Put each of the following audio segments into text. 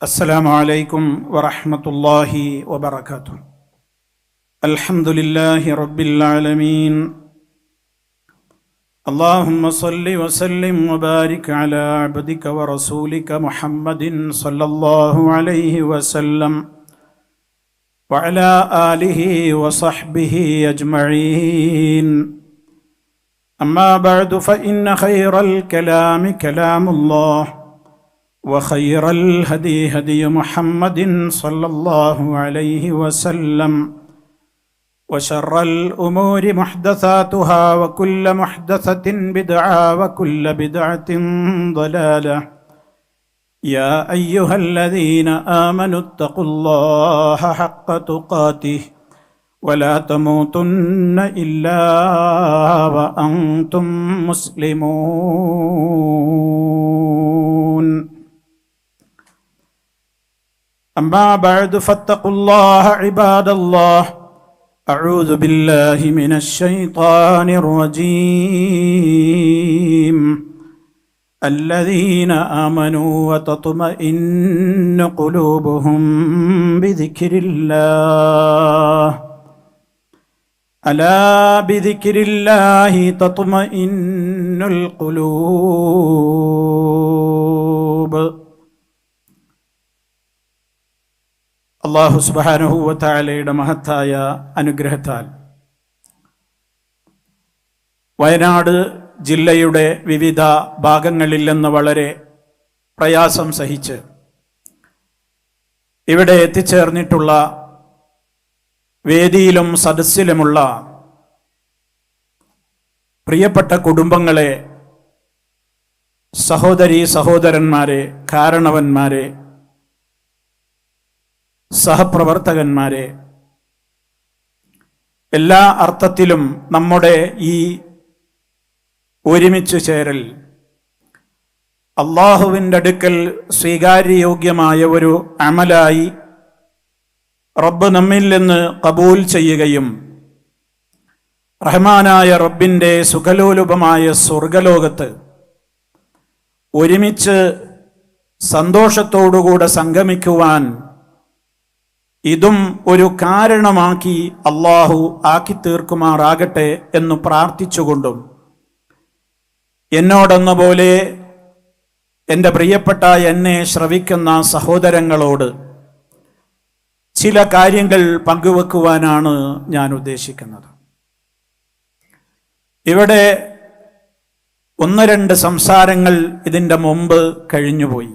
السلام عليكم ورحمة الله وبركاته. الحمد لله رب العالمين. اللهم صل وسلم وبارك على عبدك ورسولك محمد صلى الله عليه وسلم وعلى آله وصحبه أجمعين. أما بعد فإن خير الكلام كلام الله وخير الهدي هدي محمد صلى الله عليه وسلم وشر الأمور محدثاتها وكل محدثة بدعة وكل بدعة ضلالة. يا أيها الذين آمنوا اتقوا الله حق تقاته ولا تموتن إلا وأنتم مسلمون. أما بعد فاتقوا الله عباد الله. أعوذ بالله من الشيطان الرجيم. الذين آمنوا وتطمئن قلوبهم بذكر الله ألا بذكر الله تطمئن القلوب. അല്ലാഹു സുബ്ഹാനഹു വ തആലയുടെ മഹത്തായ അനുഗ്രഹത്താൽ വയനാട് ജില്ലയുടെ വിവിധ ഭാഗങ്ങളിൽ നിന്ന് വളരെ പ്രയാസം സഹിച്ച് ഇവിടെ എത്തിച്ചേർന്നിട്ടുള്ള വേദിയിലും സദസ്സിലുമുള്ള പ്രിയപ്പെട്ട കുടുംബങ്ങളെ, സഹോദരീ സഹോദരന്മാരെ, കാരണവന്മാരെ, സഹപ്രവർത്തകന്മാരെ, എല്ലാ അർത്ഥത്തിലും നമ്മുടെ ഈ ഒരുമിച്ച് ചേരൽ അള്ളാഹുവിൻ്റെ അടുക്കൽ സ്വീകാര്യയോഗ്യമായ ഒരു അമലായി റബ്ബ് നമ്മിൽ നിന്ന് കബൂൽ ചെയ്യുകയും റഹ്മാനായ റബ്ബിൻ്റെ സുഖലോലുപമായ സ്വർഗലോകത്ത് ഒരുമിച്ച് സന്തോഷത്തോടുകൂടെ സംഗമിക്കുവാൻ ഇതും ഒരു കാരണമാക്കി അള്ളാഹു ആക്കി തീർക്കുമാറാകട്ടെ എന്ന് പ്രാർത്ഥിച്ചുകൊണ്ടും, എന്നോടെന്ന പോലെ എൻ്റെ പ്രിയപ്പെട്ട എന്നെ ശ്രവിക്കുന്ന സഹോദരങ്ങളോട് ചില കാര്യങ്ങൾ പങ്കുവെക്കുവാനാണ് ഞാൻ ഉദ്ദേശിക്കുന്നത്. ഇവിടെ ഒന്ന് രണ്ട് സംസാരങ്ങൾ ഇതിൻ്റെ മുമ്പ് കഴിഞ്ഞുപോയി.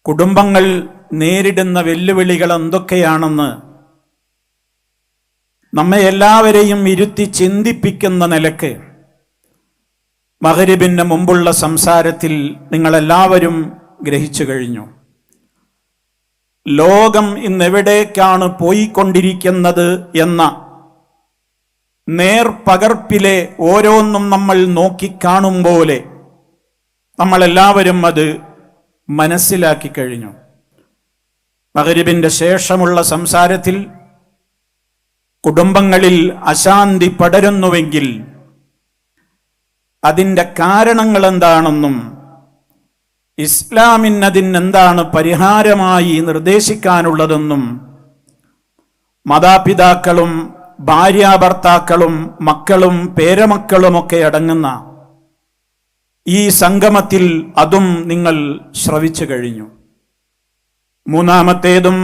കുടുംബങ്ങൾ നേരിടുന്ന വെല്ലുവിളികൾ എന്തൊക്കെയാണെന്ന് നമ്മെ എല്ലാവരെയും ഇരുത്തി ചിന്തിപ്പിക്കുന്ന നിലക്ക് മഗ്‌രിബിന് മുമ്പുള്ള സംസാരത്തിൽ നിങ്ങളെല്ലാവരും ഗ്രഹിച്ചു കഴിഞ്ഞു. ലോകം ഇന്നെവിടേക്കാണ് പോയിക്കൊണ്ടിരിക്കുന്നത് എന്ന നേർപകർപ്പിലെ ഓരോന്നും നമ്മൾ നോക്കിക്കാണും പോലെ നമ്മളെല്ലാവരും അത് മനസ്സിലാക്കി കഴിഞ്ഞു. മഗ്‌രിബിന്റെ ശേഷമുള്ള സംസാരത്തിൽ കുടുംബങ്ങളിൽ അശാന്തി പടരുന്നുവെങ്കിൽ അതിൻ്റെ കാരണങ്ങൾ എന്താണെന്നും ഇസ്ലാമിന് അതിനെന്താണ് പരിഹാരമായി നിർദ്ദേശിക്കാനുള്ളതെന്നും മാതാപിതാക്കളും ഭാര്യാഭർത്താക്കളും മക്കളും പേരമക്കളുമൊക്കെ അടങ്ങുന്ന ഈ സംഗമത്തിൽ അതും നിങ്ങൾ ശ്രവിച്ചു കഴിഞ്ഞു. മൂന്നാമത്തേതും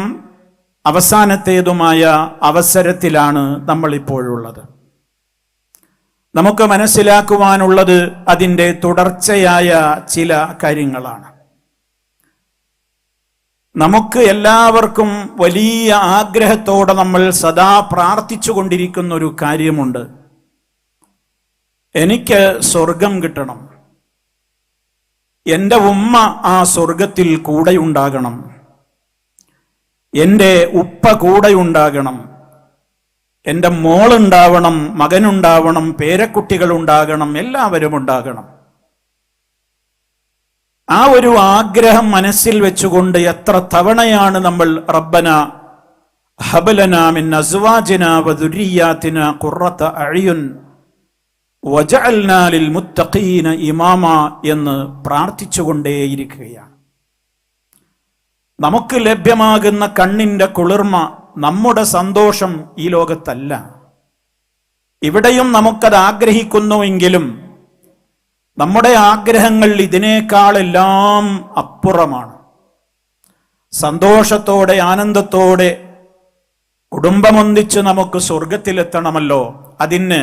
അവസാനത്തേതുമായ അവസരത്തിലാണ് നമ്മളിപ്പോഴുള്ളത്. നമുക്ക് മനസ്സിലാക്കുവാനുള്ളത് അതിൻ്റെ തുടർച്ചയായ ചില കാര്യങ്ങളാണ്. നമുക്ക് എല്ലാവർക്കും വലിയ ആഗ്രഹത്തോടെ നമ്മൾ സദാ പ്രാർത്ഥിച്ചു കൊണ്ടിരിക്കുന്ന ഒരു കാര്യമുണ്ട്. എനിക്ക് സ്വർഗം കിട്ടണം, എൻ്റെ ഉമ്മ ആ സ്വർഗത്തിൽ കൂടെയുണ്ടാകണം, എൻ്റെ ഉപ്പ കൂടെയുണ്ടാകണം, എൻ്റെ മോളുണ്ടാവണം, മകനുണ്ടാവണം, പേരക്കുട്ടികളുണ്ടാകണം, എല്ലാവരും ഉണ്ടാകണം. ആ ഒരു ആഗ്രഹം മനസ്സിൽ വെച്ചുകൊണ്ട് എത്ര തവണയാണ് നമ്മൾ റബ്ബന ഹബലനാ മിൻ അസ്വാജിനാ വദുരിയാതിനാ ഖുർറത അഅ്യുൻ വജഅൽനാ ലിൽ മുത്തഖീന ഇമാമ എന്ന് പ്രാർത്ഥിച്ചുകൊണ്ടേയിരിക്കുകയാണ്. നമുക്ക് ലഭ്യമാകുന്ന കണ്ണിന്റെ കുളിർമ, നമ്മുടെ സന്തോഷം ഈ ലോകത്തല്ല. ഇവിടെയും നമുക്കത് ആഗ്രഹിക്കുന്നുവെങ്കിലും നമ്മുടെ ആഗ്രഹങ്ങൾ ഇതിനേക്കാളെല്ലാം അപ്പുറമാണ്. സന്തോഷത്തോടെ ആനന്ദത്തോടെ കുടുംബമൊന്നിച്ച് നമുക്ക് സ്വർഗത്തിലെത്തണമല്ലോ. അതിന്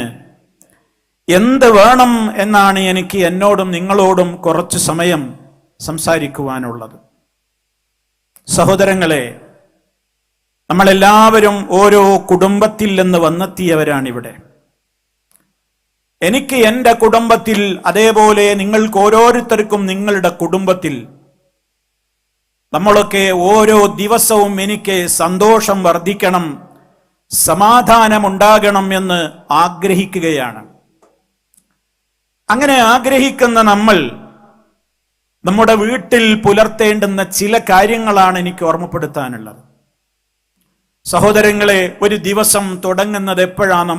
എന്ത് വേണം എന്നാണ് എനിക്ക് എന്നോടും നിങ്ങളോടും കുറച്ച് സമയം സംസാരിക്കുവാനുള്ളത്. സഹോദരങ്ങളെ, നമ്മളെല്ലാവരും ഓരോ കുടുംബത്തിൽ നിന്ന് വന്നെത്തിയവരാണിവിടെ. എനിക്ക് എൻ്റെ കുടുംബത്തിൽ, അതേപോലെ നിങ്ങൾക്ക് ഓരോരുത്തർക്കും നിങ്ങളുടെ കുടുംബത്തിൽ, നമ്മളൊക്കെ ഓരോ ദിവസവും എനിക്ക് സന്തോഷം വർദ്ധിക്കണം, സമാധാനമുണ്ടാകണം എന്ന് ആഗ്രഹിക്കുകയാണ്. അങ്ങനെ ആഗ്രഹിക്കുന്ന നമ്മൾ നമ്മുടെ വീട്ടിൽ പുലർത്തേണ്ടുന്ന ചില കാര്യങ്ങളാണ് എനിക്ക് ഓർമ്മപ്പെടുത്താനുള്ളത്. സഹോദരങ്ങളെ, ഒരു ദിവസം തുടങ്ങുന്നത് എപ്പോഴാണ്?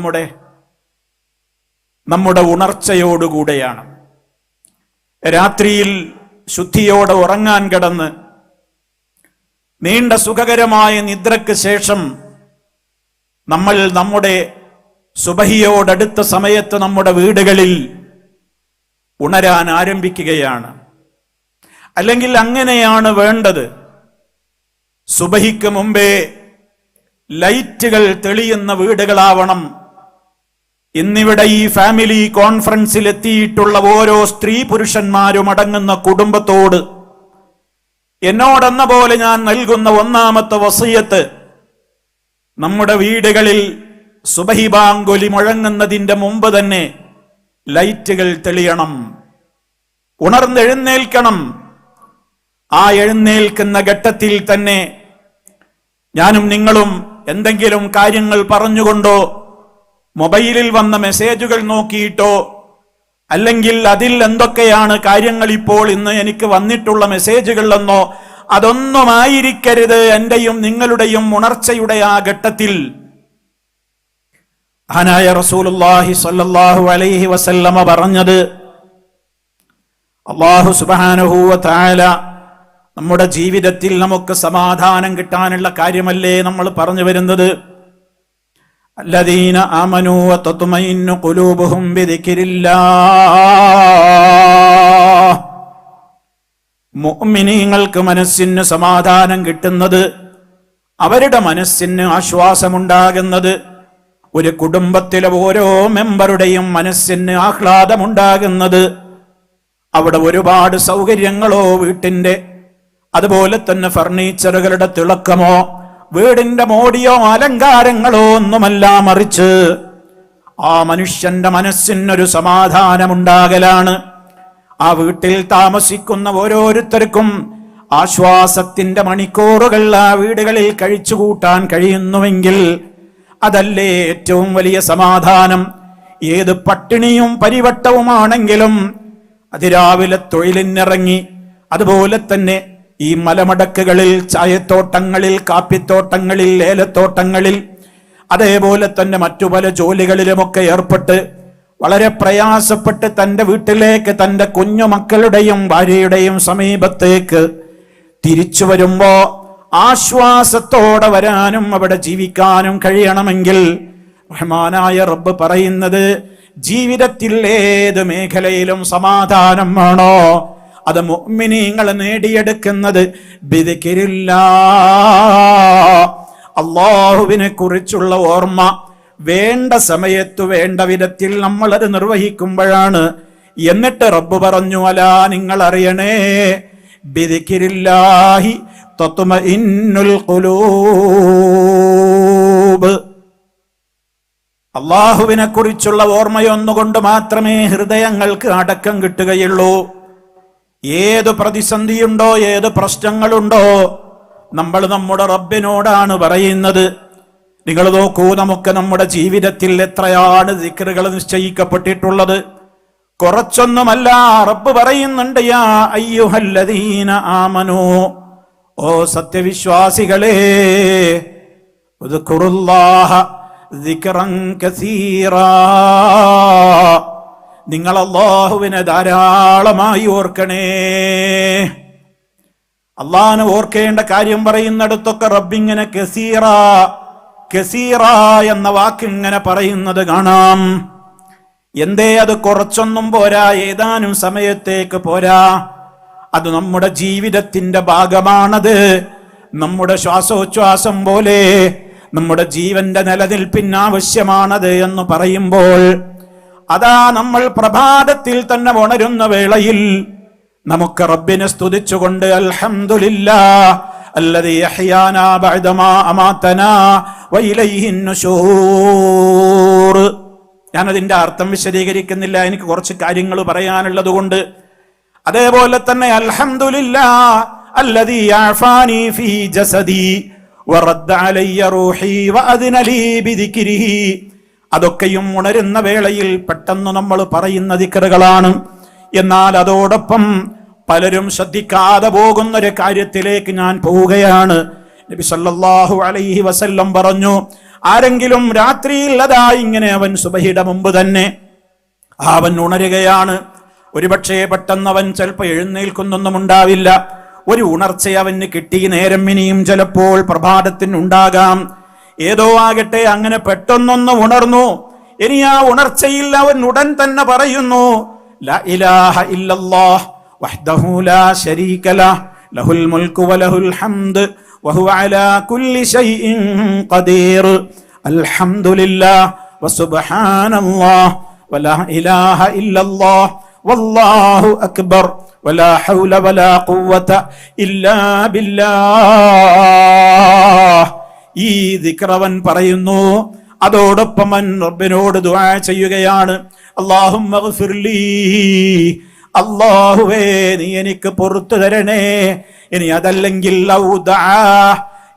നമ്മുടെ ഉണർച്ചയോടുകൂടെയാണ്. രാത്രിയിൽ ശുദ്ധിയോടെ ഉറങ്ങാൻ കിടന്ന് നീണ്ട സുഖകരമായ നിദ്രയ്ക്ക് ശേഷം നമ്മൾ നമ്മുടെ സുബഹിയോടടുത്ത സമയത്ത് നമ്മുടെ വീടുകളിൽ ഉണരാൻ ആരംഭിക്കുകയാണ്. അല്ലെങ്കിൽ അങ്ങനെയാണ് വേണ്ടത്. സുബഹിക്ക് മുമ്പേ ലൈറ്റുകൾ തെളിയുന്ന വീടുകളാവണം. ഇന്നിവിടെ ഈ ഫാമിലി കോൺഫറൻസിൽ എത്തിയിട്ടുള്ള ഓരോ സ്ത്രീ പുരുഷന്മാരും അടങ്ങുന്ന കുടുംബത്തോട് എന്നോടെന്ന പോലെ ഞാൻ നൽകുന്ന ഒന്നാമത്തെ വസിയത്ത്, നമ്മുടെ വീടുകളിൽ സുബഹി ബാങ്കൊലി മുഴങ്ങുന്നതിന്റെ മുമ്പ് തന്നെ ലൈറ്റുകൾ തെളിയണം. ഉണർന്നെഴുന്നേൽക്കണം. ആ എഴുന്നേൽക്കുന്ന ഘട്ടത്തിൽ തന്നെ ഞാനും നിങ്ങളും എന്തെങ്കിലും കാര്യങ്ങൾ പറഞ്ഞുകൊണ്ടോ മൊബൈലിൽ വന്ന മെസ്സേജുകൾ നോക്കിയിട്ടോ, അല്ലെങ്കിൽ അതിൽ എന്തൊക്കെയാണ് കാര്യങ്ങൾ ഇപ്പോൾ ഇന്ന് എനിക്ക് വന്നിട്ടുള്ള മെസ്സേജുകൾ എന്നോ, അതൊന്നുമായിരിക്കരുത് എന്റെയും നിങ്ങളുടെയും ഉണർച്ചയുടെ ആ ഘട്ടത്തിൽ. മഹാനായ റസൂലുള്ളാഹി സ്വല്ലല്ലാഹു അലൈഹി വസല്ലമ പറഞ്ഞത്, അല്ലാഹു സുബ്ഹാനഹു വ തആല നമ്മുടെ ജീവിതത്തിൽ നമുക്ക് സമാധാനം കിട്ടാനുള്ള കാര്യമല്ലേ നമ്മൾ പറഞ്ഞു വരുന്നത്. അല്ലദീന ആമനൂ വതത്മഇന്നു ഖുലൂബുഹും ബിദിക്രില്ലാഹ്. മുഅ്മിനീങ്ങൾക്ക് മനസ്സിന് സമാധാനം കിട്ടുന്നത്, അവരുടെ മനസ്സിന് ആശ്വാസമുണ്ടാകുന്നത്, ഒരു കുടുംബത്തിലെ ഓരോ മെമ്പറുടെയും മനസ്സിന് ആഹ്ലാദമുണ്ടാകുന്നത്, അവിടെ ഒരുപാട് സൗകര്യങ്ങളോ വീട്ടിന്റെ, അതുപോലെ തന്നെ ഫർണിച്ചറുകളുടെ തിളക്കമോ വീടിന്റെ മോടിയോ അലങ്കാരങ്ങളോ ഒന്നുമല്ല, മറിച്ച് ആ മനുഷ്യന്റെ മനസ്സിനൊരു സമാധാനമുണ്ടാകലാണ്. ആ വീട്ടിൽ താമസിക്കുന്ന ഓരോരുത്തർക്കും ആശ്വാസത്തിന്റെ മണിക്കൂറുകൾ ആ വീടുകളിൽ കഴിച്ചുകൂട്ടാൻ കഴിയുന്നുവെങ്കിൽ അതല്ലേ ഏറ്റവും വലിയ സമാധാനം. ഏത് പട്ടിണിയും പരിവട്ടവുമാണെങ്കിലും അതിരാവിലെ തൊഴിലിനിറങ്ങി, അതുപോലെ തന്നെ ഈ മലമടക്കുകളിൽ, ചായത്തോട്ടങ്ങളിൽ, കാപ്പിത്തോട്ടങ്ങളിൽ, ഏലത്തോട്ടങ്ങളിൽ, അതേപോലെ തന്നെ മറ്റു പല ജോലികളിലുമൊക്കെ ഏർപ്പെട്ട് വളരെ പ്രയാസപ്പെട്ട് തൻ്റെ വീട്ടിലേക്ക്, തൻ്റെ കുഞ്ഞുമക്കളുടെയും ഭാര്യയുടെയും സമീപത്തേക്ക് തിരിച്ചു വരുമ്പോ ആശ്വാസത്തോടെ വരാനും അവിടെ ജീവിക്കാനും കഴിയണമെങ്കിൽ റഹ്മാനായ റബ്ബ് പറയുന്നത്, ജീവിതത്തിൽ ഏത് മേഖലയിലും സമാധാനം വേണോ, അത് മുഅ്മിനീങ്ങൾ നേടിയെടുക്കുന്നത് ബിദിക്രില്ലാഹ്, അല്ലാഹുവിനെ കുറിച്ചുള്ള ഓർമ്മ വേണ്ട സമയത്ത് വേണ്ട വിധത്തിൽ നമ്മൾ അത് നിർവഹിക്കുമ്പോഴാണ്. എന്നിട്ട് റബ്ബ് പറഞ്ഞു, അലാ നിങ്ങൾ അറിയണേ, ബിദിക്രില്ലാഹി തത്മഇന്നുൽ ഖുലൂബ്. അല്ലാഹുവിനെ കുറിച്ചുള്ള ഓർമ്മയൊന്നുകൊണ്ട് മാത്രമേ ഹൃദയങ്ങൾക്ക് അടക്കം കിട്ടുകയുള്ളൂ. ഏത് പ്രതിസന്ധിയുണ്ടോ, ഏത് പ്രശ്നങ്ങളുണ്ടോ, നമ്മൾ നമ്മുടെ റബ്ബിനോടാണ് പറയുന്നത്. നിങ്ങൾ നോക്കൂ, നമുക്ക് നമ്മുടെ ജീവിതത്തിൽ എത്രയാണ് ദിക്റുകൾ നിശ്ചയിക്കപ്പെട്ടിട്ടുള്ളത്. കുറച്ചൊന്നുമല്ല. റബ്ബ് പറയുന്നുണ്ട്, യാ അയ്യുഹല്ലദീന ആമനൂ, ഓ സത്യവിശ്വാസികളെ, ഉദ്കുറുല്ലാഹ ദിക്റൻ കസീറാ, നിങ്ങൾ അല്ലാഹുവിനെ ധാരാളമായി ഓർക്കണേ. അള്ളാഹനെ ഓർക്കേണ്ട കാര്യം പറയുന്നിടത്തൊക്കെ റബ്ബിങ്ങനെ കസീറ കസീറ എന്ന വാക്ക് ഇങ്ങനെ പറയുന്നത് കാണാം. എന്തേ അത് കുറച്ചൊന്നും പോരാ, ഏതാനും സമയത്തേക്ക് പോരാ. അത് നമ്മുടെ ജീവിതത്തിന്റെ ഭാഗമാണത്. നമ്മുടെ ശ്വാസോച്ഛ്വാസം പോലെ നമ്മുടെ ജീവന്റെ നിലനിൽപ്പിന് ആവശ്യമാണത് എന്ന് പറയുമ്പോൾ, അതാ നമ്മൾ പ്രഭാതത്തിൽ തന്നെ ഉണരുന്ന വേളയിൽ നമുക്ക് റബ്ബിനെ സ്തുതിച്ചുകൊണ്ട് അൽഹംദുലില്ലാഹ് അല്ലദീ അഹ്യാനാ ബഅദമാ അമാതനാ വഇലൈഹിൻ നുശൂർ. ഞാനതിന്റെ അർത്ഥം വിശദീകരിക്കുന്നില്ല, എനിക്ക് കുറച്ച് കാര്യങ്ങൾ പറയാനുള്ളത് കൊണ്ട്. അതേപോലെ തന്നെ അൽഹംദുലില്ലാഹ് അല്ലദീ അഅഫാനി ഫീ ജസദി വറദ്ദ അലയ്യ റൂഹി വഅദ്ന ലീ ബിദിക്രിഹി. അതൊക്കെയും ഉണരുന്ന വേളയിൽ പെട്ടെന്ന് നമ്മൾ പറയുന്ന ദിക്റുകളാണ്. എന്നാൽ അതോടൊപ്പം പലരും ശ്രദ്ധിക്കാതെ പോകുന്ന ഒരു കാര്യത്തിലേക്ക് ഞാൻ പോവുകയാണ്. നബി സല്ലല്ലാഹു അലൈഹി വസല്ലം പറഞ്ഞു, ആരെങ്കിലും രാത്രിയിൽ അതാ ഇങ്ങനെ അവൻ സുബഹിയുടെ മുമ്പ് തന്നെ അവൻ ഉണരുകയാണ്. ഒരുപക്ഷെ പെട്ടെന്ന് അവൻ ചിലപ്പോൾ എഴുന്നേൽക്കുന്നൊന്നും ഉണ്ടാവില്ല. ഒരു ഉണർച്ച അവന് കിട്ടി, നേരം ഇനിയും ചിലപ്പോൾ പ്രഭാതത്തിനുണ്ടാകാം. ഏതോ ആകട്ടെ, അങ്ങനെ പെട്ടെന്നൊന്ന് ഉണർന്നു. ഇനി ആ ഉണർച്ചയിൽ അവൻ ഉടൻ തന്നെ പറയുന്നു, ലാ ഇലാഹ ഇല്ലല്ലാഹ് വഹ്ദഹു ലാ ശരീക ലഹ് ലഹുൽ മുൽക്കു വലഹുൽ ഹംദ് വഹുവ അലാ കുല്ലി ശൈഇൻ ഖദീർ. അൽഹംദുലില്ലാഹ് വസുബ്ഹാനല്ലാഹ് വലാ ഇലാഹ ഇല്ലല്ലാഹ് വല്ലാഹു അക്ബർ വലാ ഹൗല വലാ ഖുവത ഇല്ലാ ബില്ലാഹ്. ഈ ദിക്റവൻ പറയുന്നു. അതോടൊപ്പം അവൻ റബ്ബിനോട് ദുആ ചെയ്യുകയാണ്, അല്ലാഹുമ്മ ഗ്ഫിർലീ, അല്ലാഹുവേ നീ എനിക്ക് പുറത്തു തരണേ. ഇനി അതല്ലെങ്കിൽ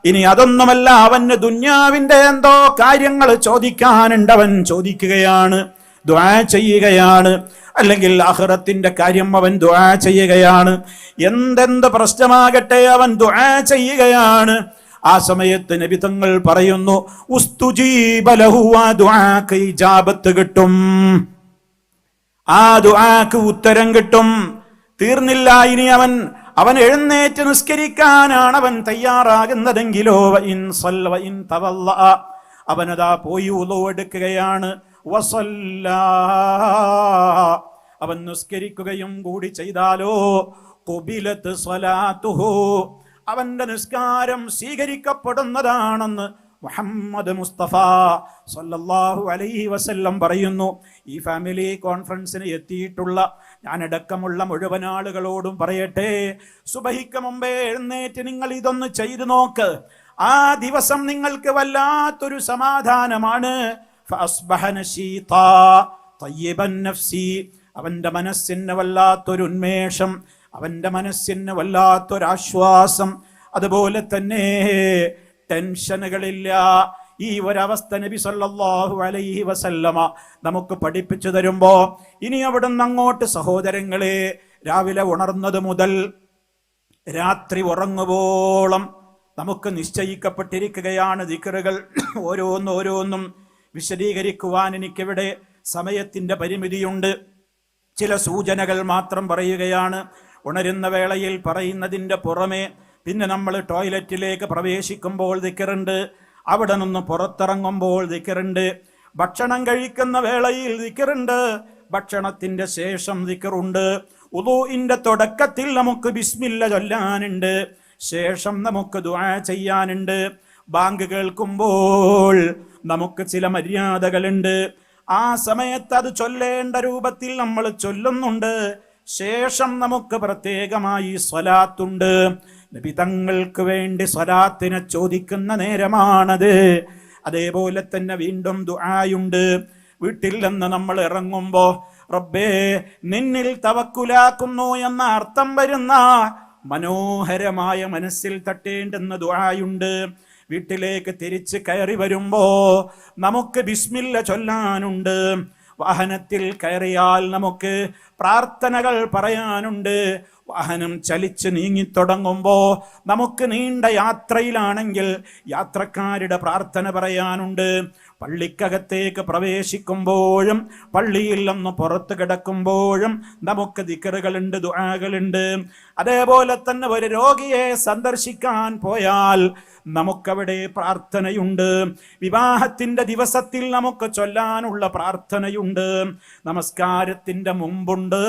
ഇനി അതൊന്നുമല്ല, അവന് ദുന്യാവിന്റെ എന്തോ കാര്യങ്ങൾ ചോദിക്കാനുണ്ടവൻ ചോദിക്കുകയാണ്, ദുആ ചെയ്യുകയാണ്. അല്ലെങ്കിൽ ആഖിറത്തിന്റെ കാര്യം അവൻ ദുആ ചെയ്യുകയാണ്. എന്തെന്ത് പ്രശ്നമാകട്ടെ അവൻ ദുആ ചെയ്യുകയാണ്. ആ സമയത്ത് നബി തങ്ങൾ പറയുന്നു, ഉസ്തുജീബ ലഹു, ആ ദുആക്ക് ഇജാബത്ത് കിട്ടും, ആ ദുആക്ക് ഉത്തരം കിട്ടും. തീർന്നില്ല, ഇനി അവൻ എഴുന്നേറ്റ് നിസ്കരിക്കാനാണ് അവൻ തയ്യാറാകുന്നതെങ്കിലോ അവനതാ പോയി ഉളു എടുക്കുകയാണ്. അവൻ നിസ്കരിക്കുകയും കൂടി ചെയ്താലോ ഖുബിലത്ത് സ്വലാത്തുഹു, അവന്റെ നിസ്കാരം സ്വീകരിക്കപ്പെടുന്നതാണെന്ന് മുഹമ്മദ് മുസ്തഫ സല്ലല്ലാഹു അലൈഹി വസല്ലം പറയുന്നു. ഈ ഫാമിലി കോൺഫറൻസിന് എത്തിയിട്ടുള്ള ഞാനടക്കമുള്ള മുഴുവൻ ആളുകളോടും പറയട്ടെ, സുബഹിക്ക് മുമ്പേ എഴുന്നേറ്റ് നിങ്ങൾ ഇതൊന്ന് ചെയ്തു നോക്ക്. ആ ദിവസം നിങ്ങൾക്ക് വല്ലാത്തൊരു സമാധാനമാണ്. ഫഅസ്ബഹ നശീതാ തയ്യിബൻ നഫ്സി, അവന്റെ മനസ്സിന് വല്ലാത്തൊരു ഉന്മേഷം, അവന്റെ മനസ്സിന് വല്ലാത്തൊരാശ്വാസം. അതുപോലെ തന്നെ ടെൻഷനുകളില്ല. ഈ ഒരവസ്ഥ നബി സല്ലല്ലാഹു അലൈഹി വസല്ലമ നമുക്ക് പഠിപ്പിച്ചു തരുമ്പോ, ഇനി അവിടുന്ന് അങ്ങോട്ട് സഹോദരങ്ങളെ, രാവിലെ ഉണർന്നത് മുതൽ രാത്രി ഉറങ്ങുവോളം നമുക്ക് നിശ്ചയിക്കപ്പെട്ടിരിക്കുകയാണ് ദിക്റുകൾ. ഓരോന്നും വിശദീകരിക്കുവാൻ എനിക്കിവിടെ സമയത്തിന്റെ പരിമിതിയുണ്ട്. ചില സൂചനകൾ മാത്രം പറയുകയാണ്. ഉണരുന്ന വേളയിൽ പറയുന്നതിൻ്റെ പുറമെ പിന്നെ നമ്മൾ ടോയ്ലറ്റിലേക്ക് പ്രവേശിക്കുമ്പോൾ ദിക്റുണ്ട്, അവിടെ നിന്ന് പുറത്തിറങ്ങുമ്പോൾ ദിക്റുണ്ട്, ഭക്ഷണം കഴിക്കുന്ന വേളയിൽ ദിക്റുണ്ട്, ഭക്ഷണത്തിന്റെ ശേഷം ദിക്റുണ്ട്, ഉളൂഇന്റെ തുടക്കത്തിൽ നമുക്ക് ബിസ്മില്ല ചൊല്ലാനുണ്ട്, ശേഷം നമുക്ക് ദുആ ചെയ്യാനുണ്ട്, ബാങ്ക് കേൾക്കുമ്പോൾ നമുക്ക് ചില മര്യാദകളുണ്ട്, ആ സമയത്ത് അത് ചൊല്ലേണ്ട രൂപത്തിൽ നമ്മൾ ചൊല്ലുന്നുണ്ട്, ശേഷം നമുക്ക് പ്രത്യേകമായി സ്വലാത്തുണ്ട്. നബി തങ്ങൾക്ക് വേണ്ടി സ്വലാത്തിനെ ചോദിക്കുന്ന നേരമാണത്. അതേപോലെ തന്നെ വീണ്ടും ദുആയുണ്ട്. വീട്ടിൽ നിന്ന് നമ്മൾ ഇറങ്ങുമ്പോ റബ്ബേ നിന്നിൽ തവക്കുലാക്കുന്നു എന്ന അർത്ഥം വരുന്ന മനോഹരമായ മനസ്സിൽ തട്ടേണ്ടുന്ന ദുആയുണ്ട്. വീട്ടിലേക്ക് തിരിച്ച് കയറി വരുമ്പോ നമുക്ക് ബിസ്മില്ല ചൊല്ലാനുണ്ട്. വാഹനത്തിൽ കയറിയാൽ നമുക്ക് പ്രാർത്ഥനകൾ പറയാനുണ്ട്. വാഹനം ചലിച്ച് നീങ്ങിത്തുടങ്ങുമ്പോ നമുക്ക് നീണ്ട യാത്രയിലാണെങ്കിൽ യാത്രക്കാരുടെ പ്രാർത്ഥന പറയാനുണ്ട്. പള്ളിക്കകത്തേക്ക് പ്രവേശിക്കുമ്പോഴും പള്ളിയിൽ നിന്ന് പുറത്ത് കിടക്കുമ്പോഴും നമുക്ക് ദിക്റുകളുണ്ട്, ദുആകളുണ്ട്. അതേപോലെ തന്നെ ഒരു രോഗിയെ സന്ദർശിക്കാൻ പോയാൽ നമുക്കവിടെ പ്രാർത്ഥനയുണ്ട്. വിവാഹത്തിന്റെ ദിവസത്തിൽ നമുക്ക് ചൊല്ലാനുള്ള പ്രാർത്ഥനയുണ്ട്. നമസ്കാരത്തിന്റെ മുമ്പുണ്ട്,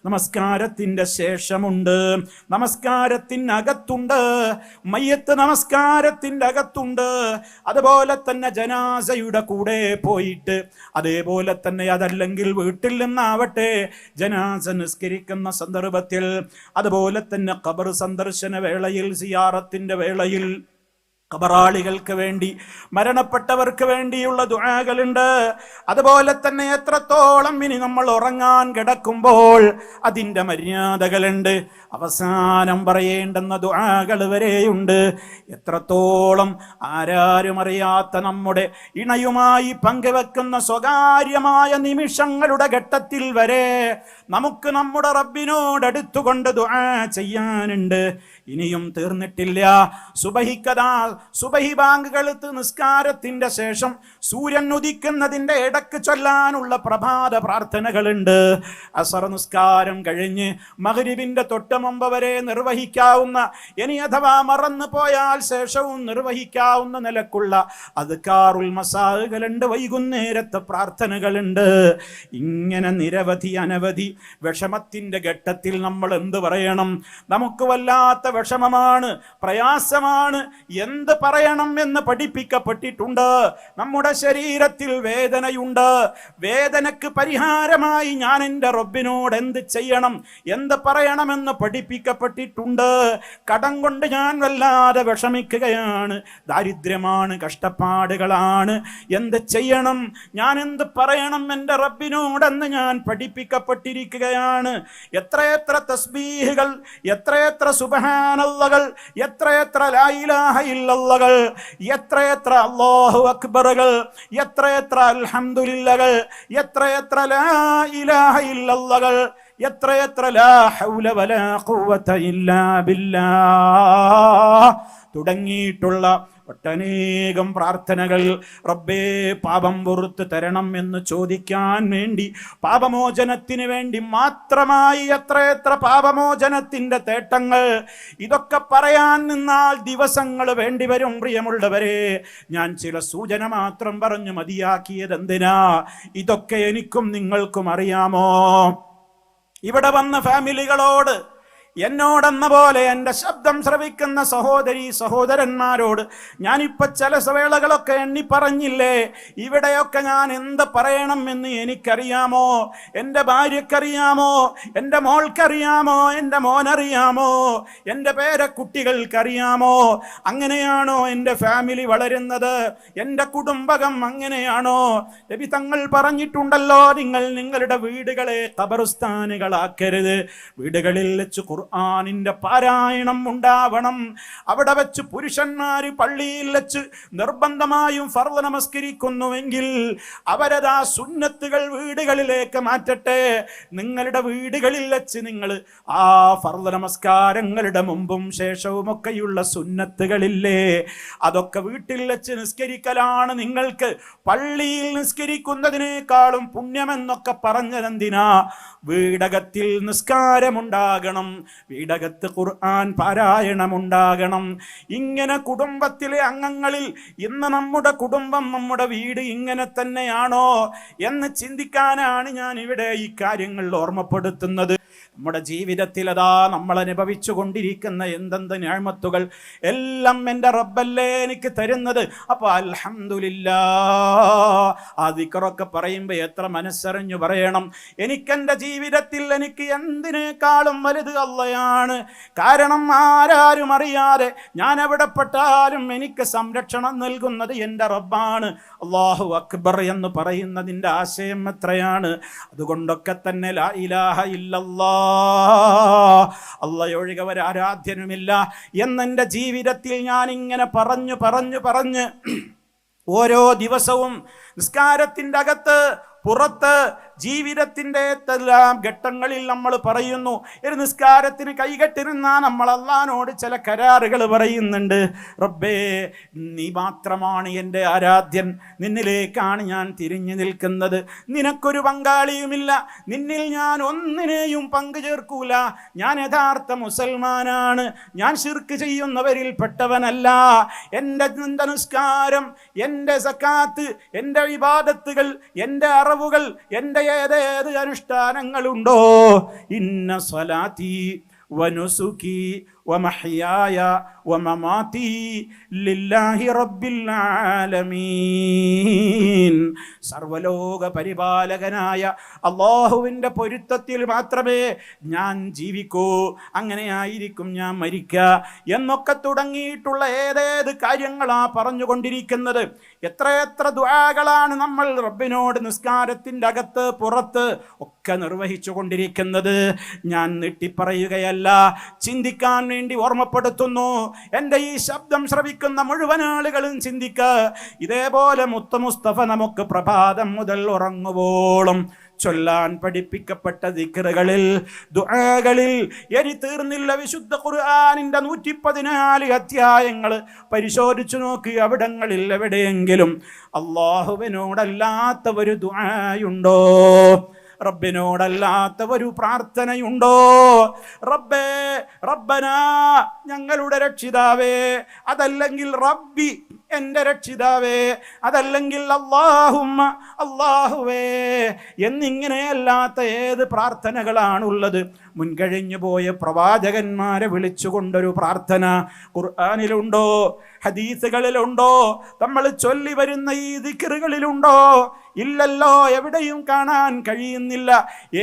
നമസ്കാരത്തിന്റെ ശേഷമുണ്ട്, നമസ്കാരത്തിനകത്തുണ്ട്, മയ്യത്ത് നമസ്കാരത്തിന്റെ അകത്തുണ്ട്. അതുപോലെ തന്നെ ജനാസയുടെ കൂടെ പോയിട്ട്, അതേപോലെ തന്നെ അതല്ലെങ്കിൽ വീട്ടിൽ നിന്നാവട്ടെ ജനാസ നിസ്കരിക്കുന്ന സന്ദർഭത്തിൽ, അതുപോലെ തന്നെ ഖബർ സന്ദർശന വേളയിൽ, സിയാറത്തിന്റെ വേളയിൽ ഖബറാളികൾക്ക് വേണ്ടി, മരണപ്പെട്ടവർക്ക് വേണ്ടിയുള്ള ദുആകളുണ്ട്. അതുപോലെ തന്നെ എത്രത്തോളം ഇനി നമ്മൾ ഉറങ്ങാൻ കിടക്കുമ്പോൾ അതിൻ്റെ മര്യാദകളുണ്ട്. അവസാനം പറയേണ്ടുന്ന ദുആകൾ വരെയുണ്ട്. എത്രത്തോളം ആരാരും അറിയാത്ത നമ്മുടെ ഇണയുമായി പങ്കുവെക്കുന്ന സ്വകാര്യമായ നിമിഷങ്ങളുടെ ഘട്ടത്തിൽ വരെ നമുക്ക് നമ്മുടെ റബ്ബിനോട് അടുത്തുകൊണ്ട് ദുആ ചെയ്യാനുണ്ട്. ഇനിയും തീർന്നിട്ടില്ല. സുബഹി ബാങ്കുകൾ നിസ്കാരത്തിന്റെ ശേഷം സൂര്യൻ ഉദിക്കുന്നതിന്റെ ഇടക്ക് ചൊല്ലാനുള്ള പ്രഭാത പ്രാർത്ഥനകളുണ്ട്. അസർ നിസ്കാരം കഴിഞ്ഞ് മഗ്രിബിന്റെ തൊട്ട് മുമ്പ് വരെ നിർവഹിക്കാവുന്ന, ഇനി അഥവാ മറന്നു പോയാൽ ശേഷവും നിർവഹിക്കാവുന്ന നിലക്കുള്ള അദ്കാറുൽ മസാകളുണ്ട്, വൈകുന്നേരത്തെ പ്രാർത്ഥനകളുണ്ട്. ഇങ്ങനെ നിരവധി അനവധി. വിഷമത്തിന്റെ ഘട്ടത്തിൽ നമ്മൾ എന്ത് പറയണം? നമുക്ക് വല്ലാത്ത വിഷമമാണ്, പ്രയാസമാണ്, എന്ത് പറയണം എന്ന് പഠിപ്പിക്കപ്പെട്ടിട്ടുണ്ട്. നമ്മുടെ ശരീരത്തിൽ വേദനയുണ്ട്. വേദനക്ക് പരിഹാരമായി ഞാൻ എൻ്റെ റബ്ബിനോട് എന്ത് ചെയ്യണം, എന്ത് പറയണമെന്ന് പഠിപ്പിക്കപ്പെട്ടിട്ടുണ്ട്. കടം കൊണ്ട് ഞാൻ വല്ലാതെ വിഷമിക്കുകയാണ്, ദാരിദ്ര്യമാണ്, കഷ്ടപ്പാടുകളാണ്, എന്ത് ചെയ്യണം, ഞാൻ എന്ത് പറയണം എൻ്റെ റബ്ബിനോടെന്ന് ഞാൻ പഠിപ്പിക്കപ്പെട്ടിരിക്കുകയാണ്. എത്രയെത്ര തസ്ബീഹുകൾ, എത്രയെത്ര സുബ്ഹാനല്ലാഹുകൾ, എത്രയെത്ര ലാ ഇലാഹ ഇല്ലല്ലാഹുകൾ, എത്രയെത്ര അല്ലാഹു അക്ബറുകൾ, എത്രയെത്ര അൽഹംദുലില്ലകൾ, എത്രയെത്ര ലാ ഇലാഹ ഇല്ലല്ലാഹുകൾ, എത്രയെത്ര ലാ ഹൗല വലാ ഖുവത ഇല്ലാ ബില്ലാഹ് തുടങ്ങിയിട്ടുള്ള ഒട്ടനേകം പ്രാർത്ഥനകൾ. റബ്ബേ പാപം പുറത്ത് തരണം എന്ന് ചോദിക്കാൻ വേണ്ടി, പാപമോചനത്തിന് വേണ്ടി മാത്രമായി എത്രയെത്ര പാപമോചനത്തിന്റെ തേട്ടങ്ങൾ. ഇതൊക്കെ പറയാൻ നിന്നാൽ ദിവസങ്ങൾ വേണ്ടിവരും. പ്രിയമുള്ളവരെ, ഞാൻ ചില സൂചന മാത്രം പറഞ്ഞു മതിയാക്കിയത് എന്തിനാ? ഇതൊക്കെ എനിക്കും നിങ്ങൾക്കും അറിയാമോ? ഇവിടെ വന്ന ഫാമിലികളോട്, എന്നോടെന്ന പോലെ എൻ്റെ ശബ്ദം ശ്രവിക്കുന്ന സഹോദരി സഹോദരന്മാരോട് ഞാനിപ്പോൾ ചില വേളകളൊക്കെ എണ്ണി പറഞ്ഞില്ലേ? ഇവിടെയൊക്കെ ഞാൻ എന്ത് പറയണം എന്ന് എനിക്കറിയാമോ? എൻ്റെ ഭാര്യക്കറിയാമോ? എൻ്റെ മോൾക്കറിയാമോ? എൻ്റെ മോനറിയാമോ? എൻ്റെ പേരക്കുട്ടികൾക്കറിയാമോ? അങ്ങനെയാണോ എൻ്റെ ഫാമിലി വളരുന്നത്? എൻ്റെ കുടുംബകം അങ്ങനെയാണോ? നബി തങ്ങൾ പറഞ്ഞിട്ടുണ്ടല്ലോ, നിങ്ങൾ നിങ്ങളുടെ വീടുകളെ ഖബർസ്ഥാനുകളാക്കരുത്. വീടുകളിൽ വെച്ച് ഖുർആനിന്റെ പാരായണം ഉണ്ടാവണം. അവിടെ വെച്ച് പുരുഷന്മാര് പള്ളിയിൽ വെച്ച് നിർബന്ധമായും ഫർള് നമസ്കരിക്കുന്നുവെങ്കിൽ അവരതാ സുന്നത്തുകൾ വീടുകളിലേക്ക് മാറ്റട്ടെ. നിങ്ങളുടെ വീടുകളിൽ വെച്ച് നിങ്ങൾ ആ ഫർള് നമസ്കാരങ്ങളുടെ മുമ്പും ശേഷവും ഒക്കെയുള്ള സുന്നത്തുകളില്ലേ, അതൊക്കെ വീട്ടിൽ വെച്ച് നിസ്കരിക്കലാണ് നിങ്ങൾക്ക് പള്ളിയിൽ നിസ്കരിക്കുന്നതിനേക്കാളും പുണ്യമെന്നൊക്കെ പറഞ്ഞതെന്തിനാ? വീടകത്തിൽ നിസ്കാരമുണ്ടാകണം, വീടകത്ത് ഖുർആൻ പാരായണമുണ്ടാകണം. ഇങ്ങനെ കുടുംബത്തിലെ അംഗങ്ങളിൽ ഇന്ന് നമ്മുടെ കുടുംബം, നമ്മുടെ വീട് ഇങ്ങനെ തന്നെയാണോ എന്ന് ചിന്തിക്കാനാണ് ഞാൻ ഇവിടെ ഈ കാര്യങ്ങൾ ഓർമ്മപ്പെടുത്തുന്നത്. നമ്മുടെ ജീവിതത്തിൽ അതാ നമ്മൾ അനുഭവിച്ചു കൊണ്ടിരിക്കുന്ന എന്തെന്ത് നിഅമത്തുകൾ എല്ലാം എൻ്റെ റബ്ബല്ലേ എനിക്ക് തരുന്നത്. അപ്പോൾ അൽഹംദുലില്ലാഹ് ആ ദിക്റൊക്കെ പറയുമ്പോൾ എത്ര മനസ്സറിഞ്ഞു പറയണം. എനിക്കെൻ്റെ ജീവിതത്തിൽ എനിക്ക് എന്തിനേക്കാളും വലുത് അല്ലാഹയാണ്. കാരണം ആരാരും അറിയാതെ ഞാൻ എവിടെ പെട്ടാലും എനിക്ക് സംരക്ഷണം നൽകുന്നത് എൻ്റെ റബ്ബാണ്. അല്ലാഹു അക്ബർ എന്ന് പറയുന്നതിൻ്റെ ആശയം എത്രയാണ്! അതുകൊണ്ടൊക്കെ തന്നെ ലാ ഇലാഹ ഇല്ലല്ലാഹ്, അല്ലാഹയൊഴികെ ഒരു ആരാധ്യനുമില്ല എന്നെൻ്റെ ജീവിതത്തിൽ ഞാൻ ഇങ്ങനെ പറഞ്ഞ് ഓരോ ദിവസവും നിസ്കാരത്തിൻ്റെ അകത്ത് പുറത്ത് ജീവിതത്തിന്റെ എല്ലാ ഘട്ടങ്ങളിൽ നമ്മൾ പറയുന്നു. ഒരു നിസ്കാരത്തിന് കൈകെട്ടിരുന്നാ നമ്മൾ അള്ളാഹിനോട് ചില കരാറുകൾ പറയുന്നുണ്ട്. റബ്ബേ, നീ മാത്രമാണ് എൻ്റെ ആരാധ്യൻ, നിന്നിലേക്കാണ് ഞാൻ തിരിഞ്ഞു നിൽക്കുന്നത്, നിനക്കൊരു പങ്കാളിയുമില്ല, നിന്നിൽ ഞാൻ ഒന്നിനെയും പങ്കു ചേർക്കൂല, ഞാൻ യഥാർത്ഥ മുസൽമാനാണ്, ഞാൻ ശിർക്ക് ചെയ്യുന്നവരിൽ പെട്ടവനല്ല. എൻ്റെ നിസ്കാരം, എൻ്റെ സക്കാത്ത്, എൻ്റെ ഇബാദത്തുകൾ, എൻ്റെ അറിവുകൾ, എൻ്റെ ഏതേത് അനുഷ്ഠാനങ്ങളുണ്ടോ, ഇന്ന സ്വലാത്തി വനുസുകി വമഹ്യായ വമമാതി ലില്ലാഹി റബ്ബിൽ ആലമീൻ. സർവലോക പരിപാലകനായ അല്ലാഹുവിൻ്റെ പൊരുത്തത്തിൽ മാത്രമേ ഞാൻ ജീവിക്കൂ, അങ്ങനെയായിരിക്കും ഞാൻ മരിക്കുക എന്നൊക്കെ തുടങ്ങിയിട്ടുള്ള ഏതേത് കാര്യങ്ങളാ പറഞ്ഞുകൊണ്ടിരിക്കുന്നത്. എത്രയെത്ര ദുആകളാണ് നമ്മൾ റബ്ബിനോട് നിസ്കാരത്തിൻ്റെ അകത്ത് പുറത്ത് ഒക്കെ നിർവഹിച്ചു കൊണ്ടിരിക്കുന്നത്. ഞാൻ നീട്ടിപ്പറയുകയല്ല, ചിന്തിക്കാൻ വേണ്ടി ഓർമ്മപ്പെടുത്തുന്നു. എൻ്റെ ഈ ശബ്ദം ശ്രവിക്കുന്ന മുഴുവൻ ആളുകളും ചിന്തിക്കുക. ഇതേപോലെ മുത്ത മുസ്തഫ നമുക്ക് പ്രഭാതം മുതൽ ഉറങ്ങുവോളം ചൊല്ലാൻ പഠിപ്പിക്കപ്പെട്ട ദിക്റുകളിൽ, ദുആകളിൽ ഇനി തീർന്നില്ല. വിശുദ്ധ ഖുർആനിൻ്റെ 114 അധ്യായങ്ങൾ പരിശോധിച്ചു നോക്കി. അവിടങ്ങളിൽ എവിടെയെങ്കിലും അല്ലാഹുവിനോടല്ലാത്ത ഒരു ദുആയുണ്ടോ? റബ്ബിനോടല്ലാത്ത ഒരു പ്രാർത്ഥനയുണ്ടോ? റബ്ബേ, റബ്ബനാ, ഞങ്ങളുടെ രക്ഷിതാവേ, അതല്ലെങ്കിൽ റബ്ബി, എൻ്റെ രക്ഷിതാവേ, അതല്ലെങ്കിൽ അല്ലാഹുമ്മ, അല്ലാഹുവേ എന്നിങ്ങനെയല്ലാത്ത ഏത് പ്രാർത്ഥനകളാണുള്ളത്? മുൻകഴിഞ്ഞു പോയ പ്രവാചകന്മാരെ വിളിച്ചുകൊണ്ടൊരു പ്രാർത്ഥന ഖുർആനിലുണ്ടോ? ഹദീസുകളിലുണ്ടോ? നമ്മൾ ചൊല്ലി വരുന്ന ഈ ദിക്റുകളിലുണ്ടോ? ഇല്ലല്ലോ, എവിടെയും കാണാൻ കഴിയുന്നില്ല.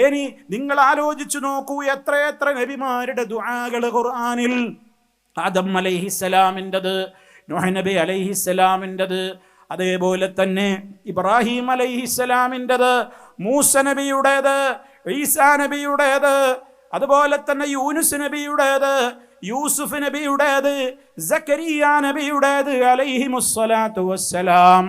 ഇനി നിങ്ങൾ ആലോചിച്ചു നോക്കൂ, എത്രയെത്ര നബിമാരുടെ ദുആകൾ ഖുർആനിൽ. ആദം അലൈഹിസ്സലാമിൻ്റെത്, നൂഹ് നബി അലൈഹിസ്സലാമിൻ്റെത്, അതേപോലെ തന്നെ ഇബ്രാഹിം അലൈഹിസ്സലാമിൻ്റെത്, മൂസ നബിയുടേത്, ഈസാ നബിയുടേത്, അതുപോലെ തന്നെ യൂനുസ് നബിയുടേത്, യൂസുഫ് നബിയുടേത്, സക്കരിയ നബിയുടേത് അലൈഹിമുസ്സലാത്തു വസ്സലാം.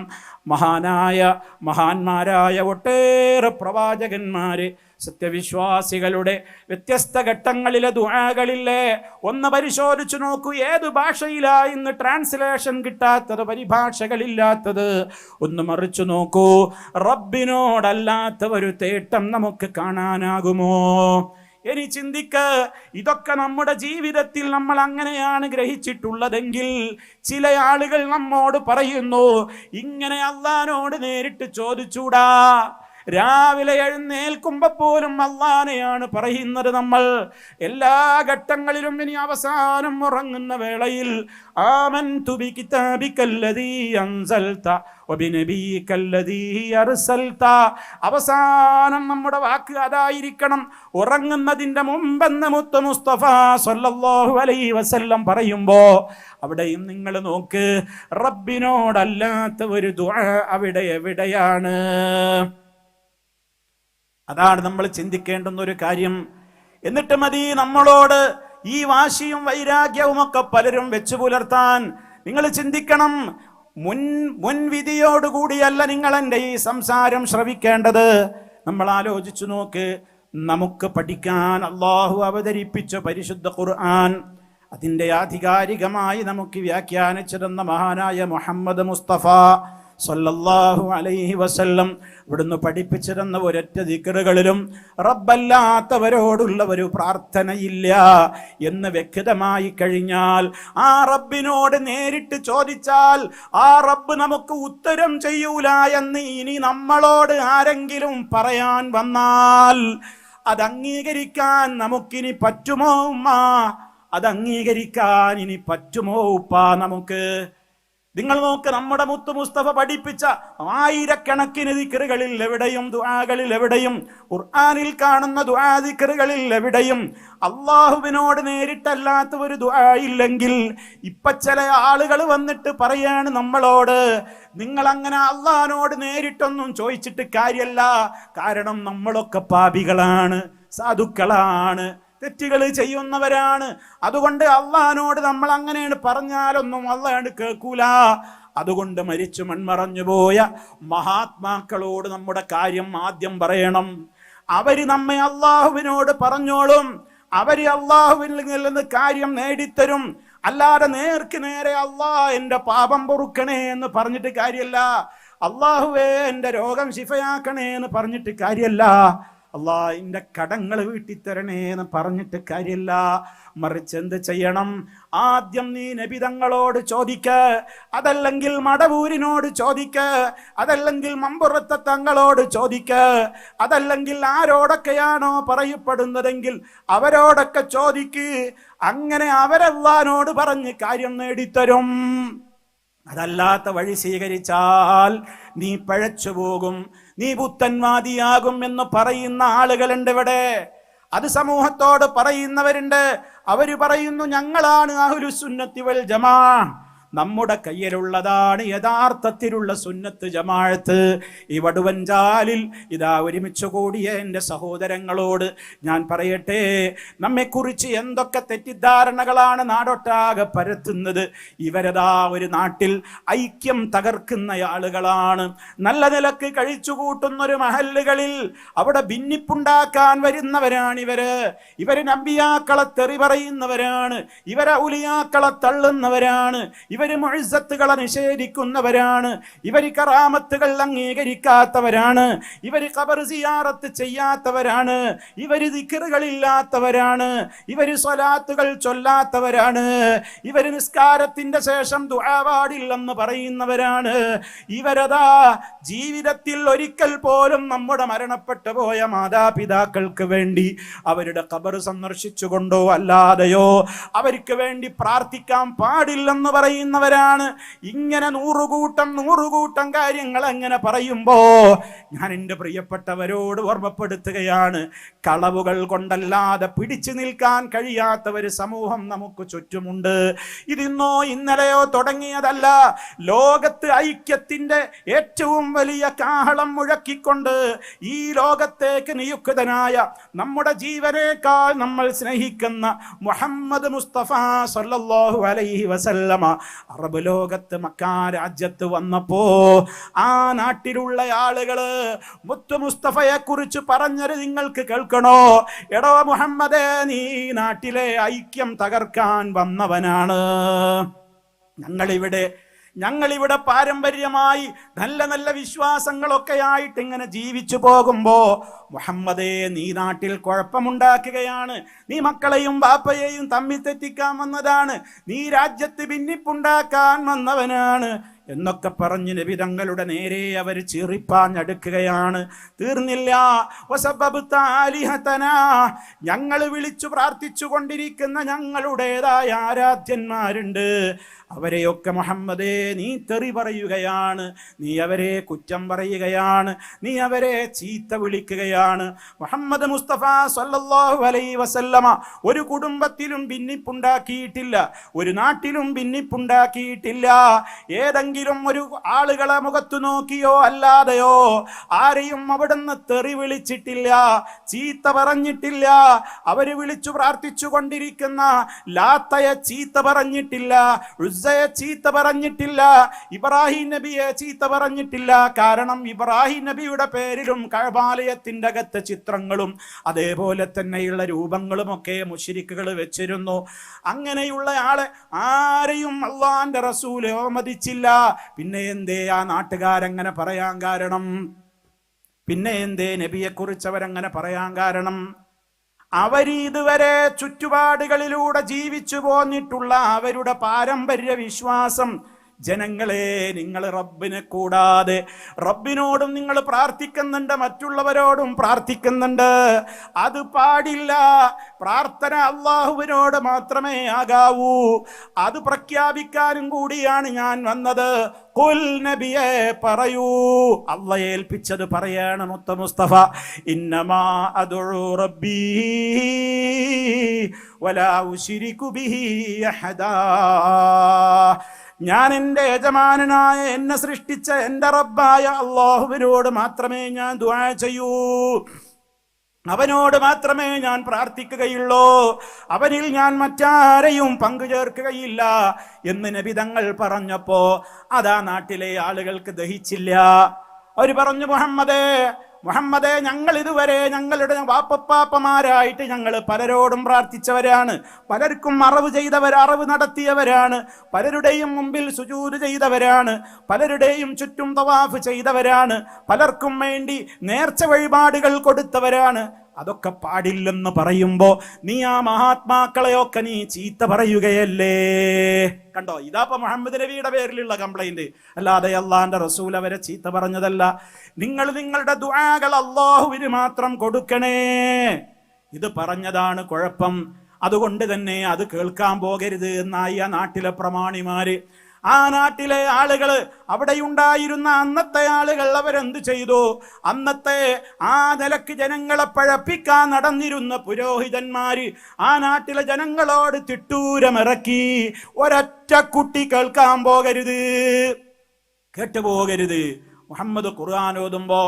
മഹാന്മാരായ ഒട്ടേറെ പ്രവാചകന്മാര്, സത്യവിശ്വാസികളുടെ വ്യത്യസ്ത ഘട്ടങ്ങളിലെ ദുആകളില്ലേ, ഒന്ന് പരിശോധിച്ചു നോക്കൂ. ഏത് ഭാഷയിലാ ഇന്ന് ട്രാൻസ്ലേഷൻ കിട്ടാത്തത്, പരിഭാഷകളില്ലാത്തത്? ഒന്ന് മറിച്ചു നോക്കൂ. റബ്ബിനോടല്ലാത്ത ഒരു തേട്ടം നമുക്ക് കാണാനാകുമോ? ഇനി ചിന്തിക്ക. ഇതൊക്കെ നമ്മുടെ ജീവിതത്തിൽ നമ്മൾ അങ്ങനെയാണ് ഗ്രഹിച്ചിട്ടുള്ളതെങ്കിൽ, ചില ആളുകൾ നമ്മോട് പറയുന്നു, ഇങ്ങനെ അല്ലാഹുവിനോട് നേരിട്ട് ചോദിച്ചൂടാ. രാവിലെ എഴുന്നേൽക്കുമ്പോൾ പോലും അല്ലാഹുവിനെയാണ് പറയുന്നത് നമ്മൾ. എല്ലാ ഘട്ടങ്ങളിലും ഇനി അവസാനം ഉറങ്ങുന്ന വേളയിൽ ആമൻതു ബികിതാബികല്ലദീ അൻസൽത വബിനബിയികല്ലദീ അർസൽത. അവസാനം നമ്മുടെ വാക്ക് അതായിരിക്കണം. ഉറങ്ങുന്നതിൻ്റെ മുമ്പെന്ന് മുത്ത് മുസ്തഫ സ്വല്ലല്ലാഹു അലൈഹി വസല്ലം പറയുമ്പോൾ അവിടെയും നിങ്ങൾ നോക്ക്, റബ്ബിനോടല്ലാത്ത ഒരു ദുആ അവിടെ എവിടെയാണ്? അതാണ് നമ്മൾ ചിന്തിക്കേണ്ടുന്ന ഒരു കാര്യം. എന്നിട്ട് മതി നമ്മളോട് ഈ വാശിയും വൈരാഗ്യവും ഒക്കെ പലരും വെച്ചു പുലർത്താൻ. നിങ്ങൾ ചിന്തിക്കണം, മുൻവിധിയോടുകൂടിയല്ല നിങ്ങൾ എൻ്റെ ഈ സംസാരം ശ്രവിക്കേണ്ടത്. നമ്മൾ ആലോചിച്ചു നോക്ക്. നമുക്ക് പഠിക്കാൻ അല്ലാഹു അവതരിപ്പിച്ച പരിശുദ്ധ ഖുർആൻ, അതിൻ്റെ ആധികാരികമായി നമുക്ക് വ്യാഖ്യാനിച്ചിരുന്ന മഹാനായ മുഹമ്മദ് മുസ്തഫ സല്ലല്ലാഹു അലൈഹി വസല്ലം ഇവിടുന്ന് പഠിപ്പിച്ചിരുന്ന ഒരൊറ്റ ദിക്റുകളിലും റബ്ബല്ലാത്തവരോടുള്ള ഒരു പ്രാർത്ഥനയില്ല എന്ന് വ്യക്തമായി കഴിഞ്ഞാൽ, ആ റബ്ബിനോട് നേരിട്ട് ചോദിച്ചാൽ ആ റബ്ബ് നമുക്ക് ഉത്തരം ചെയ്യൂല എന്ന് ഇനി നമ്മളോട് ആരെങ്കിലും പറയാൻ വന്നാൽ അത് അംഗീകരിക്കാൻ നമുക്കിനി പറ്റുമോ ഉമ്മ? അത് അംഗീകരിക്കാൻ ഇനി പറ്റുമോ ഉപ്പ നമുക്ക്? നിങ്ങൾ നോക്ക്, നമ്മുടെ മുത്ത് മുസ്തഫ പഠിപ്പിച്ച ആയിരക്കണക്കിന് ദിക്റുകളിൽ എവിടെയും, ദുആകളിൽ എവിടെയും, ഖുർആനിൽ കാണുന്ന ദുആ ദിക്റുകളിൽ എവിടെയും അല്ലാഹുവിനോട് നേരിട്ടല്ലാത്ത ഒരു ദുആ ഇല്ലെങ്കിൽ, ഇപ്പൊ ചില ആളുകൾ വന്നിട്ട് പറയാണ് നമ്മളോട്, നിങ്ങൾ അങ്ങനെ അല്ലാഹുവിനോട് നേരിട്ടൊന്നും ചോദിച്ചിട്ട് കാര്യമല്ല, കാരണം നമ്മളൊക്കെ പാപികളാണ്, സാധുക്കളാണ്, തെറ്റുകൾ ചെയ്യുന്നവരാണ്, അതുകൊണ്ട് അള്ളാഹിനോട് നമ്മൾ അങ്ങനെയാണ് പറഞ്ഞാലൊന്നും അള്ളാഹ് കേൾക്കൂല. അതുകൊണ്ട് മരിച്ചു മൺമറഞ്ഞുപോയ മഹാത്മാക്കളോട് നമ്മുടെ കാര്യം ആദ്യം പറയണം. അവര് നമ്മെ അള്ളാഹുവിനോട് പറഞ്ഞോളും, അവര് അള്ളാഹുവിൽ നിന്ന് കാര്യം നേടിത്തരും. അല്ലാതെ നേർക്ക് നേരെ എന്റെ പാപം പൊറുക്കണേ എന്ന് പറഞ്ഞിട്ട് കാര്യമല്ല, അള്ളാഹുവേ എന്റെ രോഗം ശിഫയാക്കണേ എന്ന് പറഞ്ഞിട്ട് കാര്യമല്ല, എന്റെ കടങ്ങൾ വീട്ടിത്തരണേ എന്ന് പറഞ്ഞിട്ട് കാര്യമില്ല. മറിച്ച് എന്ത് ചെയ്യണം? ആദ്യം നീ നബിതങ്ങളോട് ചോദിക്ക, അതല്ലെങ്കിൽ മടവൂരിനോട് ചോദിക്ക, അതല്ലെങ്കിൽ മമ്പുറത്തെ തങ്ങളോട് ചോദിക്ക, അതല്ലെങ്കിൽ ആരോടൊക്കെയാണോ പറയപ്പെടുന്നതെങ്കിൽ അവരോടൊക്കെ ചോദിക്ക്. അങ്ങനെ അവരല്ലാനോട് പറഞ്ഞ് കാര്യം നേടിത്തരും. അതല്ലാത്ത വഴി സ്വീകരിച്ചാൽ നീ പഴച്ചു പോകും, നീ പുത്തൻവാദിയാകും എന്ന് പറയുന്ന ആളുകളുണ്ട് ഇവിടെ. അത് സമൂഹത്തോട് പറയുന്നവരുണ്ട്. അവര് പറയുന്നു, ഞങ്ങളാണ് അഹ്ലുസുന്നത്തി വൽ ജമാ, നമ്മുടെ കയ്യിലുള്ളതാണ് യഥാർത്ഥത്തിലുള്ള സുന്നത്ത് ജമാഅത്ത്. ഈ വടുവഞ്ചാലിൽ ഇതാ ഒരുമിച്ച് കൂടിയ എൻ്റെ സഹോദരങ്ങളോട് ഞാൻ പറയട്ടെ, നമ്മെക്കുറിച്ച് എന്തൊക്കെ തെറ്റിദ്ധാരണകളാണ് നാടൊട്ടാകെ പരത്തുന്നത്. ഇവരതാ ഒരു നാട്ടിൽ ഐക്യം തകർക്കുന്ന ആളുകളാണ്. നല്ല നിലക്ക് കഴിച്ചുകൂട്ടുന്നൊരു മഹല്ലുകളിൽ അവിടെ ഭിന്നിപ്പുണ്ടാക്കാൻ വരുന്നവരാണ് ഇവര്. ഇവര് നബിയാക്കളെ തെറി പറയുന്നവരാണ്, ഇവരെ ഉലിയാക്കളെ തള്ളുന്നവരാണ്, ഇവര് മുഅ്സത്തുകളെ നിഷേധിക്കുന്നവരാണ്, ഇവര് കറാമത്തുകൾ അംഗീകരിക്കാത്തവരാണ്, ഇവര് ഖബർ സിയാറത്ത് ചെയ്യാത്തവരാണ്, ഇവര് ദിക്റുകളില്ലാത്തവരാണ്, ഇവര് സ്വലാത്തുകൾ ചൊല്ലാത്തവരാണ്, ഇവര് നിസ്കാരത്തിന്റെ ശേഷം ദുആ പാടില്ലെന്ന് പറയുന്നവരാണ്. ഇവരതാ ജീവിതത്തിൽ ഒരിക്കൽ പോലും നമ്മുടെ മരണപ്പെട്ടു പോയ മാതാപിതാക്കൾക്ക് വേണ്ടി അവരുടെ ഖബർ സന്ദർശിച്ചുകൊണ്ടോ അല്ലാതെയോ അവർക്ക് വേണ്ടി പ്രാർത്ഥിക്കാൻ പാടില്ലെന്ന് പറയുന്നവരാണ്. ഇങ്ങനെ നൂറുകൂട്ടം കാര്യങ്ങൾ എങ്ങനെ പറയുമ്പോ ഞാൻ എൻ്റെ പ്രിയപ്പെട്ടവരോട് ഓർമ്മപ്പെടുത്തുകയാണ്, കളവുകൾ കൊണ്ടല്ലാതെ പിടിച്ചു നിൽക്കാൻ കഴിയാത്ത ഒരു സമൂഹം നമുക്ക് ചുറ്റുമുണ്ട്. ഇതിന്നോ ഇന്നലെയോ തുടങ്ങിയതല്ല. ലോകത്ത് ഐക്യത്തിന്റെ ഏറ്റവും വലിയ കാഹളം മുഴക്കിക്കൊണ്ട് ഈ ലോകത്തേക്ക് നിയുക്തനായ നമ്മുടെ ജീവനേക്കാൾ നമ്മൾ സ്നേഹിക്കുന്ന മുഹമ്മദ് മുസ്തഫ സല്ലല്ലാഹു അലൈഹി വസല്ലമ അറബ് ലോകത്ത് മക്കാ രാജ്യത്ത് വന്നപ്പോ ആ നാട്ടിലുള്ള ആളുകള് മുത്തു മുസ്തഫയെ കുറിച്ച് പറഞ്ഞത് നിങ്ങൾക്ക് കേൾക്കണോ? എടോ മുഹമ്മദേ, നീ നാട്ടിലെ ഐക്യം തകർക്കാൻ വന്നവനാണ്. ഞങ്ങളിവിടെ പാരമ്പര്യമായി നല്ല നല്ല വിശ്വാസങ്ങളൊക്കെ ആയിട്ട് ഇങ്ങനെ ജീവിച്ചു പോകുമ്പോ മുഹമ്മദേ, നീ നാട്ടിൽ കുഴപ്പമുണ്ടാക്കുകയാണ്, നീ മക്കളെയും ബാപ്പയെയും തമ്മിൽ തെറ്റിക്കാൻ വന്നതാണ്, നീ രാജ്യത്ത് ഭിന്നിപ്പുണ്ടാക്കാൻ വന്നവനാണ് എന്നൊക്കെ പറഞ്ഞ് നബി തങ്ങളുടെ നേരെ അവർ ചീറിപ്പാഞ്ഞടുക്കുകയാണ്. തീർന്നില്ല. ഞങ്ങൾ വിളിച്ചു പ്രാർത്ഥിച്ചു കൊണ്ടിരിക്കുന്ന ഞങ്ങളുടേതായ ആരാധ്യന്മാരുണ്ട്, അവരെയൊക്കെ മുഹമ്മദേ നീ തെറി പറയുകയാണ്, നീ അവരെ കുറ്റം പറയുകയാണ്, നീ അവരെ ചീത്ത വിളിക്കുകയാണ്. മുഹമ്മദ് മുസ്തഫ സല്ലല്ലാഹു അലൈഹി വസല്ലമ ഒരു കുടുംബത്തിലും ഭിന്നിപ്പുണ്ടാക്കിയിട്ടില്ല, ഒരു നാട്ടിലും ഭിന്നിപ്പുണ്ടാക്കിയിട്ടില്ല. ഏതെങ്കിലും ഒരു ആളുകളെ മുഖത്തു നോക്കിയോ അല്ലാതെയോ ആരെയും അവിടുന്ന് തെറി വിളിച്ചിട്ടില്ല, ചീത്ത പറഞ്ഞിട്ടില്ല. അവര് വിളിച്ചു പ്രാർത്ഥിച്ചു കൊണ്ടിരിക്കുന്ന ലാത്തയെ ചീത്ത പറഞ്ഞിട്ടില്ല, ഉസ്സയെ ചീത്ത പറഞ്ഞിട്ടില്ല, ഇബ്രാഹിം നബിയെ ചീത്ത പറഞ്ഞിട്ടില്ല. കാരണം ഇബ്രാഹിം നബിയുടെ പേരിലും കഅബാലയത്തിന്റെ അകത്ത് ചിത്രങ്ങളും അതേപോലെ തന്നെയുള്ള രൂപങ്ങളും ഒക്കെ മുശ്രിക്കുകൾ വെച്ചിരുന്നു. അങ്ങനെയുള്ള ആളെ ആരെയും അള്ളാന്റെ റസൂല് ഓമതിച്ചില്ല. പിന്നെ എന്തേ ആ നാട്ടുകാരങ്ങനെ പറയാൻ കാരണം? പിന്നെ എന്തേ നബിയെ കുറിച്ച് അവരങ്ങനെ പറയാൻ കാരണം? അവരിതുവരെ ചുറ്റുപാടുകളിലൂടെ ജീവിച്ചു പോന്നിട്ടുള്ള അവരുടെ പാരമ്പര്യ വിശ്വാസം, ജനങ്ങളെ, നിങ്ങൾ റബ്ബിനെ കൂടാതെ റബ്ബിനോടും നിങ്ങൾ പ്രാർത്ഥിക്കുന്നുണ്ട്, മറ്റുള്ളവരോടും പ്രാർത്ഥിക്കുന്നുണ്ട്. അത് പാടില്ല. പ്രാർത്ഥന അള്ളാഹുവിനോട് മാത്രമേ ആകാവൂ. അത് പ്രഖ്യാപിക്കാനും കൂടിയാണ് ഞാൻ വന്നത്. ഖുൽ, നബിയെ പറയൂ, അള്ളാഹ് ഏൽപ്പിച്ചത് പറയാണ് മുത്ത മുസ്തഫ. ഇന്നമാ അദ്ഉ റബ്ബി വലാ ഉശ്രികു ബിഹി അഹദാ. ഞാൻ എൻ്റെ യജമാനനായ എന്നെ സൃഷ്ടിച്ച എൻ്റെ റബ്ബായ അള്ളാഹുവിനോട് മാത്രമേ ഞാൻ ദുആ ചെയ്യൂ. അവനോട് മാത്രമേ ഞാൻ പ്രാർത്ഥിക്കുകയുള്ളൂ, അവനിൽ ഞാൻ മറ്റാരെയും പങ്കുചേർക്കുകയില്ല എന്ന് നബി തങ്ങൾ പറഞ്ഞപ്പോ അതാ നാട്ടിലെ ആളുകൾക്ക് ദഹിച്ചില്ല. അവർ പറഞ്ഞു, മുഹമ്മദേ, ഞങ്ങൾ ഇതുവരെ ഞങ്ങളുടെ വാപ്പപ്പാപ്പമാരായിട്ട് ഞങ്ങൾ പലരോടും പ്രാർത്ഥിച്ചവരാണ്, പലർക്കും അറിവ് നടത്തിയവരാണ്, പലരുടെയും മുമ്പിൽ സുജൂദ് ചെയ്തവരാണ്, പലരുടെയും ചുറ്റും തവാഫ് ചെയ്തവരാണ്, പലർക്കും വേണ്ടി നേർച്ച വഴിപാടുകൾ കൊടുത്തവരാണ്. അതൊക്കെ പാടില്ലെന്ന് പറയുമ്പോ നീ ആ മഹാത്മാക്കളെയൊക്കെ നീ ചീത്ത പറയുകയല്ലേ? കണ്ടോ, ഇതാപ്പ മുഹമ്മദ് നബിയുടെ പേരിലുള്ള കംപ്ലൈന്റ്, അല്ലാതെ അള്ളാന്റെ റസൂൽ അവരെ ചീത്ത പറഞ്ഞതല്ല. നിങ്ങൾ നിങ്ങളുടെ ദുആകൾ അല്ലാഹുവിന് മാത്രം കൊടുക്കണേ, ഇത് പറഞ്ഞതാണ് കുഴപ്പം. അതുകൊണ്ട് തന്നെ അത് കേൾക്കാൻ പോകരുത് എന്നായി ആ നാട്ടിലെ പ്രമാണിമാര്. ആ നാട്ടിലെ ആളുകൾ, അവിടെയുണ്ടായിരുന്ന അന്നത്തെ ആളുകൾ അവരെന്ത് ചെയ്തു? അന്നത്തെ ആ നിലക്ക് ജനങ്ങളെ പഴപ്പിക്കാൻ നടന്നിരുന്ന പുരോഹിതന്മാര് ആ നാട്ടിലെ ജനങ്ങളോട് തിട്ടൂരമിറക്കി, ഒരൊറ്റ കുട്ടി കേൾക്കാൻ പോകരുത്, കേട്ടുപോകരുത്. മുഹമ്മദ് ഖുർആൻ ഓതുമ്പോ,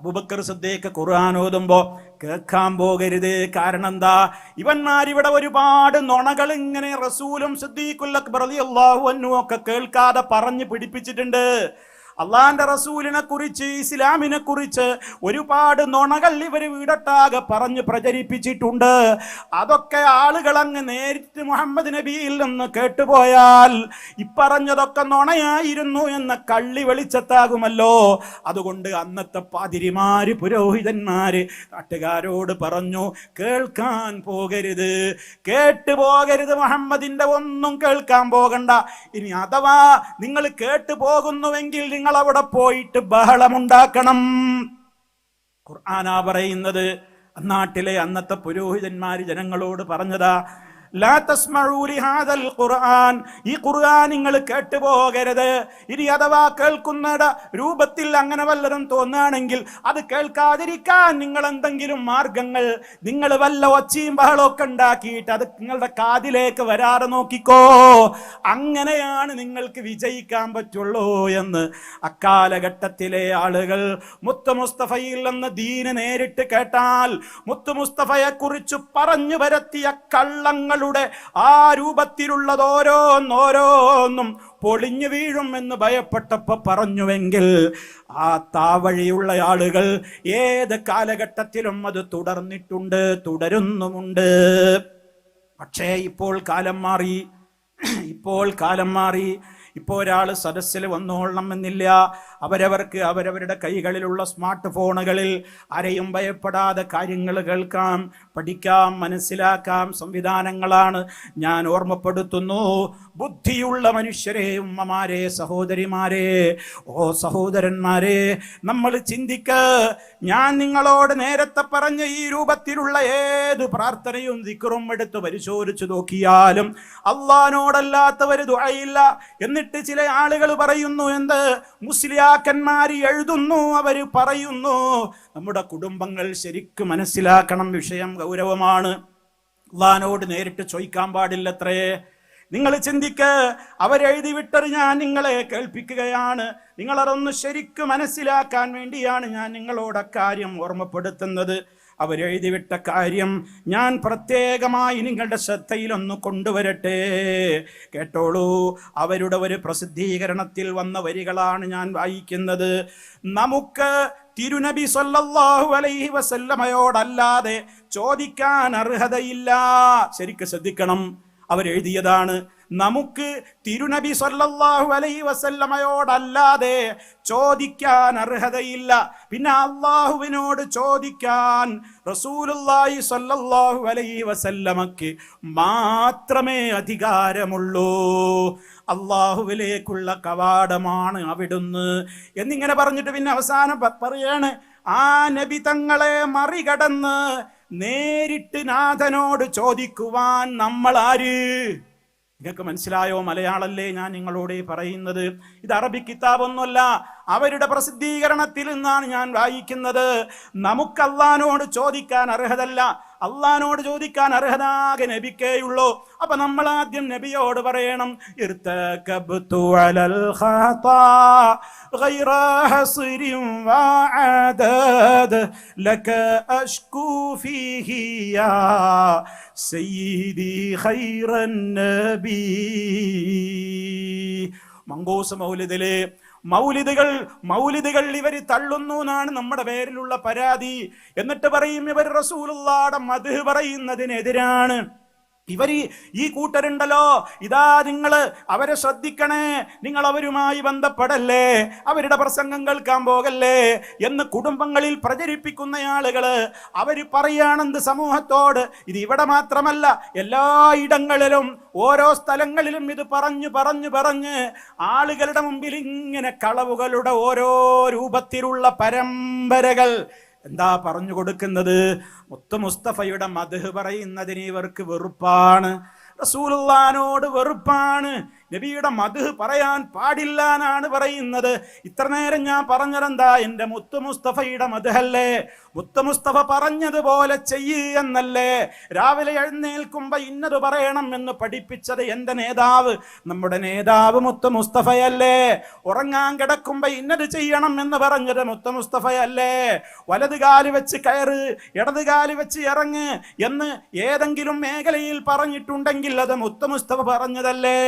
അബൂബക്കർ സിദ്ദീഖ് ഖുർആൻ ഓതുമ്പോ കേൾക്കാൻ പോകരുത്. കാരണം എന്താ? ഇവന്മാരിവിടെ ഒരുപാട് നുണകൾ ഇങ്ങനെ റസൂലും സിദ്ദീഖുൽ അക്ബർ റളിയല്ലാഹു അൻഹു ഒക്കെ കേൾക്കാതെ പറഞ്ഞു പിടിപ്പിച്ചിട്ടുണ്ട്. അള്ളാന്റെ റസൂലിനെ കുറിച്ച്, ഇസ്ലാമിനെ കുറിച്ച് ഒരുപാട് നുണകൾ ഇവര് വീടൊട്ടാകെ പറഞ്ഞ് പ്രചരിപ്പിച്ചിട്ടുണ്ട്. അതൊക്കെ ആളുകൾ അങ്ങ് നേരിട്ട് മുഹമ്മദ് നബിയിൽ നിന്ന് കേട്ടുപോയാൽ ഇപ്പറഞ്ഞതൊക്കെ നുണയായിരുന്നു എന്ന കള്ളി വെളിച്ചത്താകുമല്ലോ. അതുകൊണ്ട് അന്നത്തെ പാതിരിമാര്, പുരോഹിതന്മാര് നാട്ടുകാരോട് പറഞ്ഞു, കേൾക്കാൻ പോകരുത്, കേട്ടുപോകരുത്, മുഹമ്മദിന്റെ ഒന്നും കേൾക്കാൻ പോകണ്ട. ഇനി അഥവാ നിങ്ങൾ കേട്ടുപോകുന്നുവെങ്കിൽ നിങ്ങൾ അവിടെ പോയിട്ട് ബഹളമുണ്ടാക്കണം. ഖുർആനാ പറയുന്നത്. നാട്ടിലെ അന്നത്തെ പുരോഹിതന്മാര് ജനങ്ങളോട് പറഞ്ഞതാ, ലാ തസ്മഊ ലിഹാദൽ ഖുർആൻ, ഈ ഖുർആൻ നിങ്ങൾ കേട്ടുപോകരുത്. ഇനി അഥവാ കേൾക്കുന്ന രൂപത്തിൽ അങ്ങനെ വല്ലതും തോന്നുകയാണെങ്കിൽ അത് കേൾക്കാതിരിക്കാൻ നിങ്ങൾ എന്തെങ്കിലും മാർഗങ്ങൾ, നിങ്ങൾ വല്ല ഒച്ചയും ബഹളമൊക്കെ ഉണ്ടാക്കിയിട്ട് അത് നിങ്ങളുടെ കാതിലേക്ക് വരാതെ നോക്കിക്കോ, അങ്ങനെയാണ് നിങ്ങൾക്ക് വിജയിക്കാൻ പറ്റുള്ളൂ എന്ന് അക്കാലഘട്ടത്തിലെ ആളുകൾ മുത്ത് മുസ്തഫയിൽ നിന്ന് ദീന് നേരിട്ട് കേട്ടാൽ മുത്ത് മുസ്തഫയെ കുറിച്ച് പറഞ്ഞു വരത്തിയ കള്ളങ്ങൾ ആ രൂപത്തിലുള്ളത് ഓരോന്നോരോന്നും പൊളിഞ്ഞു വീഴും എന്ന് ഭയപ്പെട്ടപ്പോ പറഞ്ഞുവെങ്കിൽ ആ താവഴിയുള്ള ആളുകൾ ഏത് കാലഘട്ടത്തിലും അത് തുടർന്നിട്ടുണ്ട്, തുടരുന്നുമുണ്ട്. പക്ഷേ ഇപ്പോൾ കാലം മാറി. ഇപ്പോൾ ഒരാൾ സദസ്സിൽ വന്നോളണം എന്നില്ല. അവരവർക്ക് അവരവരുടെ കൈകളിലുള്ള സ്മാർട്ട് ഫോണുകളിൽ ആരെയും ഭയപ്പെടാതെ കാര്യങ്ങൾ കേൾക്കാം, പഠിക്കാം, മനസ്സിലാക്കാം സംവിധാനങ്ങളാണ്. ഞാൻ ഓർമ്മപ്പെടുത്തുന്നു, ബുദ്ധിയുള്ള മനുഷ്യരെ, ഉമ്മമാരെ, സഹോദരിമാരെ, ഓ സഹോദരന്മാരെ, നമ്മൾ ചിന്തിക്ക. ഞാൻ നിങ്ങളോട് നേരത്തെ പറഞ്ഞ ഈ രൂപത്തിലുള്ള ഏത് പ്രാർത്ഥനയും ദിക്റും എടുത്ത് പരിശോധിച്ചു നോക്കിയാലും അള്ളാഹ്നോടല്ലാത്തവർ ദുആയില്ല. എന്നിട്ട് ചില ആളുകൾ പറയുന്നു, എന്ത് മുസ്ലിയാക്കന്മാര് എഴുതുന്നു, അവര് പറയുന്നു. നമ്മുടെ കുടുംബങ്ങൾ ശരിക്കും മനസ്സിലാക്കണം, വിഷയം ഗൗരവമാണ്. അള്ളാഹ്നോട് നേരിട്ട് ചോദിക്കാൻ പാടില്ലത്രേ. നിങ്ങൾ ചിന്തിക്ക്, അവരെഴുതി വിട്ടത് ഞാൻ നിങ്ങളെ കേൾപ്പിക്കുകയാണ്. നിങ്ങളതൊന്ന് ശരിക്കും മനസ്സിലാക്കാൻ വേണ്ടിയാണ് ഞാൻ നിങ്ങളോട് അക്കാര്യം ഓർമ്മപ്പെടുത്തുന്നത്. അവരെഴുതി വിട്ട കാര്യം ഞാൻ പ്രത്യേകമായി നിങ്ങളുടെ ശ്രദ്ധയിലൊന്ന് കൊണ്ടുവരട്ടെ, കേട്ടോളൂ. അവരുടെ ഒരു പ്രസിദ്ധീകരണത്തിൽ വന്ന വരികളാണ് ഞാൻ വായിക്കുന്നത്. നമുക്ക് തിരുനബി സല്ലല്ലാഹു അലൈഹി വസല്ലമയോടല്ലാതെ ചോദിക്കാൻ അർഹതയില്ല. ശരിക്കും ശ്രദ്ധിക്കണം, അവരെഴുതിയതാണ്. നമുക്ക് തിരുനബി സല്ലല്ലാഹു അലൈഹി വസല്ലമയോടല്ലാതെ ചോദിക്കാൻ അർഹതയില്ല. പിന്നെ അള്ളാഹുവിനോട് ചോദിക്കാൻ റസൂലുള്ളാഹി സല്ലല്ലാഹു അലൈഹി വസല്ലമക്ക് മാത്രമേ അധികാരമുള്ളൂ. അള്ളാഹുവിലേക്കുള്ള കവാടമാണ് അവിടുന്ന് എന്നിങ്ങനെ പറഞ്ഞിട്ട് പിന്നെ അവസാനം പറയാണ്, ആ നബി തങ്ങളെ മറികടന്ന് നേരിട്ട് നാഥനോട് ചോദിക്കുവാൻ നമ്മൾ ആര്? നിങ്ങൾക്ക് മനസ്സിലായോ? മലയാളല്ലേ ഞാൻ നിങ്ങളോട് പറയുന്നത്. ഇത് അറബി കിതാബൊന്നുമല്ല, അവരുടെ പ്രസിദ്ധീകരണത്തിൽ നിന്നാണ് ഞാൻ വായിക്കുന്നത്. നമുക്ക് അല്ലാഹുവിനോട് ചോദിക്കാൻ അർഹതല്ല. അള്ളഹാനോട് ചോദിക്കാൻ അർഹതാകെ നബിക്കേയുള്ളൂ. അപ്പൊ നമ്മൾ ആദ്യം നബിയോട് പറയണം, ഇർതകബ്തു അലൽ ഖതാ ഗൈറ ഹസ്രിൻ വഅദദ് ലക അഷ്കു ഫീഹി യാ സയ്യിദി ഖൈറൻ നബി. മങ്കൂസ് മൗലിദുകൾ ഇവര് തള്ളുന്നു എന്നാണ് നമ്മുടെ പേരിലുള്ള പരാതി. എന്നിട്ട് പറയും ഇവർ റസൂലുള്ളാഹിയുടെ മദ്ഹ് പറയുന്നതിനെതിരാണ്. ഈ കൂട്ടരുണ്ടല്ലോ, ഇതാ നിങ്ങൾ അവരെ ശ്രദ്ധിക്കണേ, നിങ്ങൾ അവരുമായി ബന്ധപ്പെടല്ലേ, അവരുടെ പ്രസംഗം കേൾക്കാൻ പോകല്ലേ എന്ന് കുടുംബങ്ങളിൽ പ്രചരിപ്പിക്കുന്ന ആളുകള് അവര് പറയാണെന്ത് സമൂഹത്തോട്. ഇത് ഇവിടെ മാത്രമല്ല, എല്ലായിടങ്ങളിലും ഓരോ സ്ഥലങ്ങളിലും ഇത് പറഞ്ഞ് ആളുകളുടെ മുമ്പിൽ ഇങ്ങനെ കളവുകളുടെ ഓരോ രൂപത്തിലുള്ള പരമ്പരകൾ. എന്താ പറഞ്ഞു കൊടുക്കുന്നത്? മുത്ത് മുസ്തഫയുടെ മദ്ഹ് പറയുന്നതിന് ഇവർക്ക് വെറുപ്പാണ്, റസൂലുള്ളാഹിനോട് വെറുപ്പാണ്, നബിയുടെ മദ്ഹ് പറയാൻ പാടില്ല എന്നാണ് പറയുന്നത്. ഇത്ര നേരം ഞാൻ പറഞ്ഞതെന്താ? എൻ്റെ മുത്ത് മുസ്തഫയുടെ മദ്ഹല്ലേ, മുത്ത് മുസ്തഫ പറഞ്ഞതുപോലെ ചെയ്യ് എന്നല്ലേ. രാവിലെ എഴുന്നേൽക്കുമ്പോ ഇന്നത് പറയണം എന്ന് പഠിപ്പിച്ചത് എൻ്റെ നേതാവ്, നമ്മുടെ നേതാവ് മുത്ത് മുസ്തഫയല്ലേ. ഉറങ്ങാൻ കിടക്കുമ്പോ ഇന്നത് ചെയ്യണം എന്ന് പറഞ്ഞത് മുത്ത് മുസ്തഫയല്ലേ. വലത് കാല് വെച്ച് കയറ്, ഇടത് കാല് വെച്ച് ഇറങ്ങ് എന്ന് ഏതെങ്കിലും മേഖലയിൽ പറഞ്ഞിട്ടുണ്ടെങ്കിൽ അത് മുത്ത് മുസ്തഫ പറഞ്ഞതല്ലേ.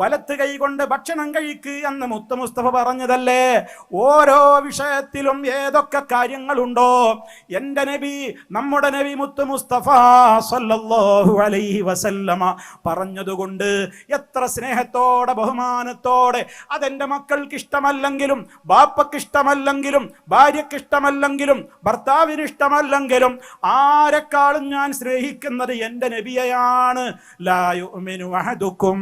വലത്ത് കൈ കൊണ്ട് ഭക്ഷണം കഴിക്ക് എന്ന് മുത്ത് മുസ്തഫ പറഞ്ഞതല്ലേ. ഓരോ വിഷയത്തിലും ഏതൊക്കെ കാര്യങ്ങളുണ്ടോ എൻ്റെ നബി, നമ്മുടെ നബി മുത്ത് മുസ്തഫ സല്ലല്ലാഹു അലൈഹി വസല്ലമ പറഞ്ഞതുകൊണ്ട് എത്ര സ്നേഹത്തോടെ ബഹുമാനത്തോടെ, അതെൻ്റെ മക്കൾക്ക് ഇഷ്ടമല്ലെങ്കിലും, ബാപ്പക്ക് ഇഷ്ടമല്ലെങ്കിലും, ഭാര്യക്ക് ഇഷ്ടമല്ലെങ്കിലും, ഭർത്താവിന് ഇഷ്ടമല്ലെങ്കിലും, ആരെക്കാളും ഞാൻ സ്നേഹിക്കുന്നത് എൻ്റെ നബിയെയാണ്. ലാ യുഅ്മിനു അഹദുക്കും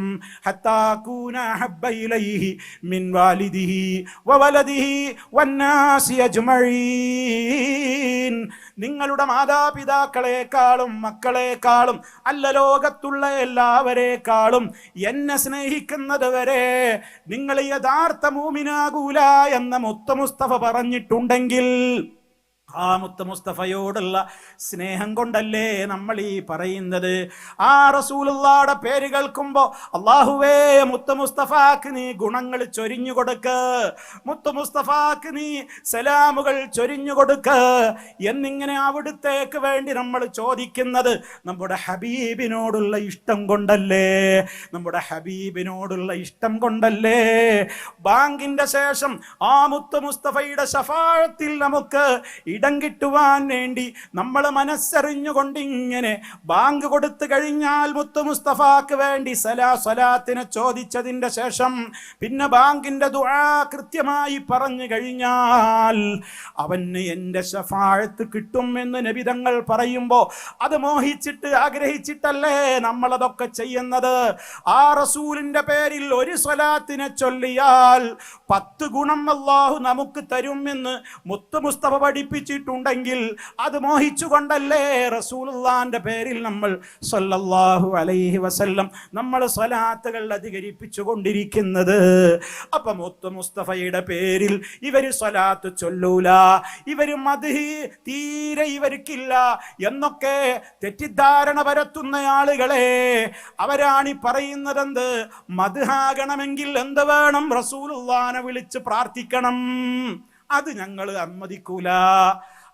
ഹത്താ അകൂന അഹബ്ബ ഇലൈഹി മിൻ വാലിദിഹി വവലദിഹി വന്നാസി അജ്മഈൻ. നിങ്ങളുടെ മാതാപിതാക്കളെക്കാളും മക്കളെക്കാളും അല്ല, ലോകത്തുള്ള എല്ലാവരെക്കാളും എന്നെ സ്നേഹിക്കുന്നത് വരെ നിങ്ങൾ യഥാർത്ഥ മൂമിനാകൂല എന്ന മുത്ത് മുസ്തഫ പറഞ്ഞിട്ടുണ്ടെങ്കിൽ ആ മുത്ത് മുസ്തഫയോടുള്ള സ്നേഹം കൊണ്ടല്ലേ നമ്മൾ ഈ പറയുന്നത്. ആ റസൂലുള്ളാഹിയുടെ പേര് കേൾക്കുമ്പോ അല്ലാഹുവേ മുത്ത് മുസ്തഫാക്ക് നീ ഗുണങ്ങൾ ചൊരിഞ്ഞു കൊടുക്ക്, മുത്ത് മുസ്തഫാക്ക് നീ സലാമുകൾ ചൊരിഞ്ഞു കൊടുക്ക് എന്നിങ്ങനെ അവിടുത്തേക്ക് വേണ്ടി നമ്മൾ ചോദിക്കുന്നത് നമ്മുടെ ഹബീബിനോടുള്ള ഇഷ്ടം കൊണ്ടല്ലേ, നമ്മുടെ ഹബീബിനോടുള്ള ഇഷ്ടം കൊണ്ടല്ലേ. ബാങ്കിന്റെ ശേഷം ആ മുത്ത് മുസ്തഫയുടെ ശഫാഅത്തിൽ നമുക്ക് ഇടം കിട്ടുവാൻ വേണ്ടി നമ്മൾ മനസ്സറിഞ്ഞുകൊണ്ട് ഇങ്ങനെ ബാങ്ക് കൊടുത്തു കഴിഞ്ഞാൽ മുത്ത് മുസ്തഫാക്ക് വേണ്ടി സ്വലാത്തിനെ ചോദിച്ചതിന്റെ ശേഷം പിന്നെ ബാങ്കിന്റെ ദുആ കൃത്യമായി പറഞ്ഞു കഴിഞ്ഞാൽ അവന് എൻ്റെ ശഫാഅത്ത് കിട്ടും എന്ന് നബി തങ്ങൾ പറയുമ്പോൾ അത് മോഹിച്ചിട്ട് ആഗ്രഹിച്ചിട്ടല്ലേ നമ്മളതൊക്കെ ചെയ്യുന്നത്. ആ റസൂലിന്റെ പേരിൽ ഒരു സ്വലാത്തിനെ ചൊല്ലിയാൽ 10 ഗുണം അല്ലാഹു നമുക്ക് തരും എന്ന് മുത്ത് മുസ്തഫ പഠിപ്പിച്ചിട്ടുണ്ടെങ്കിൽ അത് മോഹിച്ചുകൊണ്ടല്ലേ റസൂലുള്ളാഹിന്റെ പേരിൽ നമ്മൾ സല്ലല്ലാഹു അലൈഹി വസല്ലം നമ്മൾ സ്വലാത്തുകൾ അധികരിപ്പിച്ചു കൊണ്ടിരിക്കുന്നത്. അപ്പൊ മുത്ത് മുസ്തഫയുടെ പേരിൽ ഇവര് സ്വലാത്ത് ചൊല്ലൂല, ഇവര് മദ്ഹ് തീരെ ഇവർക്കില്ല എന്നൊക്കെ തെറ്റിദ്ധാരണ പരത്തുന്ന ആളുകളെ അവരാണ് പറയുന്നതെന്ത്? മദ്ഹാകണമെങ്കിൽ എന്ത് വേണം? റസൂലുള്ളാഹിനെ വിളിച്ച് പ്രാർത്ഥിക്കണം. അത് ഞങ്ങൾ സമ്മതിക്കൂല,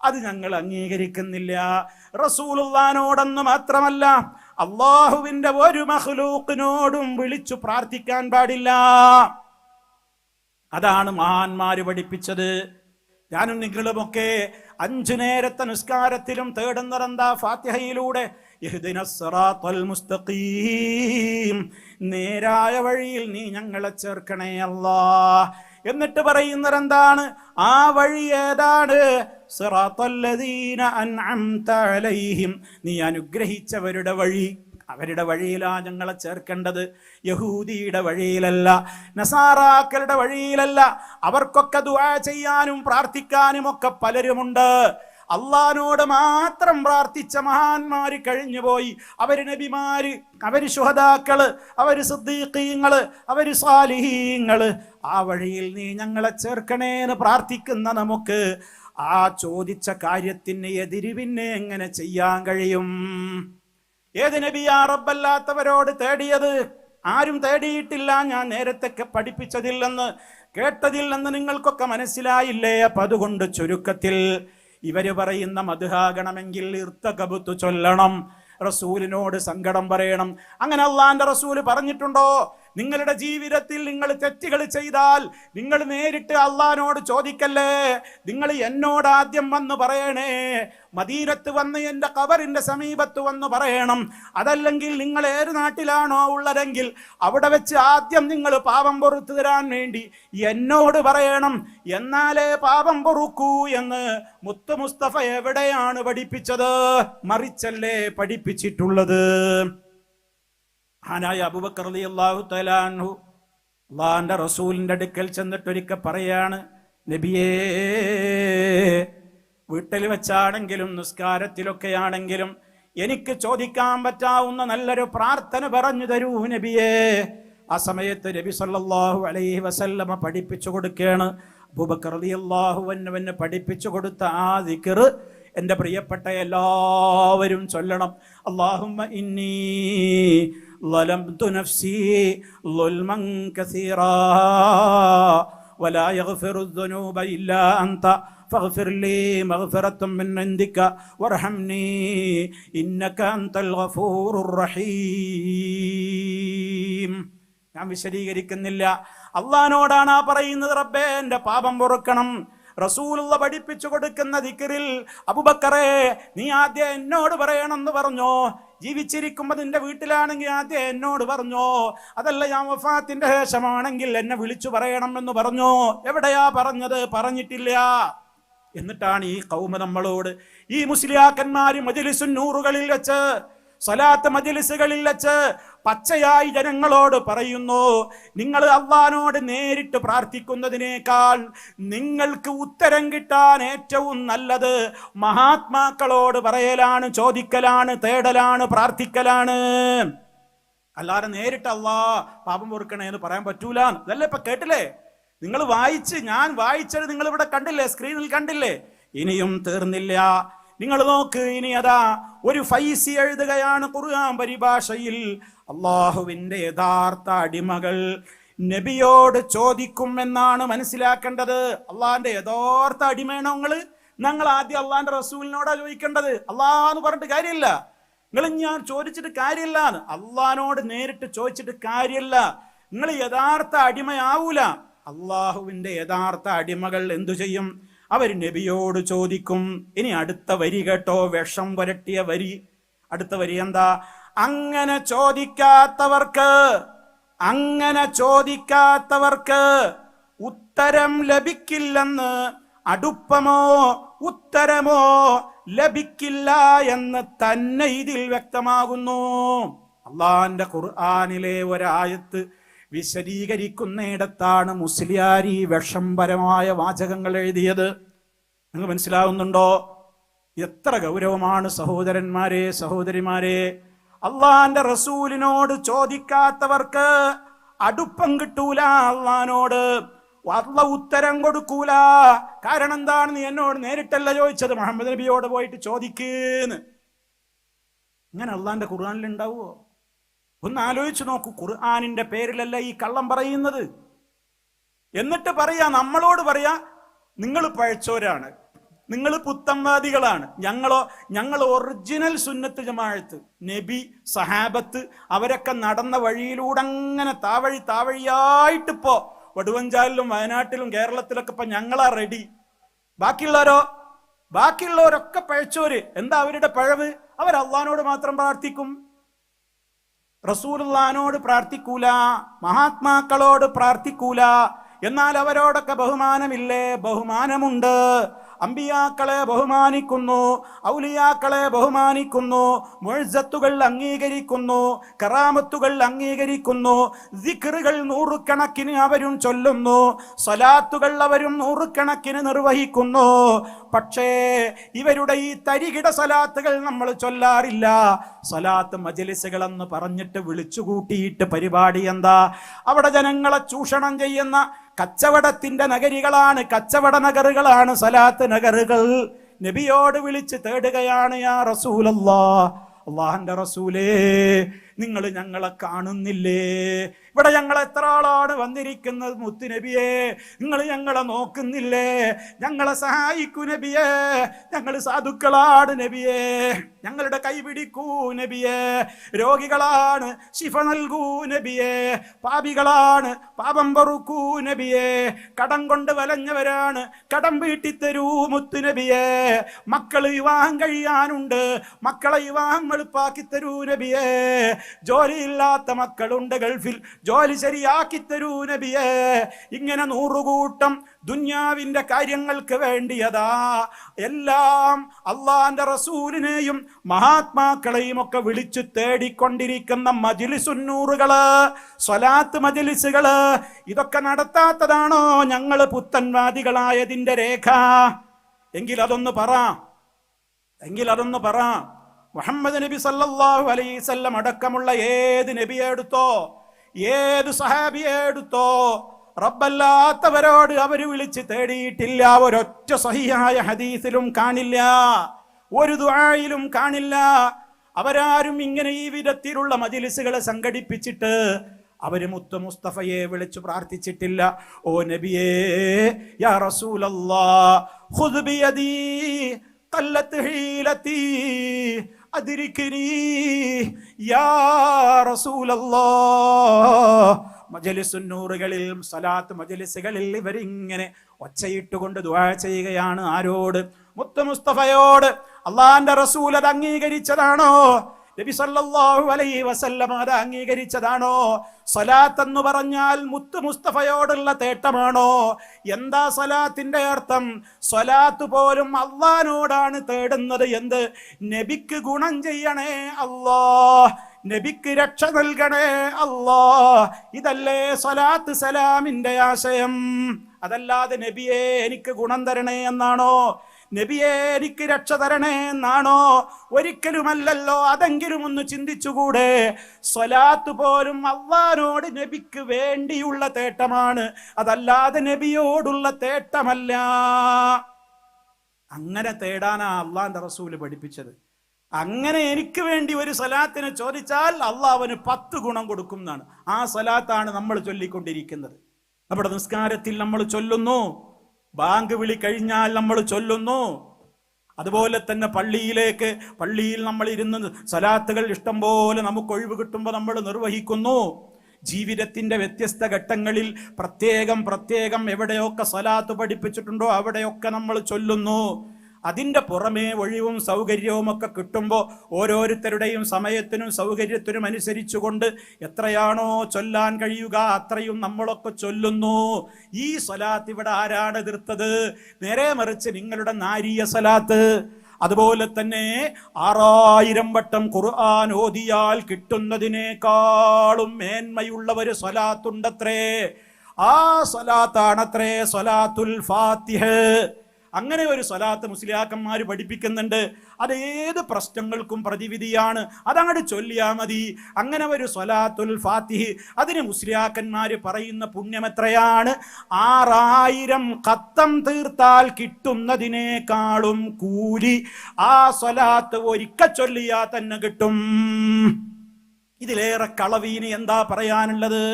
അത് ഞങ്ങൾ അംഗീകരിക്കുന്നില്ല. റസൂലുള്ളാഹിനോടൊന്ന് മാത്രമല്ല, അള്ളാഹുവിന്റെ ഒരു മഖ്ലൂഖിനോടും വിളിച്ചു പ്രാർത്ഥിക്കാൻ പാടില്ല. അതാണ് മഹാന്മാര് പഠിപ്പിച്ചത്. ഞാനും നിങ്ങളുമൊക്കെ 5 നേരത്തെ നിസ്കാരത്തിലും തേടുന്നതെന്താ? ഫാത്തിഹയിലൂടെ ഇഹ്ദിനസ് സിറാത്തൽ മുസ്തഖീം, നേരായ വഴിയിൽ നീ ഞങ്ങളെ ചേർക്കണേ അല്ലാഹ്. എന്നിട്ട് പറയുന്നത് എന്താണ്? ആ വഴി ഏതാണ്? സിറാത്തല്ലദീന അൻഅംത അലൈഹിം, നീ അനുഗ്രഹിച്ചവരുടെ വഴി. അവരുടെ വഴിയിലാ ഞങ്ങളെ ചേർക്കേണ്ടത്, യഹൂദിയുടെ വഴിയിലല്ല, നസാറാക്കളുടെ വഴിയിലല്ല. അവർക്കൊക്കെ ദുആ ചെയ്യാനും പ്രാർത്ഥിക്കാനും ഒക്കെ പലരുമുണ്ട്. അള്ളാഹിനോട് മാത്രം പ്രാർത്ഥിച്ച മഹാന്മാര് കഴിഞ്ഞുപോയി. അവര് നബിമാര്, അവര് ശുഹദാക്കള്, അവര് സിദ്ദീഖീങ്ങള്, അവര് സാലിഹീങ്ങള്. ആ വഴിയിൽ നീ ഞങ്ങളെ ചേർക്കണേന്ന് പ്രാർത്ഥിക്കുന്ന നമുക്ക് ആ ചോദിച്ച കാര്യത്തിന് എതിര് പിന്നെ എങ്ങനെ ചെയ്യാൻ കഴിയും? ഏത് നബിയാ റബ്ബല്ലാത്തവരോട് തേടിയത്? ആരും തേടിയിട്ടില്ല. ഞാൻ നേരത്തെ പഠിപ്പിച്ചതില്ലെന്ന് കേട്ടതില്ലെന്ന് നിങ്ങൾക്കൊക്കെ മനസ്സിലായില്ലേ? അപ്പൊ അതുകൊണ്ട് ചുരുക്കത്തിൽ ഇവര് പറയുന്ന മദ്ഹാകണമെങ്കിൽ ഇർത്തഖബത്തു ചൊല്ലണം, റസൂലിനോട് സങ്കടം പറയണം. അങ്ങനെ അള്ളാന്റെ റസൂല് പറഞ്ഞിട്ടുണ്ടോ? നിങ്ങളുടെ ജീവിതത്തിൽ നിങ്ങൾ തെറ്റുകൾ ചെയ്താൽ നിങ്ങൾ നേരിട്ട് അള്ളാഹിനോട് ചോദിക്കല്ലേ, നിങ്ങൾ എന്നോട് ആദ്യം വന്ന് പറയണേ, മദീനത്ത് വന്ന് എൻ്റെ ഖബറിന്റെ സമീപത്ത് വന്ന് പറയണം. അതല്ലെങ്കിൽ നിങ്ങൾ ഏത് നാട്ടിലാണോ ഉള്ളതെങ്കിൽ അവിടെ വെച്ച് ആദ്യം നിങ്ങൾ പാപം പൊറുത്തു തരാൻ വേണ്ടി എന്നോട് പറയണം, എന്നാലേ പാപം പൊറുക്കൂ എന്ന് മുത്ത് മുസ്തഫ എവിടെയാണ് പഠിപ്പിച്ചത്? മറിച്ചല്ലേ പഠിപ്പിച്ചിട്ടുള്ളത്. മഹാനായ അബൂബക്കർ റളിയല്ലാഹു തആല അൻഹു അല്ലാഹുവിന്റെ റസൂലിന്റെ അടുക്കൽ ചെന്നിട്ടൊരിക്കൽ പറയാണ്, നബിയേ, വീട്ടിൽ വെച്ചാണെങ്കിലും നിസ്കാരത്തിലൊക്കെ ആണെങ്കിലും എനിക്ക് ചോദിക്കാൻ പറ്റാവുന്ന നല്ലൊരു പ്രാർത്ഥന പറഞ്ഞു തരൂ നബിയേ. ആ സമയത്ത് നബി സല്ലല്ലാഹു അലൈഹി വസല്ലമ പഠിപ്പിച്ചു കൊടുക്കുകയാണ്. അബൂബക്കർ റളിയല്ലാഹു അൻഹുവിന് പഠിപ്പിച്ചു കൊടുത്ത ആ ദിക്ർ എൻ്റെ പ്രിയപ്പെട്ട എല്ലാവരും ചൊല്ലണം. അല്ലാഹുമ്മ ഇന്നി ളലംതു നഫ്സി ളുൽമൻ കസീറാ വലാ യഗ്ഫിറു ദുനൂബ ഇല്ലാ അൻത ഫഗ്ഫിർ ലീ മഗ്ഫിറത്തൻ മിൻ ഇൻദിക വർഹംനി ഇന്നക അൻതൽ ഗഫൂറുർ റഹീം. ഞാൻ വിശദീകരിക്കുന്നില്ല. അള്ളാഹിനോടാണ് ആ പറയുന്നത്, റബ്ബേ എൻ്റെ പാപം പൊറുക്കണം. റസൂലുള്ള പഠിപ്പിച്ചു കൊടുക്കുന്ന ദിക്റിൽ അബൂബക്കറേ, നീ ആദ്യം എന്നോട് പറയണമെന്ന് പറഞ്ഞോ? ജീവിച്ചിരിക്കുമ്പോൾ നിന്റെ വീട്ടിലാണെങ്കിൽ ആദ്യം എന്നോട് പറഞ്ഞോ? അതല്ല ഞാൻ വഫാത്തിന്റെ ശേഷമാണെങ്കിൽ എന്നെ വിളിച്ചു പറയണം എന്ന് പറഞ്ഞോ? എവിടെയാ പറഞ്ഞത്? പറഞ്ഞിട്ടില്ല. എന്നിട്ടാണ് ഈ ഖൗമ നമ്മളോട്, ഈ മുസ്ലിയാക്കന്മാര് മജ്ലിസുൻ നൂറുകളിൽ വെച്ച്, സ്വലാത്ത് മജ്ലിസുകളിൽ വെച്ച് പച്ചയായി ജനങ്ങളോട് പറയുന്നു, നിങ്ങൾ അള്ളാഹിനോട് നേരിട്ട് പ്രാർത്ഥിക്കുന്നതിനേക്കാൾ നിങ്ങൾക്ക് ഉത്തരം കിട്ടാൻ ഏറ്റവും നല്ലത് മഹാത്മാക്കളോട് പറയലാണ്, ചോദിക്കലാണ്, തേടലാണ്, പ്രാർത്ഥിക്കലാണ്. അല്ലാതെ നേരിട്ട് പാപം പൊറുക്കണേന്ന് പറയാൻ പറ്റൂല. അതല്ലേ ഇപ്പൊ കേട്ടില്ലേ? നിങ്ങൾ ഞാൻ വായിച്ചത് നിങ്ങൾ ഇവിടെ കണ്ടില്ലേ, സ്ക്രീനിൽ കണ്ടില്ലേ? ഇനിയും തീർന്നില്ല. നിങ്ങൾ നോക്ക്, ഇനി അതാ ഒരു ഫൈസി എഴുതുകയാണ് ഖുർആൻ പരിഭാഷയിൽ, അള്ളാഹുവിന്റെ യഥാർത്ഥ അടിമകൾ നബിയോട് ചോദിക്കും എന്നാണ് മനസ്സിലാക്കേണ്ടത്. അള്ളാഹിന്റെ യഥാർത്ഥ അടിമയാണോ ഞങ്ങൾ ആദ്യം അള്ളാഹിന്റെ റസൂലിനോടാ ചോദിക്കേണ്ടത്. അള്ളാന്ന് പറഞ്ഞിട്ട് കാര്യമില്ല, നിങ്ങൾ ഞാൻ ചോദിച്ചിട്ട് കാര്യമില്ല, അള്ളാഹിനോട് നേരിട്ട് ചോദിച്ചിട്ട് കാര്യമില്ല. നിങ്ങൾ യഥാർത്ഥ അടിമയാവൂല. അള്ളാഹുവിന്റെ യഥാർത്ഥ അടിമകൾ എന്തു ചെയ്യും? അവർ നബിയോട് ചോദിക്കും. ഇനി അടുത്ത വരി കേട്ടോ, വിഷം പുരട്ടിയ വരി. അടുത്ത വരി എന്താ? അങ്ങനെ ചോദിക്കാത്തവർക്ക് ഉത്തരം ലഭിക്കില്ലെന്ന്, അടുപ്പമോ ഉത്തരമോ ലഭിക്കില്ല എന്ന് തന്നെ ഇതിൽ വ്യക്തമാകുന്നു. അള്ളാന്റെ ഖുർആനിലെ ഒരായത്ത് വിശദീകരിക്കുന്നിടത്താണ് മുസ്ലിയാർ ഈ വിഷംപരമായ വാചകങ്ങൾ എഴുതിയത്. നിങ്ങൾ മനസ്സിലാവുന്നുണ്ടോ? എത്ര ഗൗരവമാണ് സഹോദരന്മാരെ, സഹോദരിമാരെ. അള്ളാന്റെ റസൂലിനോട് ചോദിക്കാത്തവർക്ക് അടുപ്പം കിട്ടൂല. അള്ളാഹിനോട് അള്ള ഉത്തരം കൊടുക്കൂല. കാരണം എന്താണ്? നീ എന്നോട് നേരിട്ടല്ല ചോദിച്ചത്, മുഹമ്മദ് നബിയോട് പോയിട്ട് ചോദിക്കുന്നു. ഇങ്ങനെ അള്ളാന്റെ ഖുർആനിൽ ഉണ്ടാവുമോ? ഒന്ന് ആലോചിച്ച് നോക്കൂ. ഖുർആനിന്റെ പേരിലല്ല ഈ കള്ളം പറയുന്നത്. എന്നിട്ട് നമ്മളോട് പറയാ, നിങ്ങൾ പഴച്ചോരാണ്, നിങ്ങൾ പുത്തംവാദികളാണ്. ഞങ്ങൾ ഒറിജിനൽ സുന്നത്ത് ജമാഅത്ത്, നബി, സഹാബത്ത് അവരൊക്കെ നടന്ന വഴിയിലൂടെ അങ്ങനെ താവഴിയായിട്ടിപ്പോ വടുവഞ്ചാലിലും വയനാട്ടിലും കേരളത്തിലൊക്കെ ഇപ്പൊ ഞങ്ങളാ റെഡി. ബാക്കിയുള്ളവരൊക്കെ പഴച്ചോര്. എന്താ അവരുടെ പഴവ്? അവർ അള്ളാഹിനോട് മാത്രം പ്രാർത്ഥിക്കും, റസൂലുള്ളാഹിനോട് പ്രാർത്ഥിക്കൂല, മഹാത്മാക്കളോട് പ്രാർത്ഥിക്കൂല. എന്നാൽ അവരോടൊക്കെ ബഹുമാനമില്ലേ? ബഹുമാനമുണ്ട്. അമ്പിയാക്കളെ ബഹുമാനിക്കുന്നു, ഔലിയാക്കളെ ബഹുമാനിക്കുന്നു, മുഅ്ജിസത്തുകൾ അംഗീകരിക്കുന്നു, കറാമത്തുകൾ അംഗീകരിക്കുന്നു, ദിക്റുകൾ നൂറുകണക്കിന് അവരും ചൊല്ലുന്നു, സ്വലാത്തുകൾ അവരും നൂറുകണക്കിന് നിർവഹിക്കുന്നു. പക്ഷേ ഇവരുടെ ഈ തരികിട സ്വലാത്തുകൾ നമ്മൾ ചൊല്ലാറില്ല. സ്വലാത്ത് മജ്ലിസുകളെന്ന് പറഞ്ഞിട്ട് വിളിച്ചുകൂട്ടിയിട്ട് പരിപാടി എന്താ? അവിടെ ജനങ്ങളെ ചൂഷണം ചെയ്യുന്ന, കച്ചവടത്തിന്റെ നഗരികളാണ്, കച്ചവട നഗറുകളാണ് സലാത്ത് നഗറുകൾ. നബിയോട് വിളിച്ച് തേടുകയാണ്, യാ റസൂലല്ലാഹ്, അള്ളാഹുവിന്റെ റസൂലേ, നിങ്ങൾ ഞങ്ങളെ കാണുന്നില്ലേ? ഇവിടെ ഞങ്ങൾ എത്ര ആളാണ് വന്നിരിക്കുന്നത്, മുത്തു നബിയേ, നിങ്ങൾ ഞങ്ങളെ നോക്കുന്നില്ലേ? ഞങ്ങളെ സഹായിക്കൂ നബിയേ, ഞങ്ങൾ സാധുക്കളാണ് നബിയേ, ഞങ്ങളുടെ കൈപിടിക്കൂ നബിയേ, രോഗികളാണ്, ശിഫ നൽകൂ നബിയേ, പാപികളാണ്, പാപം പൊറുക്കൂ നബിയേ, കടം കൊണ്ട് വലഞ്ഞവരാണ്, കടം വീട്ടിത്തരൂ മുത്തു നബിയേ, മക്കള് വിവാഹം കഴിയാനുണ്ട്, മക്കളെ വിവാഹം എളുപ്പാക്കി തരൂ നബിയേ, ജോലിയില്ലാത്ത മക്കളുണ്ട് ഗൾഫിൽ, ജോലി ശരിയാക്കി തരൂ നബിയേ. ഇങ്ങനെ 100 കൂട്ടം ദുന്യാവിന്റെ കാര്യങ്ങൾക്ക് വേണ്ടിയതാ എല്ലാം അള്ളാന്റെ റസൂലിനെയും മഹാത്മാക്കളെയും ഒക്കെ വിളിച്ചു തേടിക്കൊണ്ടിരിക്കുന്ന മജ്ലിസുന്നൂറുകള്, സ്വലാത്ത് മജ്ലിസുകള്, ഇതൊക്കെ നടത്താത്തതാണോ ഞങ്ങൾ പുത്തൻവാദികളായതിന്റെ രേഖ? എങ്കിൽ അതൊന്ന് പറ. മുഹമ്മദ് നബി സല്ലല്ലാഹു അലൈഹി വസല്ലം അടക്കമുള്ള ഏത് നബിയെ എടുത്തോ, ഏത് സഹാബിയെ എടുത്തോ, റബ്ബല്ലാത്തവരോട് അവർ വിളിച്ച് തേടിയിട്ടില്ല. ഒരൊറ്റ സഹിഹായ ഹദീസിലും കാണില്ല, ഒരു ദുആയിലും കാണില്ല. അവരാരും ഇങ്ങനെ ഈ വിധത്തിലുള്ള മജ്ലിസുകളെ സംഘടിപ്പിച്ചിട്ട് അവര് മുത്ത് മുസ്തഫയെ വിളിച്ചു പ്രാർത്ഥിച്ചിട്ടില്ല. ഓ നബിയേ, യാ റസൂലല്ലാഹ്, ഖുദ് ബിയദീ ഖല്ലത്ത് ഹീലതീ അദ്രിക്നി യാ റസൂലല്ലാഹ്. മജ്ലിസുന്നൂറുകളിൽ, സലാത്ത് മജ്ലിസുകളിൽ ഇവരിങ്ങനെ ഒച്ചയിട്ടുകൊണ്ട് ദുആ ചെയ്യുകയാണ്. ആരോട്? മുത്ത് മുസ്തഫയോട്. അള്ളാന്റെ റസൂൽ അത് അംഗീകരിച്ചതാണോ? നബി സല്ലല്ലാഹു അലൈഹി വസല്ലം അത് അംഗീകരിച്ചതാണോ? സലാത്ത് എന്ന് പറഞ്ഞാൽ മുത്ത് മുസ്തഫയോടുള്ള തേട്ടമാണോ? എന്താ സലാത്തിന്റെ അർത്ഥം? സലാത്ത് പോലും അള്ളാനോടാണ് തേടുന്നത്. എന്ത്? നബിക്ക് ഗുണം ചെയ്യണേ അല്ലാഹ്, നബിക്ക് രക്ഷ നൽകണേ അല്ലാഹ്. ഇതല്ലേ സലാത്ത് സലാമിന്റെ ആശയം. അതല്ലാതെ നബിയെ എനിക്ക് ഗുണം തരണേ എന്നാണോ, നബിയെ എനിക്ക് രക്ഷ തരണേ എന്നാണോ? ഒരിക്കലുമല്ലല്ലോ. അതെങ്കിലും ഒന്ന് ചിന്തിച്ചുകൂടെ? സ്വലാത്ത് പോലും അള്ളാനോട് നബിക്ക് വേണ്ടിയുള്ള തേട്ടമാണ്, അതല്ലാതെ നബിയോടുള്ള തേട്ടമല്ല. അങ്ങനെ തേടാനാ അള്ളാന്റെ റസൂല് പഠിപ്പിച്ചത്. അങ്ങനെ എനിക്ക് വേണ്ടി ഒരു സലാത്തിനെ ചോദിച്ചാൽ അള്ളാഹ് അവന് 10 ഗുണം കൊടുക്കും എന്നാണ്. ആ സലാത്താണ് നമ്മൾ ചൊല്ലിക്കൊണ്ടിരിക്കുന്നത്. നമ്മുടെ നിസ്കാരത്തിൽ നമ്മൾ ചൊല്ലുന്നു, ബാങ്ക് വിളി കഴിഞ്ഞാൽ നമ്മൾ ചൊല്ലുന്നു. അതുപോലെ തന്നെ പള്ളിയിൽ നമ്മൾ ഇരുന്ന് സലാത്തുകൾ ഇഷ്ടം പോലെ നമുക്ക് ഒഴിവ് കിട്ടുമ്പോൾ നമ്മൾ നിർവഹിക്കുന്നു. ജീവിതത്തിന്റെ വ്യത്യസ്ത ഘട്ടങ്ങളിൽ പ്രത്യേകം എവിടെയൊക്കെ സലാത്ത് പഠിപ്പിച്ചിട്ടുണ്ടോ അവിടെയൊക്കെ നമ്മൾ ചൊല്ലുന്നു. അതിൻ്റെ പുറമേ ഒഴിവും സൗകര്യവും ഒക്കെ കിട്ടുമ്പോൾ ഓരോരുത്തരുടെയും സമയത്തിനും സൗകര്യത്തിനും അനുസരിച്ചുകൊണ്ട് എത്രയാണോ ചൊല്ലാൻ കഴിയുക അത്രയും നമ്മളൊക്കെ ചൊല്ലുന്നു. ഈ സ്വലാത്ത് ഇവിടെ ആരാണ് എതിർത്തത്? നേരെ മറിച്ച് നിങ്ങളുടെ നാരിയ സ്വലാത്ത്, അതുപോലെ തന്നെ 6000 വട്ടം ഖുർആൻ ഓതിയാൽ കിട്ടുന്നതിനേക്കാളും മേന്മയുള്ള ഒരു സ്വലാത്തുണ്ടത്രേ. ആ സ്വലാത്താണത്രേ സ്വലാത്തുൽ ഫാത്തിഹ. അങ്ങനെ ഒരു സ്വലാത്ത് മുസ്ലിയാക്കന്മാർ പഠിപ്പിക്കുന്നുണ്ട്. അത് ഏത് പ്രശ്നങ്ങൾക്കും പ്രതിവിധിയാണ്, അതങ്ങോട്ട് ചൊല്ലിയാൽ മതി. അങ്ങനെ ഒരു സ്വലാത്തുൽ ഫാത്തിഹ്, അതിന് മുസ്ലിയാക്കന്മാർ പറയുന്ന പുണ്യം എത്രയാണ്? 6000 ഖത്തം തീർത്താൽ കിട്ടുന്നതിനേക്കാളും കൂലി ആ സ്വലാത്ത് ഒരിക്കൽ ചൊല്ലിയാൽ തന്നെ കിട്ടും. ഇതിലേറെ കളവീന് എന്താ പറയാനുള്ളത്?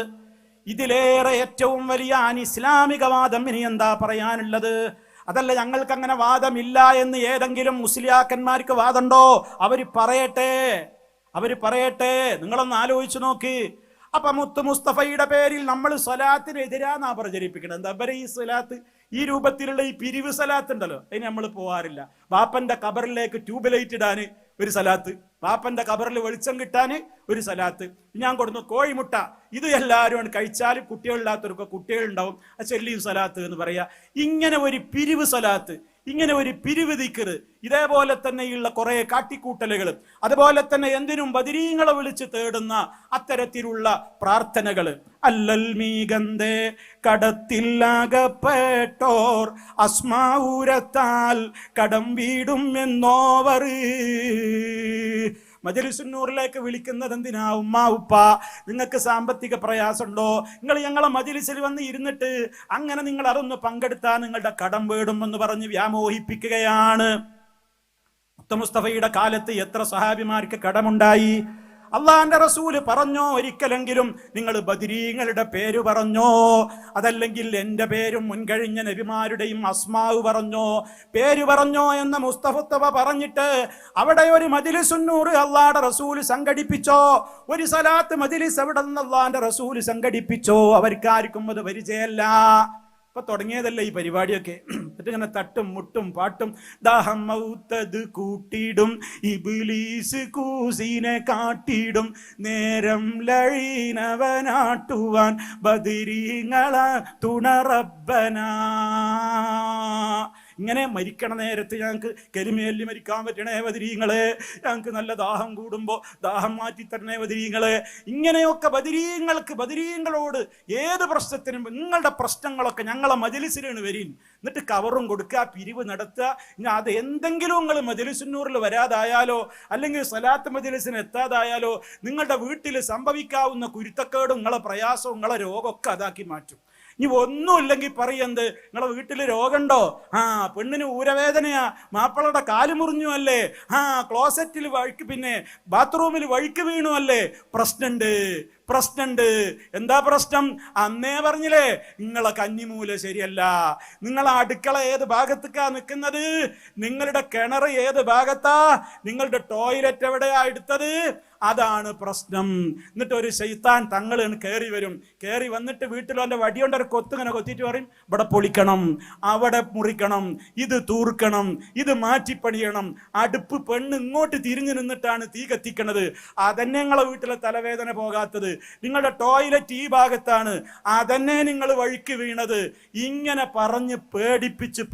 ഇതിലേറെ ഏറ്റവും വലിയ അനിസ്ലാമികവാദം ഇനി എന്താ പറയാനുള്ളത്? അതല്ല, ഞങ്ങൾക്ക് അങ്ങനെ വാദമില്ല എന്ന് ഏതെങ്കിലും മുസ്ലിയാക്കന്മാർക്ക് വാദമുണ്ടോ? അവര് പറയട്ടെ. നിങ്ങളൊന്ന് ആലോചിച്ചു നോക്ക്. അപ്പൊ മുത്ത് മുസ്തഫയുടെ പേരിൽ നമ്മൾ സ്വലാത്തിനെതിരാന്നാ പ്രചരിപ്പിക്കണം. എന്താ പറയുക? ഈ സ്വലാത്ത്, ഈ രൂപത്തിലുള്ള ഈ പിരിവ് സ്വലാത്ത് ഉണ്ടല്ലോ, അതിന് നമ്മൾ പോവാറില്ല. ബാപ്പന്റെ ഖബറിലേക്ക് ട്യൂബ് ലൈറ്റ് ഇടാന് ഒരു സലാത്ത്, ബാപ്പന്റെ ഖബറിൽ വെളിച്ചം കിട്ടാന് ഒരു സലാത്ത്, ഞാൻ കൊടുന്നു കോഴിമുട്ട, ഇത് എല്ലാവരും കഴിച്ചാൽ കുട്ടികളില്ലാത്തവർക്ക് കുട്ടികളുണ്ടാവും, ചെല്ലിയും സലാത്ത് എന്ന് പറയാ. ഇങ്ങനെ ഒരു പിരിവ് സലാത്ത്, ഇങ്ങനെ ഒരു പിരിവ് ദിക്റ്, ഇതേപോലെ തന്നെയുള്ള കുറെ കാട്ടിക്കൂട്ടലുകൾ, അതുപോലെ തന്നെ എന്തിനും ബദരീങ്ങളെ വിളിച്ച് തേടുന്ന അത്തരത്തിലുള്ള പ്രാർത്ഥനകൾ. അല്ലൽ മീഗന്ധേ കടത്തില്ലാകപ്പെട്ടോർ അസ്മാഊരത്താൽ കടം വീടും എന്നോവർ മജ്‌ലിസുന്നൂറിലേക്ക് വിളിക്കുന്നത് എന്തിനാ? ഉമ്മ ഉപ്പ നിങ്ങൾക്ക് സാമ്പത്തിക പ്രയാസമുണ്ടോ? നിങ്ങൾ ഞങ്ങളെ മജ്‌ലിസിൽ വന്ന് ഇരുന്നിട്ട് അങ്ങനെ നിങ്ങൾ അതൊന്ന് പങ്കെടുത്താൽ നിങ്ങളുടെ കടം വീടുമെന്ന് പറഞ്ഞ് വ്യാമോഹിപ്പിക്കുകയാണ്. മുസ്തഫയുടെ കാലത്ത് എത്ര സഹാബിമാർക്ക് കടമുണ്ടായി? അള്ളാന്റെ റസൂല് പറഞ്ഞോ ഒരിക്കലെങ്കിലും നിങ്ങൾ ബദരീങ്ങളുടെ പേര് പറഞ്ഞോ? അതല്ലെങ്കിൽ എൻ്റെ പേരും മുൻകഴിഞ്ഞ നബിമാരുടെയും അസ്മാവ് പറഞ്ഞോ, പേര് പറഞ്ഞോ എന്ന് മുസ്തഫ പറഞ്ഞിട്ട് അവിടെ ഒരു മജ്‌ലിസുന്നൂർ അള്ളാന്റെ റസൂല് സംഘടിപ്പിച്ചോ? ഒരു സലാത്ത് മജ്‌ലിസ് അവിടെ നിന്ന് അള്ളാന്റെ റസൂല് സംഘടിപ്പിച്ചോ? അവർക്കാർക്കും അത് പരിചയമല്ല. ഇപ്പൊ തുടങ്ങിയതല്ല ഈ പരിപാടിയൊക്കെ. എന്നിട്ട് ഇങ്ങനെ തട്ടും മുട്ടും പാട്ടും ദാഹം മൗത്തത് കൂട്ടിയിടും ഇബ്ലീസ് കൂസിനെ കാട്ടിയിടും നേരം ലഴീനവനാട്ടുവാൻ ബദരീങ്ങള തുണറബ്ബനാ. ഇങ്ങനെ മരിക്കണ നേരത്ത് ഞങ്ങൾക്ക് കെലിമേലി മരിക്കാൻ പറ്റണേ ബദരീങ്ങളെ, ഞങ്ങൾക്ക് നല്ല ദാഹം കൂടുമ്പോൾ ദാഹം മാറ്റി തരണേ ബദരീങ്ങളെ. ഇങ്ങനെയൊക്കെ ബദരീങ്ങളോട് ഏത് പ്രശ്നത്തിനും നിങ്ങളുടെ പ്രശ്നങ്ങളൊക്കെ ഞങ്ങളെ മജ്‌ലിസിലാണ് വരീൻ, എന്നിട്ട് കവറും കൊടുക്കുക, പിരിവ് നടത്തുക. ഇനി അത് എന്തെങ്കിലും നിങ്ങൾ മജ്‌ലിസുന്നൂറിൽ വരാതായാലോ അല്ലെങ്കിൽ സലാത്ത് മജ്‌ലിസിന് എത്താതായാലോ നിങ്ങളുടെ വീട്ടിൽ സംഭവിക്കാവുന്ന കുരുത്തക്കേടും നിങ്ങളെ പ്രയാസവും നിങ്ങളെ രോഗമൊക്കെ അതാക്കി മാറ്റും. ഇനി ഒന്നുമില്ലെങ്കിൽ പറയെന്ത്, നിങ്ങളെ വീട്ടിൽ രോഗമുണ്ടോ? പെണ്ണിന് ഊരവേദനയാ, മാപ്പിളയുടെ കാല് മുറിഞ്ഞു അല്ലേ, ക്ലോസറ്റിൽ വഴുക്ക്, പിന്നെ ബാത്റൂമിൽ വഴുക്ക് വീണു അല്ലേ, പ്രശ്നമുണ്ട്. എന്താ പ്രശ്നം? അന്നേ പറഞ്ഞില്ലേ, നിങ്ങളെ കന്നിമൂല ശരിയല്ല, നിങ്ങളെ അടുക്കള ഏത് ഭാഗത്തേക്കാ നിൽക്കുന്നത്, നിങ്ങളുടെ കിണർ ഏത് ഭാഗത്താ, നിങ്ങളുടെ ടോയ്ലറ്റ് എവിടെയാ എടുത്തത്, അതാണ് പ്രശ്നം. എന്നിട്ട് ഒരു ശൈത്താൻ തങ്ങൾ കയറി വരും. കയറി വന്നിട്ട് വീട്ടിൽ അവൻ്റെ വടികൊണ്ട് ഒരു കൊത്തിങ്ങനെ കൊത്തിയിട്ട് പറയും, ഇവിടെ പൊളിക്കണം, അവിടെ മുറിക്കണം, ഇത് തൂർക്കണം, ഇത് മാറ്റിപ്പണിയണം. അടുപ്പ് പെണ്ണ് ഇങ്ങോട്ട് തിരിഞ്ഞു നിന്നിട്ടാണ് തീ കത്തിക്കണത്, അതന്നെ നിങ്ങളെ വീട്ടിലെ തലവേദന പോകാത്തത്. നിങ്ങളുടെ ടോയ്ലറ്റ് ഈ ഭാഗത്താണ്, അതന്നെ നിങ്ങൾ വഴിക്ക് വീണത്. ഇങ്ങനെ പറഞ്ഞ്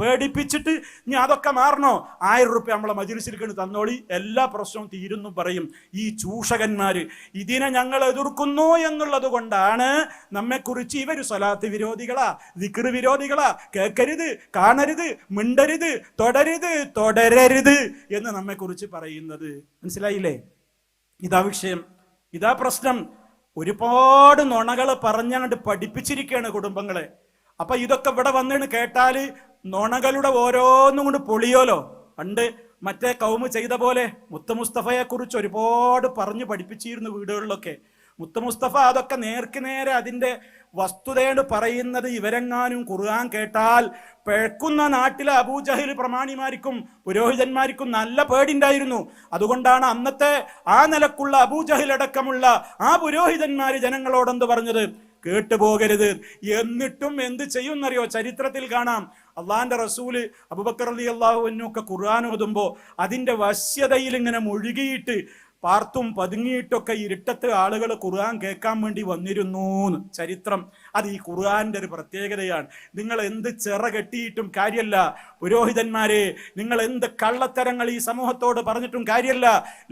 പേടിപ്പിച്ചിട്ട് ഇനി അതൊക്കെ മാറണോ, 1000 റുപ്യ നമ്മളെ മജ്‌ലിസിലേക്ക് തന്നോളി, എല്ലാ പ്രശ്നവും തീരുന്നു പറയും ഈ ചൂഷകന്മാര്. ഇതിനെ ഞങ്ങൾ എതിർക്കുന്നു എന്നുള്ളത് കൊണ്ടാണ് നമ്മെക്കുറിച്ച് ഇവര് സ്വലാത്ത് വിരോധികളാ, ദിക്റ് വിരോധികളാ, കേൾക്കരുത്, കാണരുത്, മിണ്ടരുത്, തുടരരുത് എന്ന് നമ്മെക്കുറിച്ച് പറയുന്നത്. മനസ്സിലായില്ലേ? ഇതാ വിഷയം, ഇതാ പ്രശ്നം. ഒരുപാട് നുണകൾ പറഞ്ഞങ്ങോട്ട് പഠിപ്പിച്ചിരിക്കുകയാണ് കുടുംബങ്ങളെ. അപ്പൊ ഇതൊക്കെ ഇവിടെ വന്നിട്ട് കേട്ടാല് നുണകളുടെ ഓരോന്നും കൊണ്ട് പൊളിയോലോ. പണ്ട് മറ്റേ കൗമ് ചെയ്ത പോലെ മുസ്തഫയെ കുറിച്ച് ഒരുപാട് പറഞ്ഞു പഠിപ്പിച്ചിരുന്നു വീടുകളിലൊക്കെ. മുസ്തഫ അതൊക്കെ നേരെ അതിന്റെ വസ്തുതയോട് പറയുന്നത്. ഇവരെങ്ങാനും ഖുർആൻ കേട്ടാൽ പിഴക്കുന്ന നാട്ടിലെ അബൂജഹൽ പ്രമാണിമാർക്കും പുരോഹിതന്മാർക്കും നല്ല പേടിണ്ടായിരുന്നു. അതുകൊണ്ടാണ് അന്നത്തെ ആ നിലക്കുള്ള അബൂജഹൽ അടക്കമുള്ള ആ പുരോഹിതന്മാര് ജനങ്ങളോടെന്ത് പറഞ്ഞത്, കേട്ടുപോകരുത്. എന്നിട്ടും എന്ത് ചെയ്യുന്നറിയോ? ചരിത്രത്തിൽ കാണാം, അള്ളാന്റെ റസൂല് അബൂബക്കർ റളിയല്ലാഹു അൻഹു ഒക്കെ ഖുർആൻ ഓതുമ്പോ അതിന്റെ വശ്യതയിൽ ഇങ്ങനെ മുഴുകിയിട്ട് പാർത്തും പതുങ്ങിയിട്ടൊക്കെ ഇരുട്ടത്ത് ആളുകൾ ഖുർആൻ കേൾക്കാൻ വേണ്ടി വന്നിരുന്നു ചരിത്രം. അത് ഈ ഖുർആന്റെ ഒരു പ്രത്യേകതയാണ്. നിങ്ങൾ എന്ത് ചിറ കെട്ടിയിട്ടും കാര്യമല്ല പുരോഹിതന്മാരെ, നിങ്ങൾ എന്ത് കള്ളത്തരങ്ങൾ ഈ സമൂഹത്തോട് പറഞ്ഞിട്ടും കാര്യമല്ല.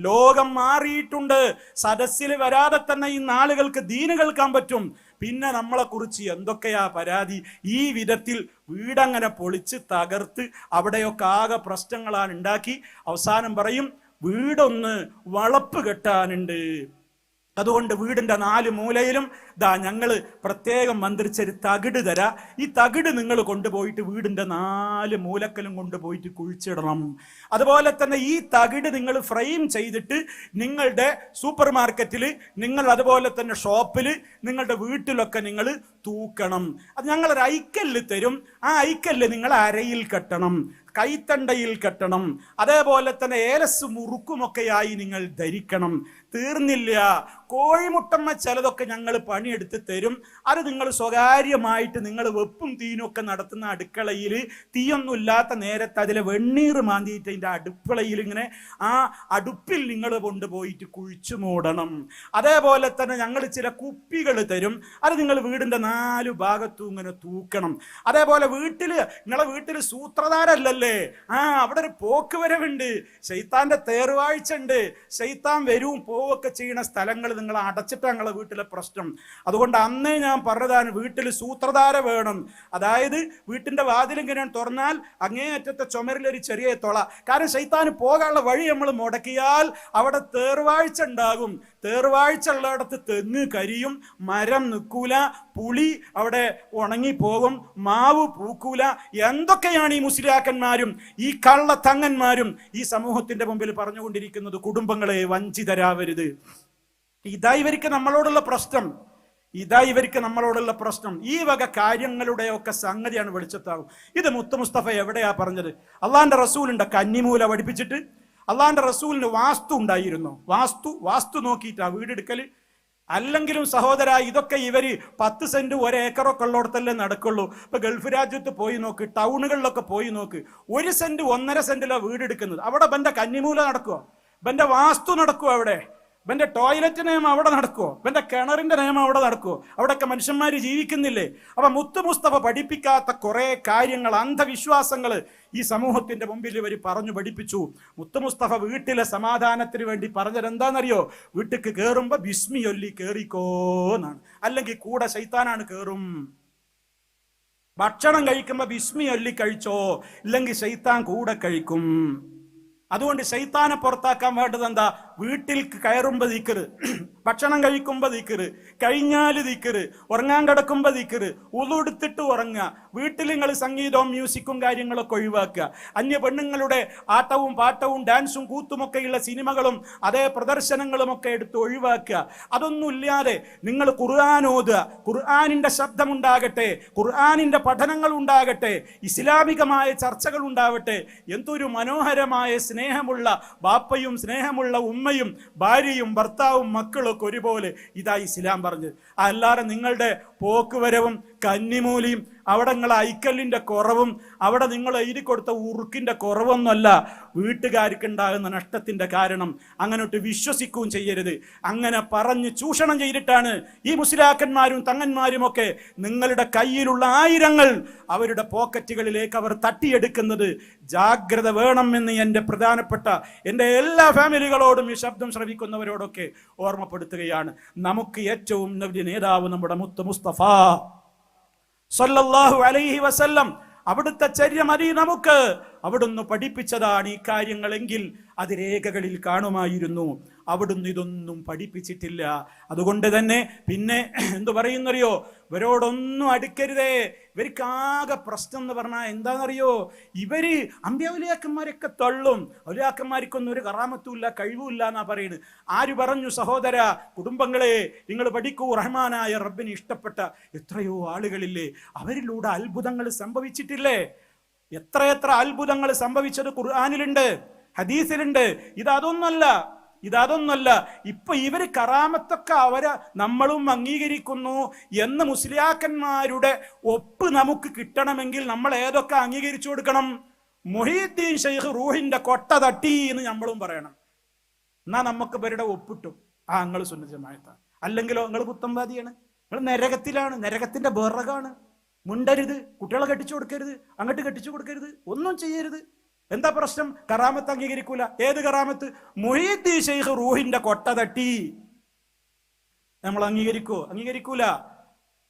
ലോകം മാറിയിട്ടുണ്ട്. സദസ്സിൽ വരാതെ തന്നെ ഈ നാളുകൾക്ക് ദീന് കേൾക്കാൻ പറ്റും. പിന്നെ നമ്മളെ കുറിച്ച് എന്തൊക്കെയാ പരാതി? ഈ വിധത്തിൽ വീടങ്ങനെ പൊളിച്ച് തകർത്ത് അവിടെയൊക്കെ ആകെ പ്രശ്നങ്ങളാണ് ഉണ്ടാക്കി. അവസാനം പറയും വീടൊന്ന് വളപ്പ് കെട്ടാനുണ്ട്, അതുകൊണ്ട് വീടിന്റെ 4 മൂലയിലും ഞങ്ങൾ പ്രത്യേകം മന്ത്രിച്ചൊരു തകിട് തരാം, ഈ തകിട് നിങ്ങൾ കൊണ്ടുപോയിട്ട് വീടിന്റെ 4 മൂലക്കലും കൊണ്ടുപോയിട്ട് കുഴിച്ചിടണം. അതുപോലെ തന്നെ ഈ തകിട് നിങ്ങൾ ഫ്രെയിം ചെയ്തിട്ട് നിങ്ങളുടെ സൂപ്പർ മാർക്കറ്റിൽ, നിങ്ങൾ അതുപോലെ തന്നെ ഷോപ്പിൽ, നിങ്ങളുടെ വീട്ടിലൊക്കെ നിങ്ങൾ തൂക്കണം. അത് ഞങ്ങളൊരു ഐക്കല്ല് തരും, ആ ഐക്കല്ല് നിങ്ങൾ അരയിൽ കെട്ടണം, കൈത്തണ്ടയിൽ കെട്ടണം. അതേപോലെ തന്നെ ഏലസ് മുറുക്കുമൊക്കെയായി നിങ്ങൾ ധരിക്കണം. തീർന്നില്ല, കോഴിമുട്ടമ്മ ചിലതൊക്കെ ഞങ്ങൾ പണിയെടുത്ത് തരും. അത് നിങ്ങൾ സ്വകാര്യമായിട്ട് നിങ്ങൾ വെപ്പും തീനൊക്കെ നടത്തുന്ന അടുക്കളയിൽ, തീയൊന്നും ഇല്ലാത്ത നേരത്തെ അതിലെ വെണ്ണീർ മാന്തിയിട്ട് അതിൻ്റെ അടുക്കളയിൽ ഇങ്ങനെ ആ അടുപ്പിൽ നിങ്ങൾ കൊണ്ടുപോയിട്ട് കുഴിച്ചു മൂടണം. അതേപോലെ തന്നെ ഞങ്ങൾ ചില കുപ്പികൾ തരും, അത് നിങ്ങൾ വീടിൻ്റെ 4 ഭാഗത്തും ഇങ്ങനെ തൂക്കണം. അതേപോലെ നിങ്ങളെ വീട്ടിൽ സൂത്രധാരല്ലല്ലോ പോവല്ലേ, അവിടെ ഒരു പോക്ക് വരവുണ്ട്, ശൈത്താന്റെ തേർവാഴ്ച ഉണ്ട്, ശൈത്താൻ വരും പോവൊക്കെ ചെയ്യുന്ന സ്ഥലങ്ങൾ നിങ്ങൾ അടച്ചിട്ട് ഞങ്ങളെ വീട്ടിലെ പ്രശ്നം. അതുകൊണ്ട് അന്നേ ഞാൻ പറഞ്ഞതാണ്, വീട്ടിൽ സൂത്രധാര വേണം. അതായത് വീട്ടിന്റെ വാതിലിങ്ങനെ തുറന്നാൽ അങ്ങേയറ്റത്തെ ചുമരിലൊരു ചെറിയ തുള. കാരണം ശൈത്താന് പോകാനുള്ള വഴി നമ്മൾ മുടക്കിയാൽ അവിടെ തേർവാഴ്ച ഉണ്ടാകും. തേർവാഴ്ച ഉള്ളിടത്ത് തെങ്ങ് കരിയും, മരം നിൽക്കൂല, പുളി അവിടെ ഉണങ്ങിപ്പോകും, മാവ് പൂക്കൂല. എന്തൊക്കെയാണ് ഈ മുസ്ലിയാക്കന്മാരും ഈ കള്ള തങ്ങന്മാരും ഈ സമൂഹത്തിന്റെ മുമ്പിൽ പറഞ്ഞുകൊണ്ടിരിക്കുന്നത്? കുടുംബങ്ങളെ വഞ്ചിതരാവരുത്. ഇതാ ഇവർക്ക് നമ്മളോടുള്ള പ്രശ്നം. ഈ വക കാര്യങ്ങളുടെയൊക്കെ സംഗതിയാണ് വെളിച്ചത്താകും. ഇത് മുത്ത് മുസ്തഫ എവിടെയാ പറഞ്ഞത്? അള്ളാന്റെ റസൂലിന്റെ കന്നിമൂല പഠിപ്പിച്ചിട്ട് അള്ളാന്റെ റസൂലിന് വാസ്തു ഉണ്ടായിരുന്നു. വാസ്തു നോക്കിയിട്ടാ വീടെടുക്കല്. അല്ലെങ്കിലും സഹോദര, ഇതൊക്കെ ഇവര് 10 സെന്റ് 1 ഏക്കറൊക്കെ ഉള്ളിടത്തല്ലേ നടക്കുള്ളൂ. ഇപ്പൊ ഗൾഫ് രാജ്യത്ത് പോയി നോക്ക്, ടൗണുകളിലൊക്കെ പോയി നോക്ക്, 1 സെന്റ് 1.5 സെന്റിലാണ് വീടെടുക്കുന്നത്. അവിടെ ബന്റെ കന്നിമൂല നടക്കുവോ? ബന്റെ വാസ്തു നടക്കുവോ? അവിടെ ബന്റെ ടോയ്ലറ്റ് നിയമം അവിടെ നടക്കുവോ? ബന്റെ കിണറിന്റെ നിയമം അവിടെ നടക്കുവോ? അവിടെയൊക്കെ മനുഷ്യന്മാര് ജീവിക്കുന്നില്ലേ? അപ്പൊ മുത്ത് മുസ്തഫ പഠിപ്പിക്കാത്ത കുറെ കാര്യങ്ങൾ, അന്ധവിശ്വാസങ്ങൾ ഈ സമൂഹത്തിന്റെ മുമ്പിൽ ഇവർ പറഞ്ഞു പഠിപ്പിച്ചു. മുത്ത് മുസ്തഫ വീട്ടിലെ സമാധാനത്തിന് വേണ്ടി പറഞ്ഞത് എന്താണെന്നറിയോ? വീട്ടിക്ക് കയറുമ്പോ ബിസ്മി ചൊല്ലി കേറിക്കോന്നാണ്, അല്ലെങ്കിൽ കൂടെ ശൈത്താനാണ് കേറും. ഭക്ഷണം കഴിക്കുമ്പോ ബിസ്മി ചൊല്ലി കഴിച്ചോ, ഇല്ലെങ്കിൽ ശൈത്താൻ കൂടെ കഴിക്കും. അതുകൊണ്ട് ശൈത്താനെ പുറത്താക്കാൻ വേണ്ടത് എന്താ? വീട്ടിൽ കയറുമ്പോ ദിക്റ്, ഭക്ഷണം കഴിക്കുമ്പോ ദിക്റ്, കഴിഞ്ഞാല് ദിക്റ്, ഉറങ്ങാൻ കിടക്കുമ്പോ ദിക്റ്, ഉളു എടുത്തിട്ട് ഉറങ്ങുക. വീട്ടിൽ നിങ്ങൾ സംഗീതവും മ്യൂസിക്കും കാര്യങ്ങളൊക്കെ ഒഴിവാക്കുക. അന്യ പെണ്ണുങ്ങളുടെ ആട്ടവും പാട്ടവും ഡാൻസും കൂത്തുമൊക്കെയുള്ള സിനിമകളും അതേ പ്രദർശനങ്ങളും ഒക്കെ എടുത്ത് ഒഴിവാക്കുക. അതൊന്നുമില്ലാതെ നിങ്ങൾ ഖുർആൻ ഓതുക, ഖുർആനിന്റെ ശബ്ദമുണ്ടാകട്ടെ, ഖുർആനിന്റെ പഠനങ്ങൾ ഉണ്ടാകട്ടെ, ഇസ്ലാമികമായ ചർച്ചകൾ ഉണ്ടാവട്ടെ. എന്തൊരു മനോഹരമായ സ്നേഹമുള്ള ബാപ്പയും സ്നേഹമുള്ള ഉമ്മയും ഭാര്യയും ഭർത്താവും മക്കളും ഒക്കെ ഒരുപോലെ. ഇതാ ഇസ്ലാം പറഞ്ഞത്. അല്ലാതെ നിങ്ങളുടെ പോക്കുവരവും കന്നിമൂലിയും അവിടെ നിങ്ങൾ ഐക്കല്ലിന്റെ കുറവും അവിടെ നിങ്ങൾ എഴുതി കൊടുത്ത ഉറുക്കിന്റെ കുറവൊന്നുമല്ല വീട്ടുകാർക്ക് ഉണ്ടാകുന്ന നഷ്ടത്തിന്റെ കാരണം. അങ്ങനോട്ട് വിശ്വസിക്കുകയും ചെയ്യരുത്. അങ്ങനെ പറഞ്ഞ് ചൂഷണം ചെയ്തിട്ടാണ് ഈ മുസ്ലിയാക്കന്മാരും തങ്ങന്മാരും ഒക്കെ നിങ്ങളുടെ കയ്യിലുള്ള ആയിരങ്ങൾ അവരുടെ പോക്കറ്റുകളിലേക്ക് അവർ തട്ടിയെടുക്കുന്നത്. ജാഗ്രത വേണമെന്ന് എൻ്റെ പ്രധാനപ്പെട്ട എൻ്റെ എല്ലാ ഫാമിലികളോടും ഈ ശബ്ദം ശ്രവിക്കുന്നവരോടൊക്കെ ഓർമ്മപ്പെടുത്തുകയാണ്. നമുക്ക് ഏറ്റവും വലിയ നേതാവ് നമ്മുടെ മുത്ത് മുസ്തഫ സല്ലല്ലാഹു അലൈഹി വസല്ലം, അവിടുത്തെ ചര്യ മതി നമുക്ക്. അവിടുന്ന് പഠിപ്പിച്ചതാണ് ഈ കാര്യങ്ങളെങ്കിൽ അത് രേഖകളിൽ കാണുമായിരുന്നു. അവിടുന്ന് ഇതൊന്നും പഠിപ്പിച്ചിട്ടില്ല. അതുകൊണ്ട് തന്നെ പിന്നെ എന്തു പറയുന്നറിയോ? ഇവരോടൊന്നും അടുക്കരുതേ. ഇവർക്കാകെ പ്രശ്നം എന്ന് പറഞ്ഞാൽ എന്താണെന്നറിയോ? ഇവര് അമ്പ്യൗലിയാക്കന്മാരൊക്കെ തള്ളും. ഔലിയാക്കന്മാർക്കൊന്നും ഒരു കറാമത്തുമില്ല, കഴിവുമില്ല എന്നാ പറയുന്നത്. ആര് പറഞ്ഞു? സഹോദര കുടുംബങ്ങളെ, നിങ്ങൾ പഠിക്കൂ. റഹ്മാനായ റബ്ബിന് ഇഷ്ടപ്പെട്ട എത്രയോ ആളുകളില്ലേ, അവരിലൂടെ അത്ഭുതങ്ങൾ സംഭവിച്ചിട്ടില്ലേ? എത്രയെത്ര അത്ഭുതങ്ങൾ സംഭവിച്ചത് ഖുർആനിലുണ്ട്, ഹദീസിലുണ്ട്. ഇതൊന്നല്ല. ഇപ്പൊ ഇവര് കറാമത്തൊക്കെ അവരെ നമ്മളും അംഗീകരിക്കുന്നു എന്ന് മുസ്ലിയാക്കന്മാരുടെ ഒപ്പ് നമുക്ക് കിട്ടണമെങ്കിൽ നമ്മൾ ഏതൊക്കെ അംഗീകരിച്ചു കൊടുക്കണം? മുഹീദ്ദീൻ ഷെയ്ഖ് റൂഹിന്റെ കൊട്ട തട്ടി എന്ന് നമ്മളും പറയണം. എന്നാ നമുക്ക് ഇവരുടെ ഒപ്പിട്ടും നിങ്ങൾ സുന്നത്ത് ജമാഅത്താണ്. അല്ലെങ്കിലോ നിങ്ങൾ പുത്തംവാദിയാണ്, നിങ്ങൾ നരകത്തിലാണ്, നരകത്തിന്റെ ബിറകാണ്. മുണ്ടരുത്, കുട്ടികളെ കെട്ടിച്ചു കൊടുക്കരുത്, അങ്ങോട്ട് കെട്ടിച്ചു കൊടുക്കരുത്, ഒന്നും ചെയ്യരുത്. എന്താ പ്രശ്നം? കറാമത്ത് അംഗീകരിക്കൂല. ഏത് കറാമത്ത്? മുഹീദ്ദീൻ ഷെയ്ഖ് റൂഹിന്റെ കൊട്ട തട്ടി. നമ്മൾ അംഗീകരിക്കൂല.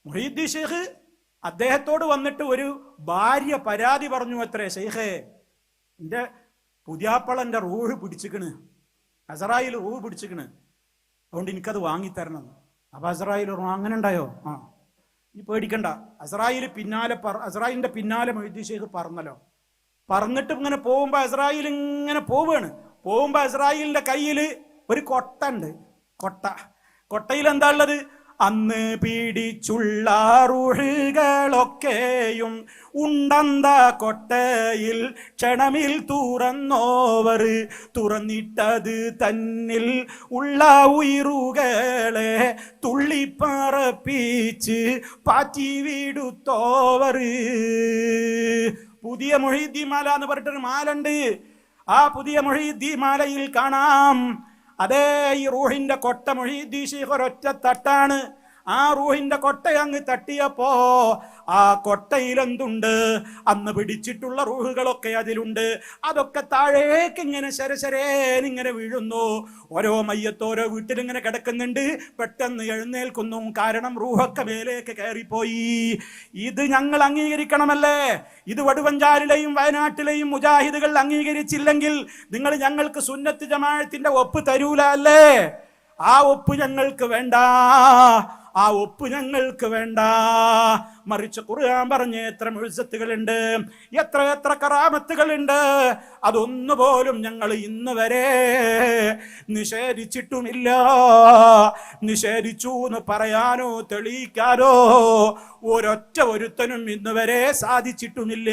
മുഹീദ്ദീൻ ഷെയ്ഖ് അദ്ദേഹത്തോട് വന്നിട്ട് ഒരു ഭാര്യ പരാതി പറഞ്ഞു അത്രേ, ഷെയ്ഖേ എന്റെ പുതിയാപ്പളന്റെ റൂഹ് പിടിച്ചിക്കണ്, അസറായിൽ റൂഹ് പിടിച്ചിക്കണ്, അതുകൊണ്ട് എനിക്കത് വാങ്ങിത്തരണം. അപ്പൊ അസറായിൽ അങ്ങനെ ഉണ്ടായോ? നീ പേടിക്കണ്ട. അസറായിലിന്റെ പിന്നാലെ മുഹീദ്ദീൻ ഷെയ്ഖ് പറഞ്ഞല്ലോ. പറഞ്ഞിട്ട് ഇങ്ങനെ പോകുമ്പോ അസ്രായേൽ ഇങ്ങനെ പോകുമ്പോ അസ്രായേലിന്റെ കയ്യിൽ ഒരു കൊട്ട ഉണ്ട്. കൊട്ടയിൽ എന്താ ഉള്ളത്? അന്ന് പിടിച്ചുള്ള റൂഹുകളൊക്കെയും ഉണ്ടന്ത കൊട്ടയിൽ ക്ഷണമിൽ തുറന്നോവർ, തുറന്നിട്ടത് തന്നിൽ ഉള്ള ഉയറുകളെ തുള്ളിപ്പറപ്പിച്ച് പാറ്റി വിടുത്തോവർ. പുതിയ മുഹീദ്ദീൻ മാല എന്ന് പറഞ്ഞിട്ടൊരു മാലുണ്ട്. ആ പുതിയ മുഹീദ്ദീൻ മാലയിൽ കാണാം, അതേ ഈ റൂഹിന്റെ കൊട്ട മുഹീദ്ദീൻ ശൈഖ് ഒരൊറ്റ തട്ടാണ്. ആ റൂഹിന്റെ കൊട്ട അങ്ങ് തട്ടിയപ്പോ ആ കൊട്ടയിൽ എന്തുണ്ട്? അന്ന് പിടിച്ചിട്ടുള്ള റൂഹുകളൊക്കെ അതിലുണ്ട്. അതൊക്കെ താഴേക്ക് ഇങ്ങനെ ശരശരേനിങ്ങനെ വീഴുന്നു. ഓരോ മയ്യത്ത് ഓരോ വീട്ടിലിങ്ങനെ കിടക്കുന്നുണ്ട്. പെട്ടെന്ന് എഴുന്നേൽക്കുന്നു. കാരണം റൂഹൊക്കെ മേലേക്ക് കയറിപ്പോയി. ഇത് ഞങ്ങൾ അംഗീകരിക്കണമല്ലേ? ഇത് വടുവഞ്ചാലിലെയും വയനാട്ടിലെയും മുജാഹിദുകൾ അംഗീകരിച്ചില്ലെങ്കിൽ നിങ്ങൾ ഞങ്ങൾക്ക് സുന്നത്ത് ജമാഅത്തിന്റെ ഒപ്പ് തരൂല അല്ലേ? ആ ഒപ്പ് ഞങ്ങൾക്ക് വേണ്ട, ആ ഒപ്പ് ഞങ്ങൾക്ക് വേണ്ട. മറിച്ച് ഖുർആൻ പറഞ്ഞ എത്ര മുഅ്ജിസത്തുകളുണ്ട്, എത്ര എത്ര കറാമത്തുകളുണ്ട്, അതൊന്നുപോലും ഞങ്ങൾ ഇന്ന് വരെ നിഷേധിച്ചിട്ടുമില്ല. നിഷേധിച്ചു എന്ന് പറയാനോ തെളിയിക്കാനോ ഒരൊറ്റ ഒരുത്തനും ഇന്ന് വരെ സാധിച്ചിട്ടുമില്ല.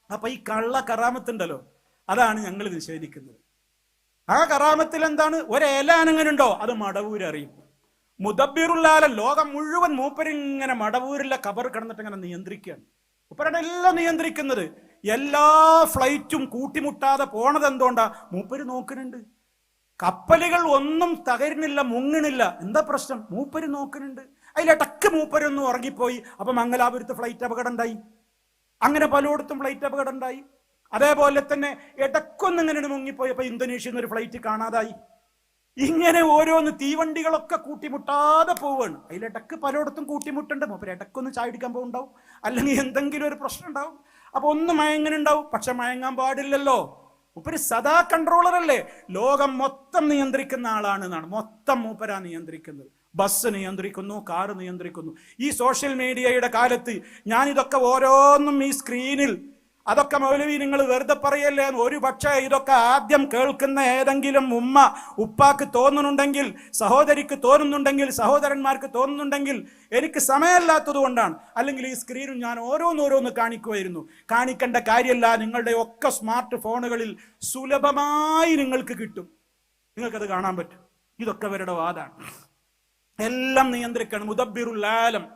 അപ്പൊ ഈ കള്ള കറാമത്തുണ്ടല്ലോ, അതാണ് ഞങ്ങൾ നിഷേധിക്കുന്നത്. ആ കറാമത്തിൽ എന്താണ്? ഒരേല അനങ്ങനുണ്ടോ? അത് മടവൂര് അറിയും. മുദബ്ബിറുൽ ലോകം മുഴുവൻ മൂപ്പരിങ്ങനെ മടവൂരിലെ കബർ കിടന്നിട്ട് ഇങ്ങനെ നിയന്ത്രിക്കുകയാണ്. മൂപ്പരാണ് എല്ലാം നിയന്ത്രിക്കുന്നത്. എല്ലാ ഫ്ലൈറ്റും കൂട്ടിമുട്ടാതെ പോണത് എന്തുകൊണ്ടാ? മൂപ്പര് നോക്കുന്നുണ്ട്. കപ്പലുകൾ ഒന്നും തകരുന്നില്ല, മുങ്ങണില്ല. എന്താ പ്രശ്നം? മൂപ്പര് നോക്കുന്നുണ്ട്. അതിലിടക്ക് മൂപ്പരൊന്നും ഉറങ്ങിപ്പോയി. അപ്പൊ മംഗലാപുരത്ത് ഫ്ലൈറ്റ് അപകടം ഉണ്ടായി. അങ്ങനെ പലയിടത്തും ഫ്ലൈറ്റ് അപകടം ഉണ്ടായി. അതേപോലെ തന്നെ ഇടക്കൊന്നും ഇങ്ങനെ മുങ്ങിപ്പോയി. അപ്പൊ ഇന്തോനേഷ്യയിൽ നിന്ന് ഒരു ഫ്ലൈറ്റ് കാണാതായി. ഇങ്ങനെ ഓരോന്ന് തീവണ്ടികളൊക്കെ കൂട്ടിമുട്ടാതെ പോവാണ്. അതിലിടക്ക് പലയിടത്തും കൂട്ടിമുട്ടുണ്ട്. മൂപ്പര് ഇടക്കൊന്ന് ചായ അടിക്കാൻ പോകുന്നുണ്ടാവും, അല്ലെങ്കിൽ എന്തെങ്കിലും ഒരു പ്രശ്നം ഉണ്ടാവും. അപ്പൊ ഒന്ന് മയങ്ങനുണ്ടാവും. പക്ഷെ മയങ്ങാൻ പാടില്ലല്ലോ. മൂപ്പര് സദാ കൺട്രോളർ അല്ലേ? ലോകം മൊത്തം നിയന്ത്രിക്കുന്ന ആളാണ് എന്നാണ്. മൊത്തം മൂപ്പരാ നിയന്ത്രിക്കുന്നത്. ബസ് നിയന്ത്രിക്കുന്നു, കാറ് നിയന്ത്രിക്കുന്നു. ഈ സോഷ്യൽ മീഡിയയുടെ കാലത്ത് ഞാനിതൊക്കെ ഓരോന്നും ഈ സ്ക്രീനിൽ, അതൊക്കെ മൗലവി നിങ്ങൾ വെറുതെ പറയല്ലേ? ഒരു പക്ഷേ ഇതൊക്കെ ആദ്യം കേൾക്കുന്ന ഏതെങ്കിലും ഉമ്മ ഉപ്പാക്ക് തോന്നുന്നുണ്ടെങ്കിൽ, സഹോദരിക്ക് തോന്നുന്നുണ്ടെങ്കിൽ, സഹോദരന്മാർക്ക് തോന്നുന്നുണ്ടെങ്കിൽ എനിക്ക് സമയമില്ലാത്തത് കൊണ്ടാണ്. അല്ലെങ്കിൽ ഈ സ്ക്രീനും ഞാൻ ഓരോന്നോരോന്ന് കാണിക്കുമായിരുന്നു. കാണിക്കേണ്ട കാര്യമല്ല. നിങ്ങളുടെ ഒക്കെ സ്മാർട്ട് ഫോണുകളിൽ സുലഭമായി നിങ്ങൾക്ക് കിട്ടും. നിങ്ങൾക്കത് കാണാൻ പറ്റും. ഇതൊക്കെ അവരുടെ വാദാണ്. എല്ലാം നിയന്ത്രിക്കണം. മുദബ്ബിറുൽ ആലം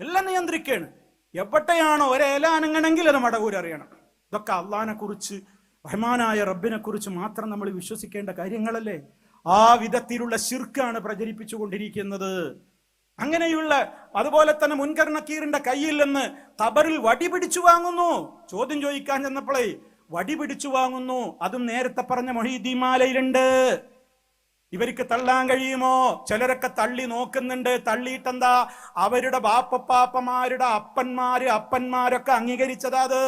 എല്ലാം നിയന്ത്രിക്കാണ്. എവിടെയാണോ ഒരേല അനങ്ങണമെങ്കിൽ അത് മടവൂര് അറിയണം. ഇതൊക്കെ അള്ളാഹിനെ കുറിച്ച്, റഹ്മാനായ റബ്ബിനെ കുറിച്ച് മാത്രം നമ്മൾ വിശ്വസിക്കേണ്ട കാര്യങ്ങളല്ലേ? ആ വിധത്തിലുള്ള ശിർക്കാണ് പ്രചരിപ്പിച്ചുകൊണ്ടിരിക്കുന്നത്. അങ്ങനെയുള്ള അതുപോലെ തന്നെ മുൻകർ നക്കീറിന്റെ കയ്യിൽ നിന്ന് ഖബറിൽ വടി പിടിച്ചു വാങ്ങുന്നു. ചോദ്യം ചോദിക്കാൻ ചെന്നപ്പോഴേ വടി പിടിച്ചു വാങ്ങുന്നു. അതും നേരത്തെ പറഞ്ഞ മൊഹീദ്ദീൻ മാലയിലുണ്ട്. ഇവർക്ക് തള്ളാൻ കഴിയുമോ? ചിലരൊക്കെ തള്ളി നോക്കുന്നുണ്ട്. തള്ളിയിട്ടെന്താ? അവരുടെ ബാപ്പപ്പാപ്പമാരുടെ അപ്പന്മാരൊക്കെ അംഗീകരിച്ചതാ. അത്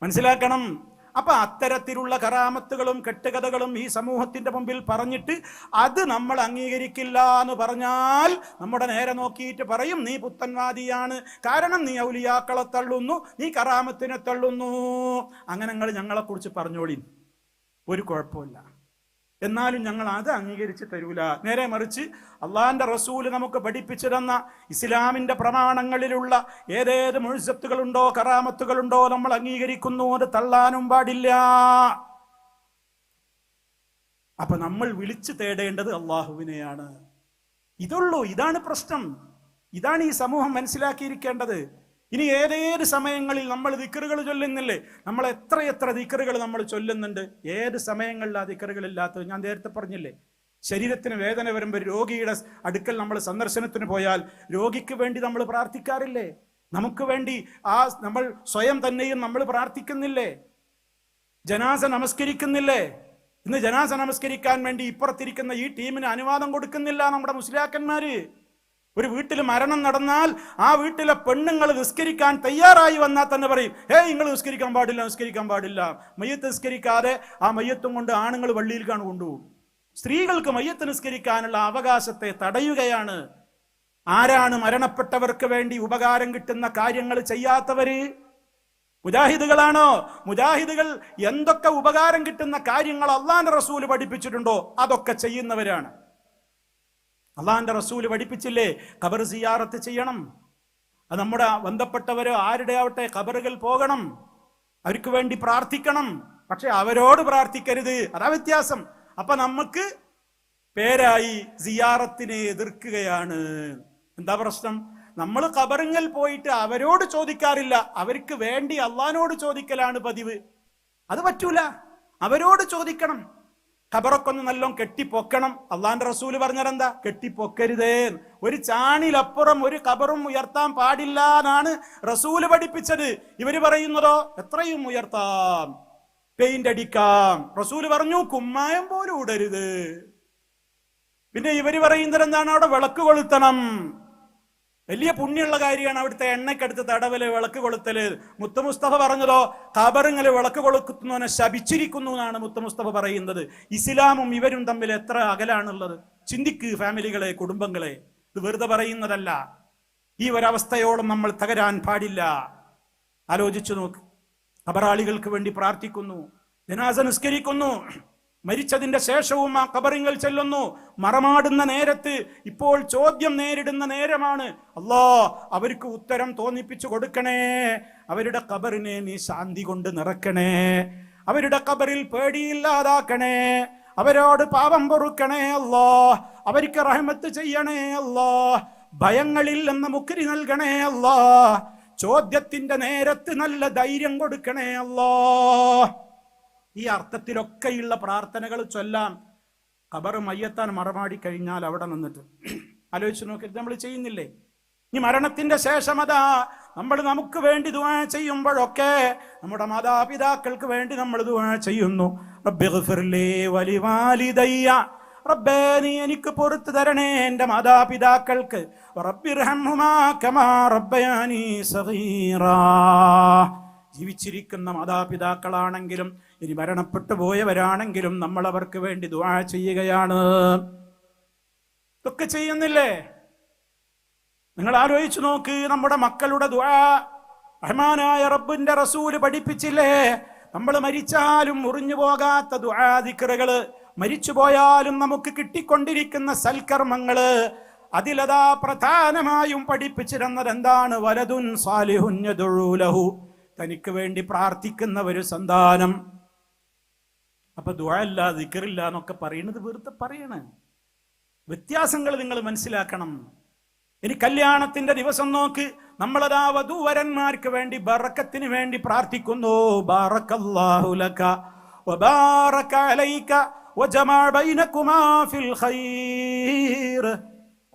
മനസ്സിലാക്കണം. അപ്പൊ അത്തരത്തിലുള്ള കറാമത്തുകളും കെട്ടുകഥകളും ഈ സമൂഹത്തിന്റെ മുമ്പിൽ പറഞ്ഞിട്ട് അത് നമ്മൾ അംഗീകരിക്കില്ല എന്ന് പറഞ്ഞാൽ നമ്മുടെ നേരെ നോക്കിയിട്ട് പറയും, നീ പുത്തൻവാദിയാണ്, കാരണം നീ ഔലിയാക്കളെ തള്ളുന്നു, നീ കറാമത്തിനെ തള്ളുന്നു. അങ്ങനെ ഞങ്ങളെ കുറിച്ച് പറഞ്ഞോളി, ഒരു കുഴപ്പമില്ല. എന്നാലും ഞങ്ങൾ അത് അംഗീകരിച്ച് തരൂല. നേരെ മറിച്ച് അള്ളാഹിന്റെ റസൂല് നമുക്ക് പഠിപ്പിച്ചു തന്ന ഇസ്ലാമിന്റെ പ്രമാണങ്ങളിലുള്ള ഏതേത് മുഅ്ജിസത്തുകളുണ്ടോ കറാമത്തുകളുണ്ടോ നമ്മൾ അംഗീകരിക്കുന്നു. അത് തള്ളാനും പാടില്ല. അപ്പൊ നമ്മൾ വിളിച്ചു തേടേണ്ടത് അള്ളാഹുവിനെയാണ്. ഇതുള്ളൂ. ഇതാണ് പ്രശ്നം. ഇതാണ് ഈ സമൂഹം മനസ്സിലാക്കിയിരിക്കേണ്ടത്. ഇനി ഏതേത് സമയങ്ങളിൽ നമ്മൾ ദിക്റുകൾ ചൊല്ലുന്നില്ലേ? നമ്മൾ എത്ര ദിക്റുകൾ നമ്മൾ ചൊല്ലുന്നുണ്ട്. ഏത് സമയങ്ങളിൽ ആ ദിക്റുകളില്ലാത്തത്? ഞാൻ നേരത്തെ പറഞ്ഞില്ലേ, ശരീരത്തിന് വേദന വരുമ്പോൾ രോഗിയുടെ അടുക്കൽ നമ്മൾ സന്ദർശനത്തിന് പോയാൽ രോഗിക്ക് വേണ്ടി നമ്മൾ പ്രാർത്ഥിക്കാറില്ലേ? നമുക്ക് വേണ്ടി നമ്മൾ സ്വയം തന്നെയും നമ്മൾ പ്രാർത്ഥിക്കുന്നില്ലേ? ജനാസ നമസ്കരിക്കുന്നില്ലേ? ഇന്ന് ജനാസ നമസ്കരിക്കാൻ വേണ്ടി ഇപ്പുറത്തിരിക്കുന്ന ഈ ടീമിന് അനുവാദം കൊടുക്കുന്നില്ല നമ്മുടെ മുസ്ലിയാക്കന്മാര്. ഒരു വീട്ടിൽ മരണം നടന്നാൽ ആ വീട്ടിലെ പെണ്ണുങ്ങൾ നിസ്കരിക്കാൻ തയ്യാറായി വന്നാൽ തന്നെ പറയും, നിങ്ങൾ നിസ്കരിക്കാൻ പാടില്ല. മയ്യത്ത് നിസ്കരിക്കാതെ ആ മയ്യത്തും കൊണ്ട് ആണുങ്ങൾ വള്ളിയിൽക്കാണ് കൊണ്ടുപോകും. സ്ത്രീകൾക്ക് മയ്യത്ത് നിസ്കരിക്കാനുള്ള അവകാശത്തെ തടയുകയാണ്. ആരാണ് മരണപ്പെട്ടവർക്ക് വേണ്ടി ഉപകാരം കിട്ടുന്ന കാര്യങ്ങൾ ചെയ്യാത്തവര്? മുജാഹിദുകളാണോ? മുജാഹിദുകൾ എന്തൊക്കെ ഉപകാരം കിട്ടുന്ന കാര്യങ്ങൾ അള്ളാന്റെ റസൂല് പഠിപ്പിച്ചിട്ടുണ്ടോ അതൊക്കെ ചെയ്യുന്നവരാണ്. അള്ളാന്റെ റസൂല് പഠിപ്പിച്ചില്ലേ ഖബർ സിയാറത്ത് ചെയ്യണം. അത് നമ്മുടെ ബന്ധപ്പെട്ടവരോ ആരുടെ ആവട്ടെ ഖബറുകൾ പോകണം, അവർക്ക് വേണ്ടി പ്രാർത്ഥിക്കണം. പക്ഷെ അവരോട് പ്രാർത്ഥിക്കരുത്. അതാ വ്യത്യാസം. അപ്പൊ നമുക്ക് പേരായി സിയാറത്തിനെ എതിർക്കുകയാണ്. എന്താ പ്രശ്നം? നമ്മൾ ഖബറിൽ പോയിട്ട് അവരോട് ചോദിക്കാറില്ല, അവർക്ക് വേണ്ടി അള്ളാഹിനോട് ചോദിക്കലാണ് പതിവ്. അത് പറ്റൂല. അവരോട് ചോദിക്കണം. ഖബറൊക്കെ ഒന്ന് നല്ലോണം കെട്ടിപ്പൊക്കണം. അള്ളാന്റെ റസൂല് പറഞ്ഞതെന്താ? കെട്ടിപ്പൊക്കരുതേ. ഒരു ചാണിലപ്പുറം ഒരു ഖബറും ഉയർത്താൻ പാടില്ല എന്നാണ് റസൂല് പഠിപ്പിച്ചത്. ഇവര് പറയുന്നതോ എത്രയും ഉയർത്താം, പെയിന്റ് അടിക്കാം. റസൂല് പറഞ്ഞു കുമ്മായം പോലും ഇടരുത്. പിന്നെ ഇവര് പറയുന്നത് എന്താണ്? അവിടെ വിളക്ക് കൊളുത്തണം. വലിയ പുണ്യമുള്ള കാര്യമാണ് അവിടുത്തെ എണ്ണയ്ക്കടുത്ത് തടവല്, വിളക്ക് കൊളുത്തല്. മുത്ത് മുസ്തഫ പറഞ്ഞതോ ഖബറിങ്ങനെ വിളക്ക് കൊളുത്തുന്നവനെ ശപിച്ചിരിക്കുന്നു എന്നാണ് മുത്ത് മുസ്തഫ പറയുന്നത്. ഇസ്ലാമും ഇവരും തമ്മിൽ എത്ര അകലാണുള്ളത്. ചിന്തിക്ക് ഫാമിലികളെ, കുടുംബങ്ങളെ. ഇത് വെറുതെ പറയുന്നതല്ല. ഈ ഒരവസ്ഥയോളം നമ്മൾ തകരാൻ പാടില്ല. ആലോചിച്ചു നോക്ക്. ഖബറാളികൾക്ക് വേണ്ടി പ്രാർത്ഥിക്കുന്നു, ജനാസ നിസ്കരിക്കുന്നു, മരിച്ചതിന്റെ ശേഷവും ആ ഖബറിങ്ങൾ ചെല്ലുന്നു. മറമാടുന്ന നേരത്ത് ഇപ്പോൾ ചോദ്യം നേരിടുന്ന നേരമാണ്. അല്ലാ, അവർക്ക് ഉത്തരം തോന്നിപ്പിച്ചു കൊടുക്കണേ. അവരുടെ ഖബറിനെ നീ ശാന്തി കൊണ്ട് നിറക്കണേ. അവരുടെ ഖബറിൽ പേടിയില്ലാതാക്കണേ. അവരോട് പാപം പൊറുക്കണേ അല്ലാ. അവർക്ക് റഹ്മത്ത് ചെയ്യണേ അല്ലാ. ഭയങ്ങളിൽ നിന്ന് മുക്തി നൽകണേ അല്ലാ. ചോദ്യത്തിന്റെ നേരത്ത് നല്ല ധൈര്യം കൊടുക്കണേ അല്ലാ. ഈ അർത്ഥത്തിലൊക്കെയുള്ള പ്രാർത്ഥനകൾ ചൊല്ലാം. ഖബർ മയ്യത്താൻ മറമാടി കഴിഞ്ഞാൽ അവിടെ നിന്നിട്ട് ആലോചിച്ച് നോക്കി നമ്മൾ ചെയ്യുന്നില്ലേ? ഈ മരണത്തിന്റെ ശേഷം അതാ നമ്മൾ നമുക്ക് വേണ്ടി ദുആ ചെയ്യുമ്പോഴൊക്കെ നമ്മുടെ മാതാപിതാക്കൾക്ക് വേണ്ടി നമ്മൾ ദുആ ചെയ്യുന്നു. റബ്ബിഗ്ഫിർലി വലിവാലിദയ്യ, റബ്ബേ നീ എനിക്ക് പൊറുത്തു തരണേ എൻ്റെ മാതാപിതാക്കൾക്ക്. റബ്ബിർഹംഹുമാ കമാ റബ്ബയാനി സഗീറാ. ജീവിച്ചിരിക്കുന്ന മാതാപിതാക്കളാണെങ്കിലും ഇനി മരണപ്പെട്ടു പോയവരാണെങ്കിലും നമ്മൾ അവർക്ക് വേണ്ടി ദുആ ചെയ്യുകയാണ്. ഇതൊക്കെ ചെയ്യുന്നില്ലേ? നിങ്ങൾ ആലോചിച്ചു നോക്ക്. നമ്മുടെ മക്കളുടെ ദുആ റഹ്മാനായ റബ്ബിന്റെ റസൂല് പഠിപ്പിച്ചില്ലേ? നമ്മൾ മരിച്ചാലും മുറിഞ്ഞു പോകാത്ത ദുആ ദിക്റുകള്, മരിച്ചു പോയാലും നമുക്ക് കിട്ടിക്കൊണ്ടിരിക്കുന്ന സൽക്കർമ്മങ്ങള്, അതിലതാ പ്രധാനമായും പഠിപ്പിച്ചിരുന്നത് എന്താണ്? വലദുൻ സാലിഹുൻ യദ്ഉ ലഹു, തനിക്ക് വേണ്ടി പ്രാർത്ഥിക്കുന്ന ഒരു സന്താനം. അപ്പൊ ദുആ ഇല്ല, ദിക്റില്ല എന്നൊക്കെ പറയുന്നത് വെറുതെ പറയണ. വ്യത്യാസങ്ങൾ നിങ്ങൾ മനസ്സിലാക്കണം. ഇനി കല്യാണത്തിന്റെ ദിവസം നോക്ക്. നമ്മളതാ വധൂവരന്മാർക്ക് വേണ്ടി ബറക്കത്തിന് വേണ്ടി പ്രാർത്ഥിക്കുന്നു. ബാറക്കല്ലാഹു ലക വബാറക അലൈക വജമഅ ബൈനകുമാ ഫിൽ ഖൈർ.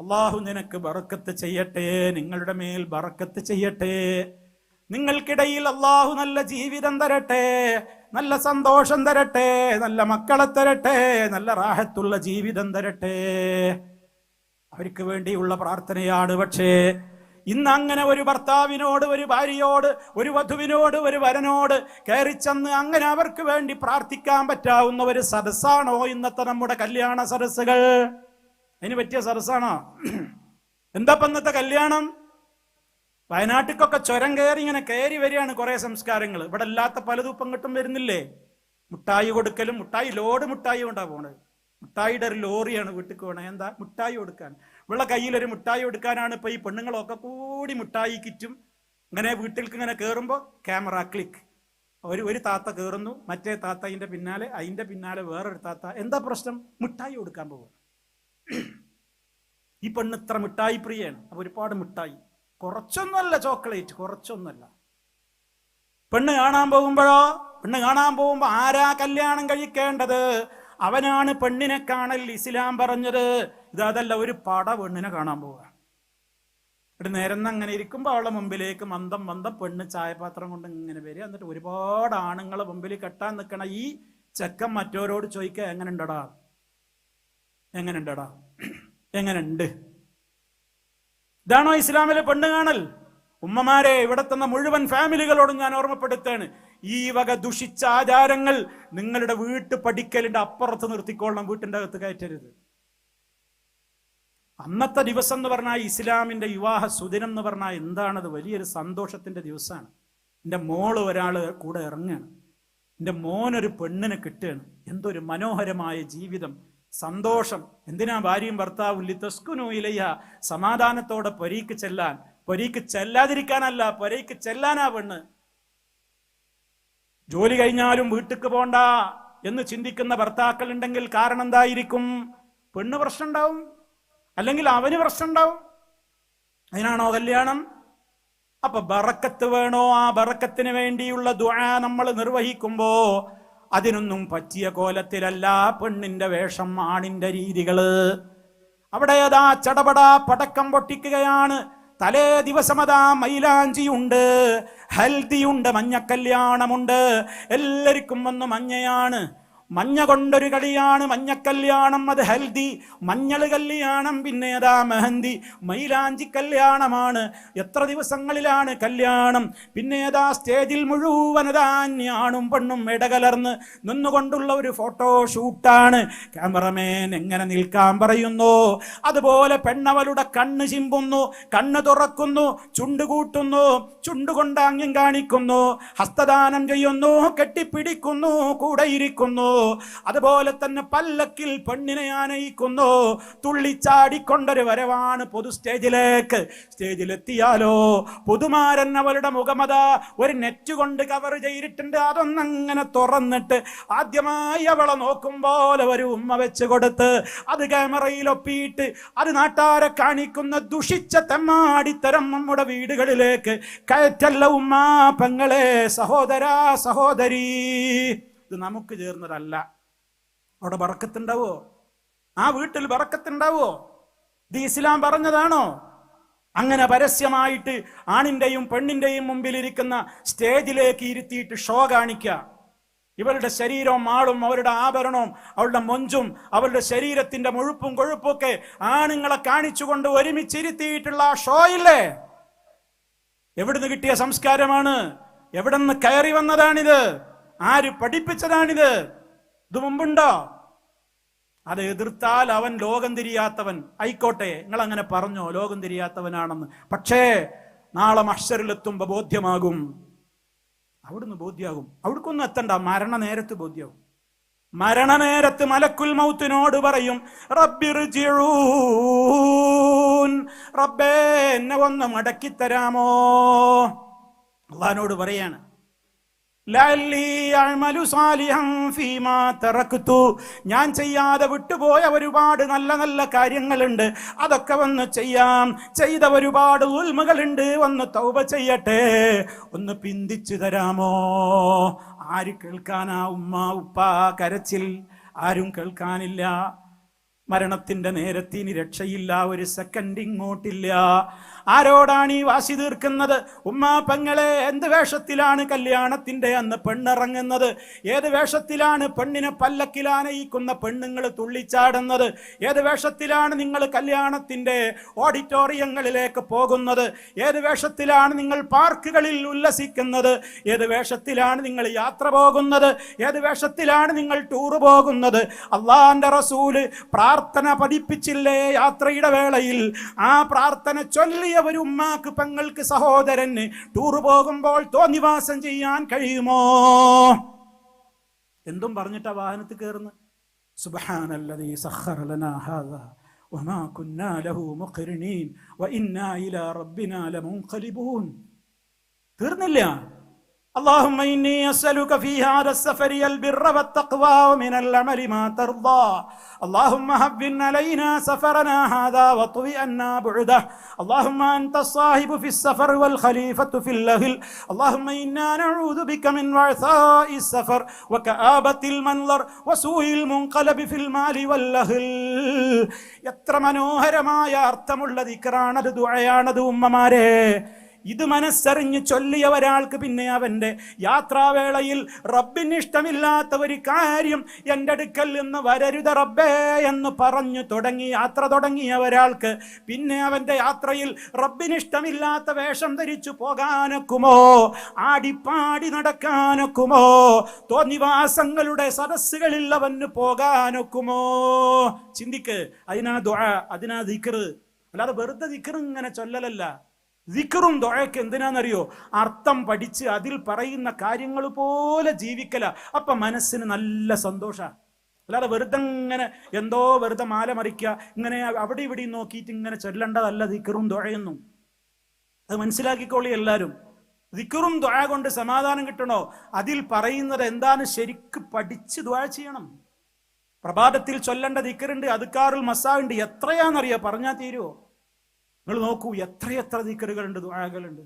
അല്ലാഹു നിനക്ക് ബറക്കത്ത് ചെയ്യട്ടെ, നിങ്ങളുടെ മേൽ ബറക്കത്ത് ചെയ്യട്ടെ. നിങ്ങൾക്കിടയിൽ അല്ലാഹു നല്ല ജീവിതം തരട്ടെ, നല്ല സന്തോഷം തരട്ടെ, നല്ല മക്കളെ തരട്ടെ, നല്ല റാഹത്തുള്ള ജീവിതം തരട്ടെ. അവർക്ക് വേണ്ടിയുള്ള പ്രാർത്ഥനയാണ്. പക്ഷേ ഇന്ന് അങ്ങനെ ഒരു ഭർത്താവിനോട്, ഒരു ഭാര്യയോട്, ഒരു വധുവിനോട്, ഒരു വരനോട് കയറിച്ചെന്ന് അങ്ങനെ അവർക്ക് വേണ്ടി പ്രാർത്ഥിക്കാൻ പറ്റാവുന്ന ഒരു സദസ്സാണോ ഇന്നത്തെ നമ്മുടെ കല്യാണ സദസ്സുകൾ? അതിന് പറ്റിയ സദസ്സാണോ? എന്താ ഇന്നത്തെ കല്യാണം? വയനാട്ടിക്കൊക്കെ ചുരം കയറി ഇങ്ങനെ കയറി വരികയാണ് കുറെ സംസ്കാരങ്ങൾ. ഇവിടെ അല്ലാത്ത പലതും ഇപ്പം കിട്ടും വരുന്നില്ലേ? മുട്ടായി കൊടുക്കലും, മുട്ടായി ലോഡ് മുട്ടായി കൊണ്ടാ പോണത്. മുട്ടായിയുടെ ഒരു ലോറിയാണ് വീട്ടിൽ പോണേ. എന്താ? മുട്ടായി കൊടുക്കാൻ. ഇവിടെ കയ്യിലൊരു മുട്ടായി കൊടുക്കാനാണ് ഇപ്പൊ ഈ പെണ്ണുങ്ങളൊക്കെ കൂടി മുട്ടായി കിറ്റും. ഇങ്ങനെ വീട്ടിലേക്ക് ഇങ്ങനെ കയറുമ്പോൾ ക്യാമറ ക്ലിക്ക്. ഒരു താത്ത കയറുന്നു, മറ്റേ താത്ത അതിന്റെ പിന്നാലെ വേറൊരു താത്ത. എന്താ പ്രശ്നം? മുട്ടായി കൊടുക്കാൻ പോകും. ഈ പെണ്ണ് ഇത്ര മിഠായി പ്രിയാണ്. അപ്പൊ ഒരുപാട് മിഠായി, കുറച്ചൊന്നുമല്ല ചോക്ലേറ്റ്, കുറച്ചൊന്നുമല്ല. പെണ്ണ് കാണാൻ പോകുമ്പോ ആരാ കല്യാണം കഴിക്കേണ്ടത്? അവനാണ് പെണ്ണിനെ കാണൽ ഇസ്ലാം പറഞ്ഞത്. ഇതല്ല, ഒരു പട പെണ്ണിനെ കാണാൻ പോവുക. ഇവിടെ നേരം അങ്ങനെ ഇരിക്കുമ്പോൾ അവളുടെ മുമ്പിലേക്ക് മന്ദം പെണ്ണ് ചായപാത്രം കൊണ്ട് ഇങ്ങനെ വരിക. എന്നിട്ട് ഒരുപാട് ആണുങ്ങളെ മുമ്പിൽ കെട്ടാൻ നിൽക്കണ ഈ ചെക്കൻ മറ്റോരോട് ചോദിക്കുക, എങ്ങനെയുണ്ടടാ, എങ്ങനെയുണ്ട്? ഇതാണോ ഇസ്ലാമിലെ പെണ്ണ് കാണൽ? ഉമ്മമാരെ, ഇവിടെ തന്ന മുഴുവൻ ഫാമിലികളോടും ഞാൻ ഓർമ്മപ്പെടുത്താണ്, ഈ വക ദുഷിച്ച ആചാരങ്ങൾ നിങ്ങളുടെ വീട്ടു പഠിക്കലിന്റെ അപ്പുറത്ത് നിർത്തിക്കൊള്ളണം, വീട്ടിന്റെ അകത്ത് കയറ്റരുത്. അന്നത്തെ ദിവസം എന്ന് പറഞ്ഞാൽ ഇസ്ലാമിന്റെ വിവാഹ സുദിനം എന്ന് പറഞ്ഞാൽ എന്താണത്? വലിയൊരു സന്തോഷത്തിന്റെ ദിവസമാണ്. എൻ്റെ മോള് ഒരാള് കൂടെ ഇറങ്ങുകയാണ്, എൻ്റെ മോനൊരു പെണ്ണിനെ കിട്ടുകയാണ്. എന്തൊരു മനോഹരമായ ജീവിതം, സന്തോഷം. എന്തിനാ ഭാര്യയും ഭർത്താവും ലിതസ്കുനു ഇലയ്ഹ, സമാധാനത്തോടെ പൊരീക്ക് ചെല്ലാൻ. പൊരീക്ക് ചെല്ലാതിരിക്കാനല്ല, പൊരീക്ക് ചെല്ലാനാ പെണ്ണ്. ജോലി കഴിഞ്ഞാലും വീട്ടിക്ക് പോണ്ട എന്ന് ചിന്തിക്കുന്ന ഭർത്താക്കൾ ഉണ്ടെങ്കിൽ കാരണം എന്തായിരിക്കും? പെണ്ണ് പ്രശ്നം ഉണ്ടാവും, അല്ലെങ്കിൽ അവന് പ്രശ്നം ഉണ്ടാവും. അതിനാണോ കല്യാണം? അപ്പൊ ബറക്കത്ത് വേണോ? ആ ബറക്കത്തിന് വേണ്ടിയുള്ള ദുആ നമ്മൾ നിർവഹിക്കുമ്പോ അതിനൊന്നും പറ്റിയ കോലത്തിലല്ല പെണ്ണിന്റെ വേഷം, ആണിന്റെ രീതികള്. അവിടെ അതാ ചടപട പടക്കം പൊട്ടിക്കുകയാണ്. തലേ ദിവസമതാ മൈലാഞ്ചിയുണ്ട്, ഹൽദിയുണ്ട്, മഞ്ഞക്കല്യാണമുണ്ട്. എല്ലാവർക്കും വന്ന് മഞ്ഞയാണ്, മഞ്ഞ കൊണ്ടൊരു കളിയാണ് മഞ്ഞക്കല്യാണം, അത് ഹൽദി. മഞ്ഞൾ കല്യാണം, പിന്നെ അതാ മെഹന്തി, മൈലാഞ്ചി കല്യാണമാണ്. എത്ര ദിവസങ്ങളിലാണ് കല്യാണം. പിന്നെ അതാ സ്റ്റേജിൽ മുഴുവൻ ആണും പെണ്ണും ഇടകലർന്ന് നിന്നുകൊണ്ടുള്ള ഒരു ഫോട്ടോ ഷൂട്ടാണ്. ക്യാമറമാൻ എങ്ങനെ നിൽക്കാൻ പറയുന്നു, അതുപോലെ പെണ്ണവളുടെ കണ്ണ് ചിമ്പുന്നു, കണ്ണ് തുറക്കുന്നു, ചുണ്ട് കൂട്ടുന്നു, ചുണ്ടുകൊണ്ട് ആംഗ്യം കാണിക്കുന്നു, ഹസ്തദാനം ചെയ്യുന്നു, കെട്ടിപ്പിടിക്കുന്നു, കൂടെ ഇരിക്കുന്നു. അതുപോലെ തന്നെ പല്ലക്കിൽ പെണ്ണിനെ ആനയിക്കുന്നു. തുള്ളിച്ചാടിക്കൊണ്ടൊരു വരവാണ് പൊതു സ്റ്റേജിലേക്ക്. സ്റ്റേജിലെത്തിയാലോ പുതുമാരൻ അവളുടെ മുഖമത ഒരു നെറ്റ് കൊണ്ട് കവർ ചെയ്തിട്ടുണ്ട്. അതൊന്നങ്ങനെ തുറന്നിട്ട് ആദ്യമായി അവളെ നോക്കുമ്പോൾ ഒരു ഉമ്മ വെച്ച് കൊടുത്ത് അത് ക്യാമറയിൽ ഒപ്പിയിട്ട് അത് നാട്ടാരെ കാണിക്കുന്ന ദുഷിച്ച തെമ്മാടിത്തരം നമ്മുടെ വീടുകളിലേക്ക് കയറ്റല്ല ഉമ്മ, പെങ്ങളെ, സഹോദരാ, സഹോദരി. ഇത് നമുക്ക് ചേർന്നതല്ല. അവിടെ ബറക്കത്തുണ്ടാവോ? ആ വീട്ടിൽ ബറക്കത്തുണ്ടാവോ? ഇത് ഇസ്ലാം പറഞ്ഞതാണോ? അങ്ങനെ പരസ്യമായിട്ട് ആണിന്റെയും പെണ്ണിന്റെയും മുമ്പിലിരിക്കുന്ന സ്റ്റേജിലേക്ക് ഇരുത്തിയിട്ട് ഷോ കാണിക്കുക. ഇവരുടെ ശരീരവും ആളും അവരുടെ ആഭരണവും അവരുടെ മൊഞ്ചും അവരുടെ ശരീരത്തിന്റെ മുഴുപ്പും കൊഴുപ്പൊക്കെ ആണുങ്ങളെ കാണിച്ചുകൊണ്ട് ഒരുമിച്ചിരുത്തിയിട്ടുള്ള ആ ഷോ ഇല്ലേ? എവിടുന്ന് കിട്ടിയ സംസ്കാരമാണ്? എവിടുന്ന് കയറി വന്നതാണിത്? ആര് പഠിപ്പിച്ചതാണിത്? ഇത് മുമ്പുണ്ടോ? അത് എതിർത്താൽ അവൻ ലോകം തിരിയാത്തവൻ ആയിക്കോട്ടെ, നിങ്ങൾ അങ്ങനെ പറഞ്ഞോ, ലോകം തിരിയാത്തവനാണെന്ന്. പക്ഷേ നാളെ മഹ്ശറിലെത്തുമ്പോ ബോധ്യമാകും. അവിടുന്ന് ബോധ്യമാകും. അവിടേക്കൊന്നും എത്തണ്ട, മരണനേരത്ത് ബോധ്യമാകും. മരണനേരത്ത് മലക്കുൽ മൗത്തിനോട് പറയും, റബ്ബിർജിഊൻ, റബ്ബേ എന്നെ ഒന്ന് മടക്കിത്തരാമോ? അല്ലാഹുവിനോട് പറയാണ്, ഞാൻ ചെയ്യാതെ വിട്ടുപോയ ഒരുപാട് നല്ല നല്ല കാര്യങ്ങളുണ്ട്, അതൊക്കെ വന്ന് ചെയ്യാം. ചെയ്ത ഒരുപാട് ഉൽമകളുണ്ട്, വന്ന് തൗബ ചെയ്യട്ടെ, ഒന്ന് പിന്തിച്ചു തരാമോ? ആര് കേൾക്കാനാ ഉമ്മ ഉപ്പ കരച്ചിൽ? ആരും കേൾക്കാനില്ല. മരണത്തിന്റെ നേരത്ത് ഇനി രക്ഷയില്ല, ഒരു സെക്കൻഡ് ഇങ്ങോട്ടില്ല. ആരോടാണ് ഈ വാശി തീർക്കുന്നത്? ഉമ്മ പെങ്ങളെ, എന്ത് വേഷത്തിലാണ് കല്യാണത്തിന്റെ അന്ന് പെണ്ണിറങ്ങുന്നത്? ഏത് വേഷത്തിലാണ് പെണ്ണിനെ പല്ലക്കിലാനയിക്കുന്ന പെണ്ണുങ്ങൾ തുള്ളിച്ചാടുന്നത്? ഏത് വേഷത്തിലാണ് നിങ്ങൾ കല്യാണത്തിന്റെ ഓഡിറ്റോറിയങ്ങളിലേക്ക് പോകുന്നത്? ഏത് വേഷത്തിലാണ് നിങ്ങൾ പാർക്കുകളിൽ ഉല്ലസിക്കുന്നത്? ഏത് വേഷത്തിലാണ് നിങ്ങൾ യാത്ര പോകുന്നത്? ഏത് വേഷത്തിലാണ് നിങ്ങൾ ടൂർ പോകുന്നത്? അള്ളാന്റെ റസൂല് പ്രാർത്ഥന പഠിപ്പിച്ചില്ലേ യാത്രയുടെ വേളയിൽ? ആ പ്രാർത്ഥന ചൊല്ലിയ ഒരു ഉമ്മാക്ക്, പെങ്ങൾക്ക്, സഹോദരന് ടൂർ പോകുമ്പോൾ തോന്നിവാസം ചെയ്യാൻ കഴിയുമോ? എന്തും പറഞ്ഞിട്ടാ വാഹനത്തിൽ കയറുന്നു. സുബ്ഹാനല്ലദീ സഖറ ലനാ ഹാദാ വമാ കുന്നാ ലഹു മുഖ്രിനീൻ വഇന്നാ ഇലാ റബ്ബിനാ ലമുൻഖലിബൂൻ. തീർന്നില്ല. اللهم إني أسألك في هذا السفر البر والتقوى ومن العمل ما ترضى. اللهم هون علينا سفرنا هذا واطوي عنا بعده. اللهم أنت الصاحب في السفر والخليفة في الأهل. اللهم إنا نعوذ بك من وعثاء السفر وكآبة المنظر وسوء المنقلب في المال والأهل. എത്ര മനോഹരമായ അർത്ഥമുള്ള ദിക്റാണത്, ദുആയാണത് ഉമ്മമാരെ. ഇത് മനസ്സറിഞ്ഞ് ചൊല്ലിയ ഒരാൾക്ക് പിന്നെ അവന്റെ യാത്രാവേളയിൽ റബ്ബിന് ഇഷ്ടമില്ലാത്ത ഒരു കാര്യം എൻ്റെ അടുക്കൽ നിന്ന് വരരുത് റബ്ബേ എന്ന് പറഞ്ഞു തുടങ്ങി യാത്ര തുടങ്ങിയ ഒരാൾക്ക് പിന്നെ അവന്റെ യാത്രയിൽ റബ്ബിന് ഇഷ്ടമില്ലാത്ത വേഷം ധരിച്ചു പോകാനൊക്കുമോ? ആടിപ്പാടി നടക്കാനൊക്കുമോ? തോന്നിവാസങ്ങളുടെ സദസ്സുകളിൽ അവന് പോകാനൊക്കുമോ? ചിന്തിക്ക്. അതിനാ ദുആ, അതിനാ ദിക്ർ. അല്ലാതെ വെറുതെ ദിക്ർ ഇങ്ങനെ ചൊല്ലലല്ല. ദിക്റും ദുആയൊക്കെ എന്തിനാണെന്നറിയോ? അർത്ഥം പഠിച്ച് അതിൽ പറയുന്ന കാര്യങ്ങൾ പോലെ ജീവിക്കല. അപ്പൊ മനസ്സിന് നല്ല സന്തോഷ. അല്ലാതെ വെറുതെ ഇങ്ങനെ എന്തോ വെറുതെ മാല മറിക്കുക, ഇങ്ങനെ അവിടെ ഇവിടെ നോക്കിയിട്ട് ഇങ്ങനെ ചൊല്ലേണ്ടതല്ല ദിക്റും ദുആയൊന്നും. അത് മനസ്സിലാക്കിക്കോളി എല്ലാവരും. ദിക്റും ദുആ കൊണ്ട് സമാധാനം കിട്ടണോ? അതിൽ പറയുന്നത് എന്താണ് ശരിക്ക് പഠിച്ച് ദുആ ചെയ്യണം. പ്രഭാതത്തിൽ ചൊല്ലേണ്ട ദിക്റുണ്ട്, അദ്കാറുൽ മസാ ഉണ്ട്. എത്രയാണെന്നറിയോ? പറഞ്ഞാൽ തീരുവോ? നിങ്ങൾ നോക്കൂ, എത്രയെത്ര ദിക്റുകളുണ്ട്, ദുആകളുണ്ട്.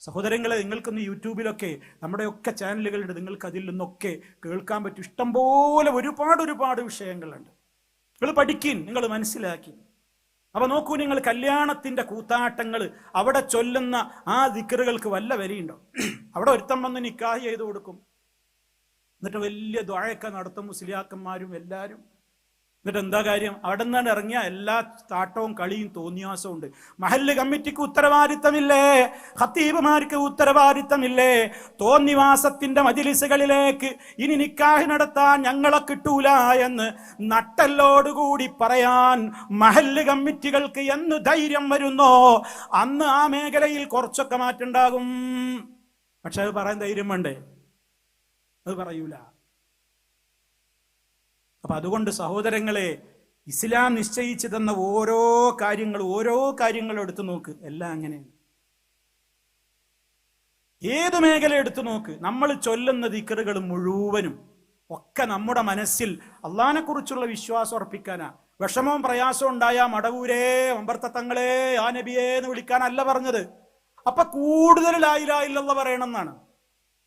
സഹോദരങ്ങളെ, നിങ്ങൾക്കൊന്ന് യൂട്യൂബിലൊക്കെ നമ്മുടെയൊക്കെ ചാനലുകളുണ്ട്, നിങ്ങൾക്ക് അതിൽ നിന്നൊക്കെ കേൾക്കാൻ പറ്റും. ഇഷ്ടംപോലെ ഒരുപാട് വിഷയങ്ങളുണ്ട്. നിങ്ങൾ പഠിക്കിൻ, നിങ്ങൾ മനസ്സിലാക്കി. അപ്പൊ നോക്കൂ, നിങ്ങൾ കല്യാണത്തിന്റെ കൂത്താട്ടങ്ങൾ അവിടെ ചൊല്ലുന്ന ആ ദിക്റുകൾക്ക് വല്ല വിലയുണ്ടോ? അവിടെ ഒരുത്തം വന്ന് നിക്കാഹ് ചെയ്ത് കൊടുക്കും, എന്നിട്ട് വലിയ ദുആയൊക്കെ നടത്തും മുസ്ലിയാക്കന്മാരും എല്ലാവരും. എന്നിട്ട് എന്താ കാര്യം? അവിടെ നിന്നാണ് ഇറങ്ങിയ എല്ലാ താട്ടവും കളിയും തോന്നിയാസവും ഉണ്ട്. മഹല്ല് കമ്മിറ്റിക്ക് ഉത്തരവാദിത്തമില്ലേ? ഖത്തീബുമാർക്ക് ഉത്തരവാദിത്തമില്ലേ? തോന്നിവാസത്തിന്റെ മജ്‌ലിസുകളിലേക്ക് ഇനി നിക്കാഹ് നടത്താൻ ഞങ്ങളെ കിട്ടൂല എന്ന് നട്ടല്ലോടുകൂടി പറയാൻ മഹല്ല് കമ്മിറ്റികൾക്ക് എന്ന് ധൈര്യം വരുന്നോ അന്ന് ആ മേഖലയിൽ കുറച്ചൊക്കെ മാറ്റുണ്ടാകും. പക്ഷെ അത് പറയാൻ ധൈര്യം വേണ്ടേ? അത് പറയൂല. അപ്പൊ അതുകൊണ്ട് സഹോദരങ്ങളെ, ഇസ്ലാം നിശ്ചയിച്ചു തന്ന ഓരോ കാര്യങ്ങളും എടുത്തു നോക്ക്, എല്ലാം അങ്ങനെയാണ്. ഏത് മേഖല എടുത്തു നോക്ക്, നമ്മൾ ചൊല്ലുന്ന ദിക്റുകൾ മുഴുവനും ഒക്കെ നമ്മുടെ മനസ്സിൽ അള്ളാഹിനെ കുറിച്ചുള്ള വിശ്വാസം ഉറപ്പിക്കാനാ. വിഷമവും പ്രയാസവും ഉണ്ടായാ മടവൂരേ ഒമ്പർത്തങ്ങളെ ആ നബിയേ എന്ന് വിളിക്കാനല്ല പറഞ്ഞത്. അപ്പൊ കൂടുതൽ ലാ ഇലാഹ ഇല്ലല്ലാഹ് പറയണമെന്നാണ്.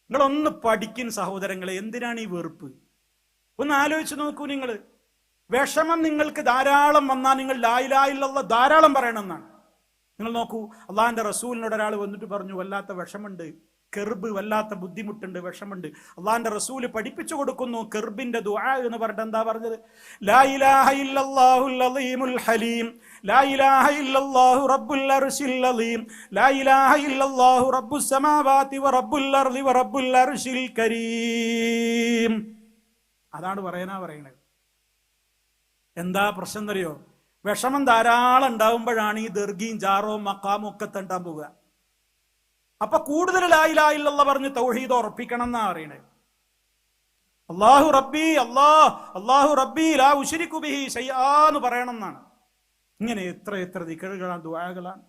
നിങ്ങളൊന്ന് പഠിക്കും സഹോദരങ്ങളെ. എന്തിനാണ് ഈ വെറുപ്പ്? ഒന്ന് ആലോചിച്ച് നോക്കൂ. നിങ്ങൾ വിഷമം നിങ്ങൾക്ക് ധാരാളം വന്നാൽ നിങ്ങൾ ലാ ഇലാഹ ഇല്ലല്ലാഹ് ധാരാളം പറയണമെന്നാണ്. നിങ്ങൾ നോക്കൂ, അള്ളാഹിന്റെ റസൂലിനോട് ഒരാൾ വന്നിട്ട് പറഞ്ഞു, വല്ലാത്ത വിഷമുണ്ട്, കെർബ്, വല്ലാത്ത ബുദ്ധിമുട്ടുണ്ട്, വിഷമുണ്ട്. അള്ളാഹിന്റെ റസൂല് പഠിപ്പിച്ചു കൊടുക്കുന്നു കെർബിന്റെ ദുആ എന്ന് പറഞ്ഞിട്ട് എന്താ പറഞ്ഞത്? ലാ ഇലാഹ ഇല്ലല്ലാഹുൽ അളീമുൽ ഹലീം, ലാ ഇലാഹ ഇല്ലല്ലാഹു റബ്ബുൽ അർശിൽ അളീം, ലാ ഇലാഹ ഇല്ലല്ലാഹു റബ്ബുസ് സമാവാതി വ റബ്ബുൽ അർളി വ റബ്ബുൽ അർശിൽ കരീം. അതാണ് പറയണത്. എന്താ പ്രശ്നം അറിയോ? വിഷമം ധാരാളം ഉണ്ടാവുമ്പോഴാണ് ഈ ദർഗയും ജാറവും മക്കാമും ഒക്കെ തണ്ടാൻ പോവുക. അപ്പൊ കൂടുതൽ ലാ ഇലാഹ ഇല്ലല്ലാഹ് പറഞ്ഞ് തൗഹീദ് ഉറപ്പിക്കണം എന്നാ പറയണേ. അല്ലാഹു റബ്ബി, അല്ലാഹു റബ്ബി ലാ ഉശ്രികു ബിഹി ശൈആ എന്ന് പറയണം എന്നാണ്. ഇങ്ങനെ എത്ര ദിക്റുകളാണ്, ദുആകളാണ്.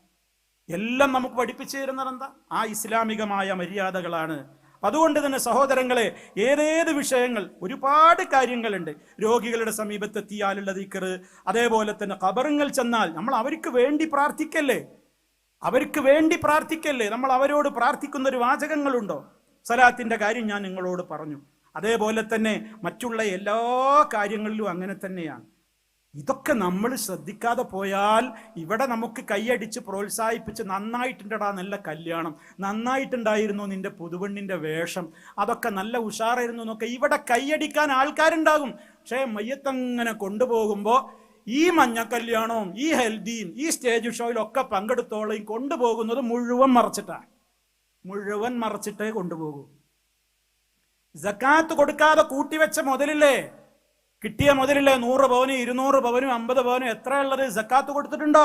എല്ലാം നമുക്ക് പഠിപ്പിച്ചു തരുന്നത് എന്താ? ആ ഇസ്ലാമികമായ മര്യാദകളാണ്. അതുകൊണ്ട് തന്നെ സഹോദരങ്ങളെ, ഏതേത് വിഷയങ്ങൾ, ഒരുപാട് കാര്യങ്ങളുണ്ട്. രോഗികളുടെ സമീപത്തെത്തിയാലുള്ള ദിക്ർ, അതേപോലെ തന്നെ ഖബറുകൾ ചെന്നാൽ നമ്മൾ അവർക്ക് വേണ്ടി പ്രാർത്ഥിക്കല്ലേ? നമ്മൾ അവരോട് പ്രാർത്ഥിക്കുന്ന ഒരു വാചകങ്ങളുണ്ടോ? സലാത്തിന്റെ കാര്യം ഞാൻ നിങ്ങളോട് പറഞ്ഞു. അതേപോലെ തന്നെ മറ്റുള്ള എല്ലാ കാര്യങ്ങളിലും അങ്ങനെ തന്നെയാണ്. ഇതൊക്കെ നമ്മൾ ശ്രദ്ധിക്കാതെ പോയാൽ ഇവിടെ നമുക്ക് കൈയടിച്ച് പ്രോത്സാഹിപ്പിച്ച്, നന്നായിട്ടുണ്ടടാ നല്ല കല്യാണം, നന്നായിട്ടുണ്ടായിരുന്നു നിന്റെ പുതുവെണ്ണിന്റെ വേഷം, അതൊക്കെ നല്ല ഉഷാറായിരുന്നു എന്നൊക്കെ ഇവിടെ കൈയടിക്കാൻ ആൾക്കാരുണ്ടാകും. പക്ഷേ മയ്യത്തങ്ങനെ കൊണ്ടുപോകുമ്പോൾ ഈ മഞ്ഞ കല്യാണവും ഈ ഹെൽദിയും ഈ സ്റ്റേജ് ഷോയിലൊക്കെ പങ്കെടുത്തോളം കൊണ്ടുപോകുന്നത് മുഴുവൻ മറച്ചിട്ടേ കൊണ്ടുപോകൂ. സക്കാത്ത് കൊടുക്കാതെ കൂട്ടിവെച്ച മുതലില്ലേ, കിട്ടിയ മുതലില്ലേ, 100 പവനും 200 പവനും 50 പവനും എത്ര ഉള്ളത് സക്കാത്ത് കൊടുത്തിട്ടുണ്ടോ?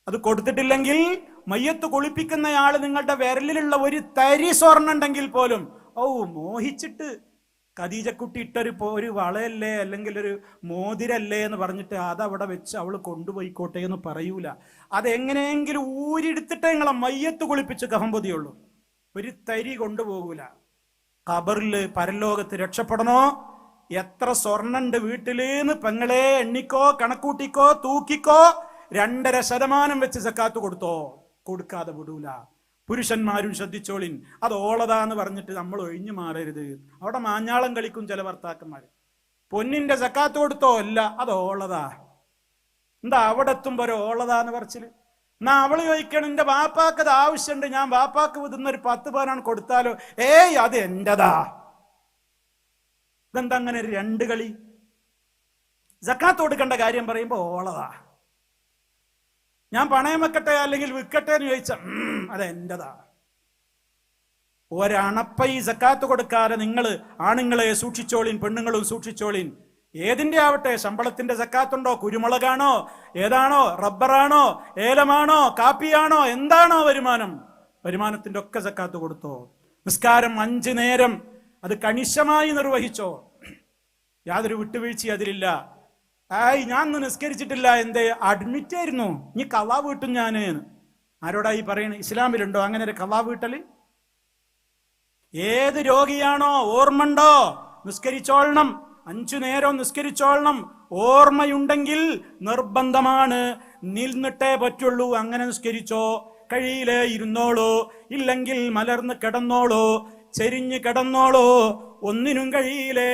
അത് കൊടുത്തിട്ടില്ലെങ്കിൽ മയ്യത്ത് കുളിപ്പിക്കുന്നയാള് നിങ്ങളുടെ വിരലിലുള്ള ഒരു തരി സ്വർണ്ണം ഉണ്ടെങ്കിൽ പോലും മോഹിച്ചിട്ട് ഖദീജക്കുട്ടി ഒരു വളയല്ലേ അല്ലെങ്കിൽ ഒരു മോതിരല്ലേ എന്ന് പറഞ്ഞിട്ട് അതവിടെ വെച്ച് അവള് കൊണ്ടുപോയിക്കോട്ടെ എന്ന് പറയൂല. അതെങ്ങനെയെങ്കിലും ഊരിടുത്തിട്ടേ നിങ്ങളെ മയ്യത്ത് കുളിപ്പിച്ച് കഫംപൊതിയുള്ളൂ. ഒരു തരി കൊണ്ടുപോകൂല. ഖബറില് പരലോകത്ത് രക്ഷപ്പെടണോ? എത്ര സ്വർണ്ണണ്ട് വീട്ടിലേന്ന് പെങ്ങളെ എണ്ണിക്കോ, കണക്കൂട്ടിക്കോ, തൂക്കിക്കോ. 2.5% വെച്ച് സക്കാത്ത് കൊടുത്തോ, കൊടുക്കാതെ വിടൂല. പുരുഷന്മാരും ശ്രദ്ധിച്ചോളിൻ, അത് ഓളതാന്ന് പറഞ്ഞിട്ട് നമ്മൾ ഒഴിഞ്ഞു മാറരുത്. അവിടെ മാഞ്ഞാളം കളിക്കും ചില ഭർത്താക്കന്മാര്. പൊന്നിന്റെ സക്കാത്ത് കൊടുത്തോ? അല്ല, അത് ഓളതാ. എന്താ അവിടെ എത്തുമ്പോ ഒരു ഓളതാന്ന് പറച്ചില്? എന്നാ അവള് ചോദിക്കണം, എന്റെ വാപ്പാക്ക് അത് ആവശ്യമുണ്ട്, ഞാൻ വാപ്പാക്ക് വിടുന്ന ഒരു 10 പവനാണ് കൊടുത്താലോ? ഏയ് അത് എന്റെതാ. ഇതെന്താ അങ്ങനെ ഒരു 2 കളി? സക്കാത്ത് കൊടുക്കേണ്ട കാര്യം പറയുമ്പോ ഓളതാ. ഞാൻ പണയം വെക്കട്ടെ അല്ലെങ്കിൽ വിൽക്കട്ടെ എന്ന് ചോദിച്ച അതെന്റെതാ. ഒരണപ്പ ഈ സക്കാത്ത് കൊടുക്കാതെ നിങ്ങൾ ആണുങ്ങളെ സൂക്ഷിച്ചോളിൻ, പെണ്ണുങ്ങളും സൂക്ഷിച്ചോളിൻ. ഏതിന്റെ ആവട്ടെ, ശമ്പളത്തിന്റെ സക്കാത്തുണ്ടോ? കുരുമുളകാണോ? ഏതാണോ? റബ്ബറാണോ? ഏലമാണോ? കാപ്പിയാണോ? എന്താണോ വരുമാനത്തിന്റെ ഒക്കെ സക്കാത്ത് കൊടുത്തോ. നിസ്കാരം 5 നേരം അത് കണിശമായി നിർവഹിച്ചോ. യാതൊരു വിട്ടുവീഴ്ച അതിലില്ല. ഞാൻ നിസ്കരിച്ചിട്ടില്ല, എന്തേ? അഡ്മിറ്റ് ആയിരുന്നു, ഇനി ഖളാ വീട്ടും ഞാന്. ആരോടായി പറയണ? ഇസ്ലാമിലുണ്ടോ അങ്ങനെ ഒരു ഖളാ വീട്ടല്? ഏത് രോഗിയാണോ ഓർമ്മണ്ടോ നിസ്കരിച്ചോളണം, 5 നേരം നിസ്കരിച്ചോളണം. ഓർമ്മയുണ്ടെങ്കിൽ നിർബന്ധമാണ്, നിന്നിട്ടേ പറ്റുള്ളൂ. അങ്ങനെ നിസ്കരിച്ചോ. കഴിയില്ലേ ഇരുന്നോളൂ, ഇല്ലെങ്കിൽ മലർന്ന് കിടന്നോളൂ, ചെരിഞ്ഞ് കിടന്നോളൂ, ഒന്നിനും കഴിയില്ലേ,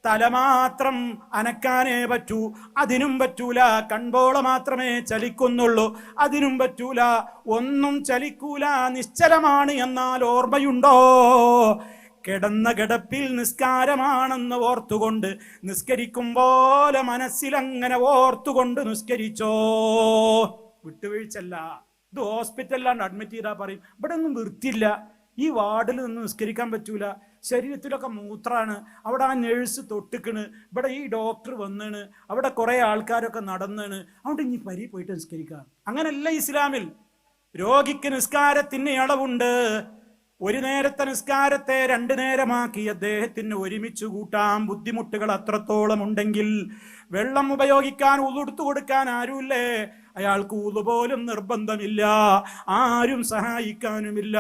തല മാത്രം അനക്കാനേ പറ്റൂ, അതിനും പറ്റൂല, കൺപോള മാത്രമേ ചലിക്കുന്നുള്ളൂ, അതിനും പറ്റൂല, ഒന്നും ചലിക്കൂല, നിശ്ചലമാണ്, എന്നാൽ ഓർമ്മയുണ്ടോ? കിടന്ന കിടപ്പിൽ നിസ്കാരമാണെന്ന് ഓർത്തുകൊണ്ട് നിസ്കരിക്കും പോലെ മനസ്സിലങ്ങനെ ഓർത്തുകൊണ്ട് നിസ്കരിച്ചോ. വിട്ടുവീഴ്ചല്ല. ഇത് ഹോസ്പിറ്റലിലാണ് അഡ്മിറ്റ് ചെയ്താൽ പറയും ഇവിടെ ഒന്നും വൃത്തിയില്ല, ഈ വാർഡിൽ നിന്ന് നിസ്കരിക്കാൻ പറ്റൂല, ശരീരത്തിലൊക്കെ മൂത്രാണ്, അവിടെ ആ നേഴ്സ് തൊട്ടിക്കണ്, ഇവിടെ ഈ ഡോക്ടർ വന്നാണ്, അവിടെ കുറെ ആൾക്കാരൊക്കെ നടന്നാണ്, അവിടെ ഇനി പരി പോയിട്ട് നിസ്കരിക്കാം. അങ്ങനല്ല ഇസ്ലാമിൽ. രോഗിക്ക് നിസ്കാരത്തിന് അളവുണ്ട്. ഒരു നേരത്തെ നിസ്കാരത്തെ 2 നേരമാക്കി അദ്ദേഹത്തിന് ഒരുമിച്ച് കൂട്ടാം. ബുദ്ധിമുട്ടുകൾ അത്രത്തോളം ഉണ്ടെങ്കിൽ വെള്ളം ഉപയോഗിക്കാൻ ഉളുടുത്തു കൊടുക്കാൻ ആരുമില്ലേ? അയാൾക്ക് ഉളു പോലും നിർബന്ധമില്ല, ആരും സഹായിക്കാനുമില്ല,